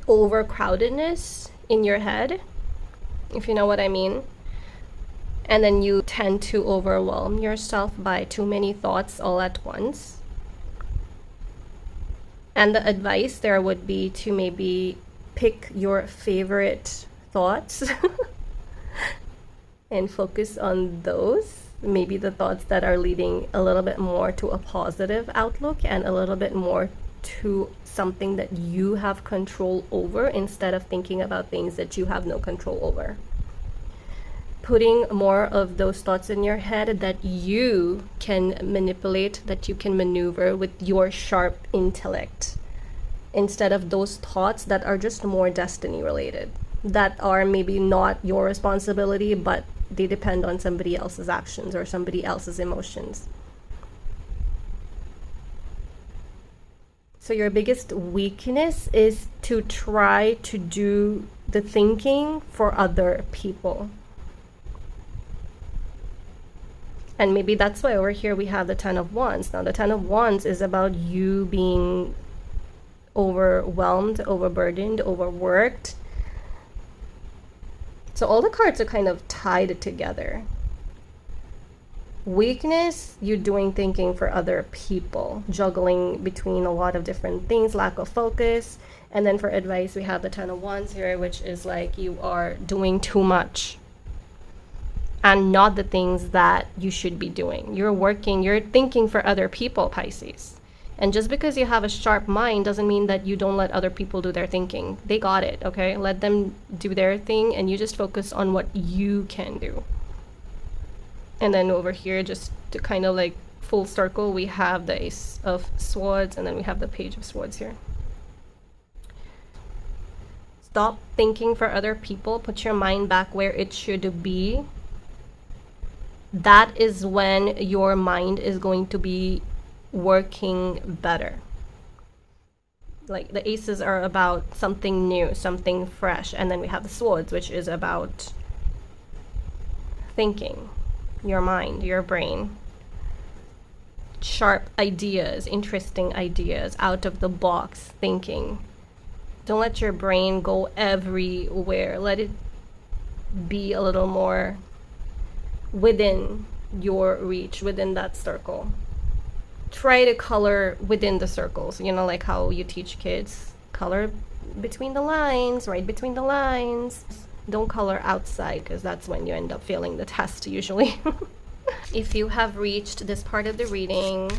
overcrowdedness in your head, if you know what I mean. And then you tend to overwhelm yourself by too many thoughts all at once. And the advice there would be to maybe pick your favorite thoughts and focus on those. Maybe the thoughts that are leading a little bit more to a positive outlook and a little bit more to something that you have control over, instead of thinking about things that you have no control over. Putting more of those thoughts in your head that you can manipulate, that you can maneuver with your sharp intellect, instead of those thoughts that are just more destiny related, that are maybe not your responsibility, but they depend on somebody else's actions or somebody else's emotions. So your biggest weakness is to try to do the thinking for other people. And maybe that's why over here we have the Ten of Wands. Now the Ten of Wands is about you being overwhelmed, overburdened, overworked. So all the cards are kind of tied together. Weakness, you're doing thinking for other people, juggling between a lot of different things, lack of focus. And then for advice, we have the Ten of Wands here, which is like you are doing too much and not the things that you should be doing. You're thinking for other people, Pisces. And just because you have a sharp mind doesn't mean that you don't let other people do their thinking. They got it, okay? Let them do their thing, and you just focus on what you can do. And then over here, just to kind of like full circle, we have the Ace of Swords, and then we have the Page of Swords here. Stop thinking for other people. Put your mind back where it should be. That is when your mind is going to be working better. Like the aces are about something new, something fresh, and then we have the swords, which is about thinking, your mind, your brain, sharp ideas, interesting ideas, out of the box thinking. Don't let your brain go everywhere. Let it be a little more within your reach, within that circle. Try to color within the circles, you know, like how you teach kids, color between the lines, right between the lines. Don't color outside, because that's when you end up failing the test usually. If you have reached this part of the reading,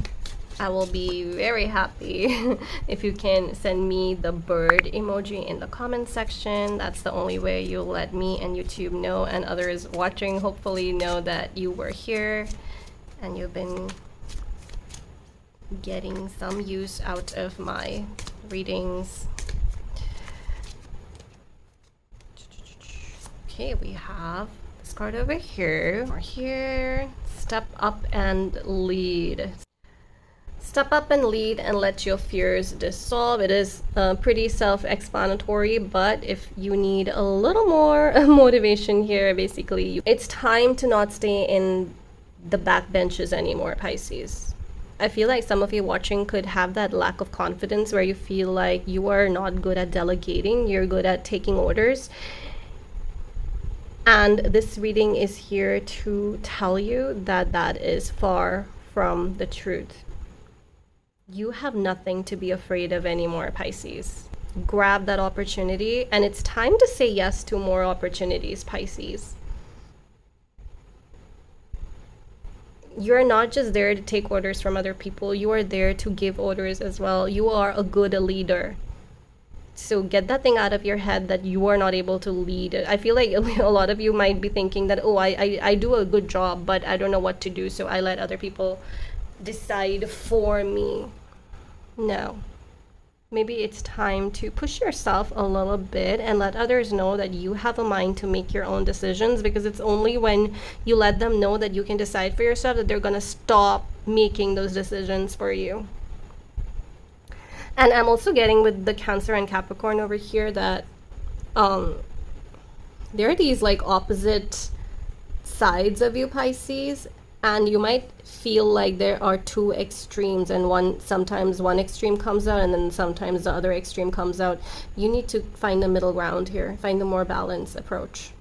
I will be very happy if you can send me the bird emoji in the comment section. That's the only way you'll let me and YouTube know, and others watching hopefully know that you were here and you've been getting some use out of my readings. Okay, we have this card over here. Or here, step up and lead. Step up and lead and let your fears dissolve. It is pretty self-explanatory, but if you need a little more motivation here, basically, it's time to not stay in the back benches anymore, Pisces. I feel like some of you watching could have that lack of confidence where you feel like you are not good at delegating, you're good at taking orders. And this reading is here to tell you that that is far from the truth. You have nothing to be afraid of anymore, Pisces. Grab that opportunity, and it's time to say yes to more opportunities, Pisces. You're not just there to take orders from other people, you are there to give orders as well. You are a good leader. So get that thing out of your head that you are not able to lead. I feel like a lot of you might be thinking that, oh, I do a good job, but I don't know what to do, so I let other people decide for me. No. Maybe it's time to push yourself a little bit and let others know that you have a mind to make your own decisions, because it's only when you let them know that you can decide for yourself that they're going to stop making those decisions for you. And I'm also getting with the Cancer and Capricorn over here that there are these like opposite sides of you, Pisces, and you might feel like there are two extremes, and sometimes one extreme comes out and then sometimes the other extreme comes out. You need to find a middle ground here, find a more balanced approach.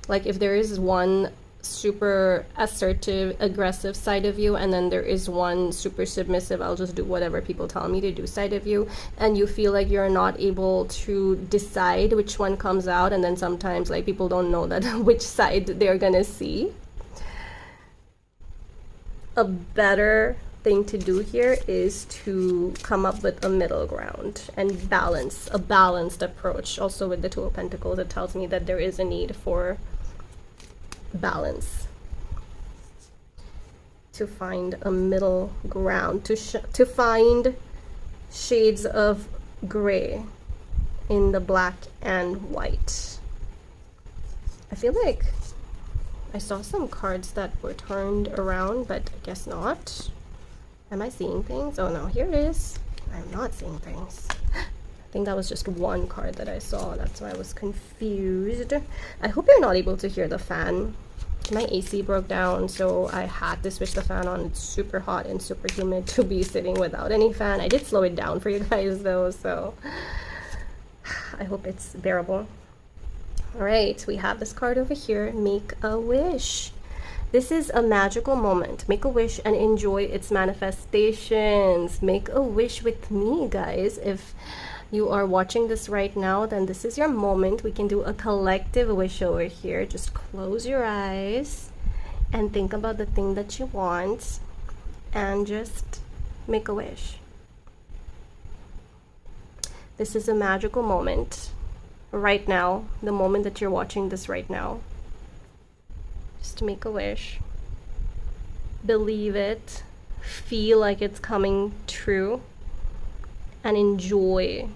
Like if there is one super assertive, aggressive side of you, and then there is one super submissive, I'll just do whatever people tell me to do side of you, and you feel like you're not able to decide which one comes out, and then sometimes like people don't know that which side they're gonna see. A better thing to do here is to come up with a middle ground and a balanced approach. Also with the Two of Pentacles, it tells me that there is a need for balance, to find a middle ground, to find shades of gray in the black and white. I feel like I saw some cards that were turned around, but I guess not. Am I seeing things? Oh no, here it is. I'm not seeing things. I think that was just one card that I saw. That's why I was confused. I hope you're not able to hear the fan. My AC broke down, so I had to switch the fan on. It's super hot and super humid to be sitting without any fan. I did slow it down for you guys though, so I hope it's bearable. All right, we have this card over here, Make a Wish. This is a magical moment. Make a wish and enjoy its manifestations. Make a wish with me, guys. If you are watching this right now, then this is your moment. We can do a collective wish over here. Just close your eyes and think about the thing that you want and just make a wish. This is a magical moment. Right now, the moment that you're watching this right now, just make a wish, believe it, feel like it's coming true, and enjoy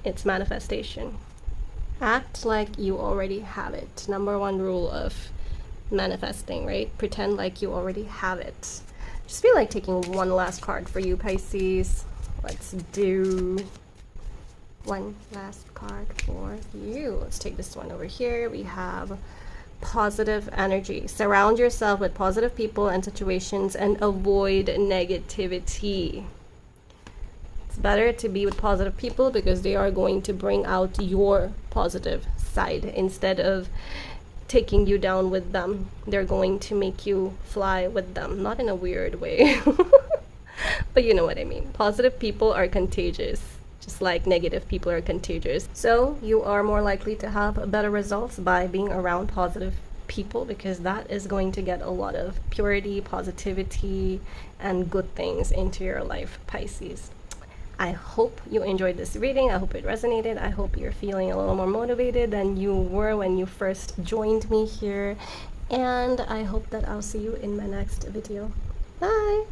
its manifestation. Act like you already have it. Number one rule of manifesting, right? Pretend like you already have it. Just feel like taking one last card for you, Pisces. Let's do one last card for you. Let's take this one over here. We have positive energy. Surround yourself with positive people and situations and avoid negativity. It's better to be with positive people because they are going to bring out your positive side instead of taking you down with them. They're going to make you fly with them, not in a weird way, but you know what I mean. Positive people are contagious, just like negative people are contagious. So you are more likely to have better results by being around positive people, because that is going to get a lot of purity, positivity, and good things into your life, Pisces. I hope you enjoyed this reading. I hope it resonated. I hope you're feeling a little more motivated than you were when you first joined me here. And I hope that I'll see you in my next video. Bye!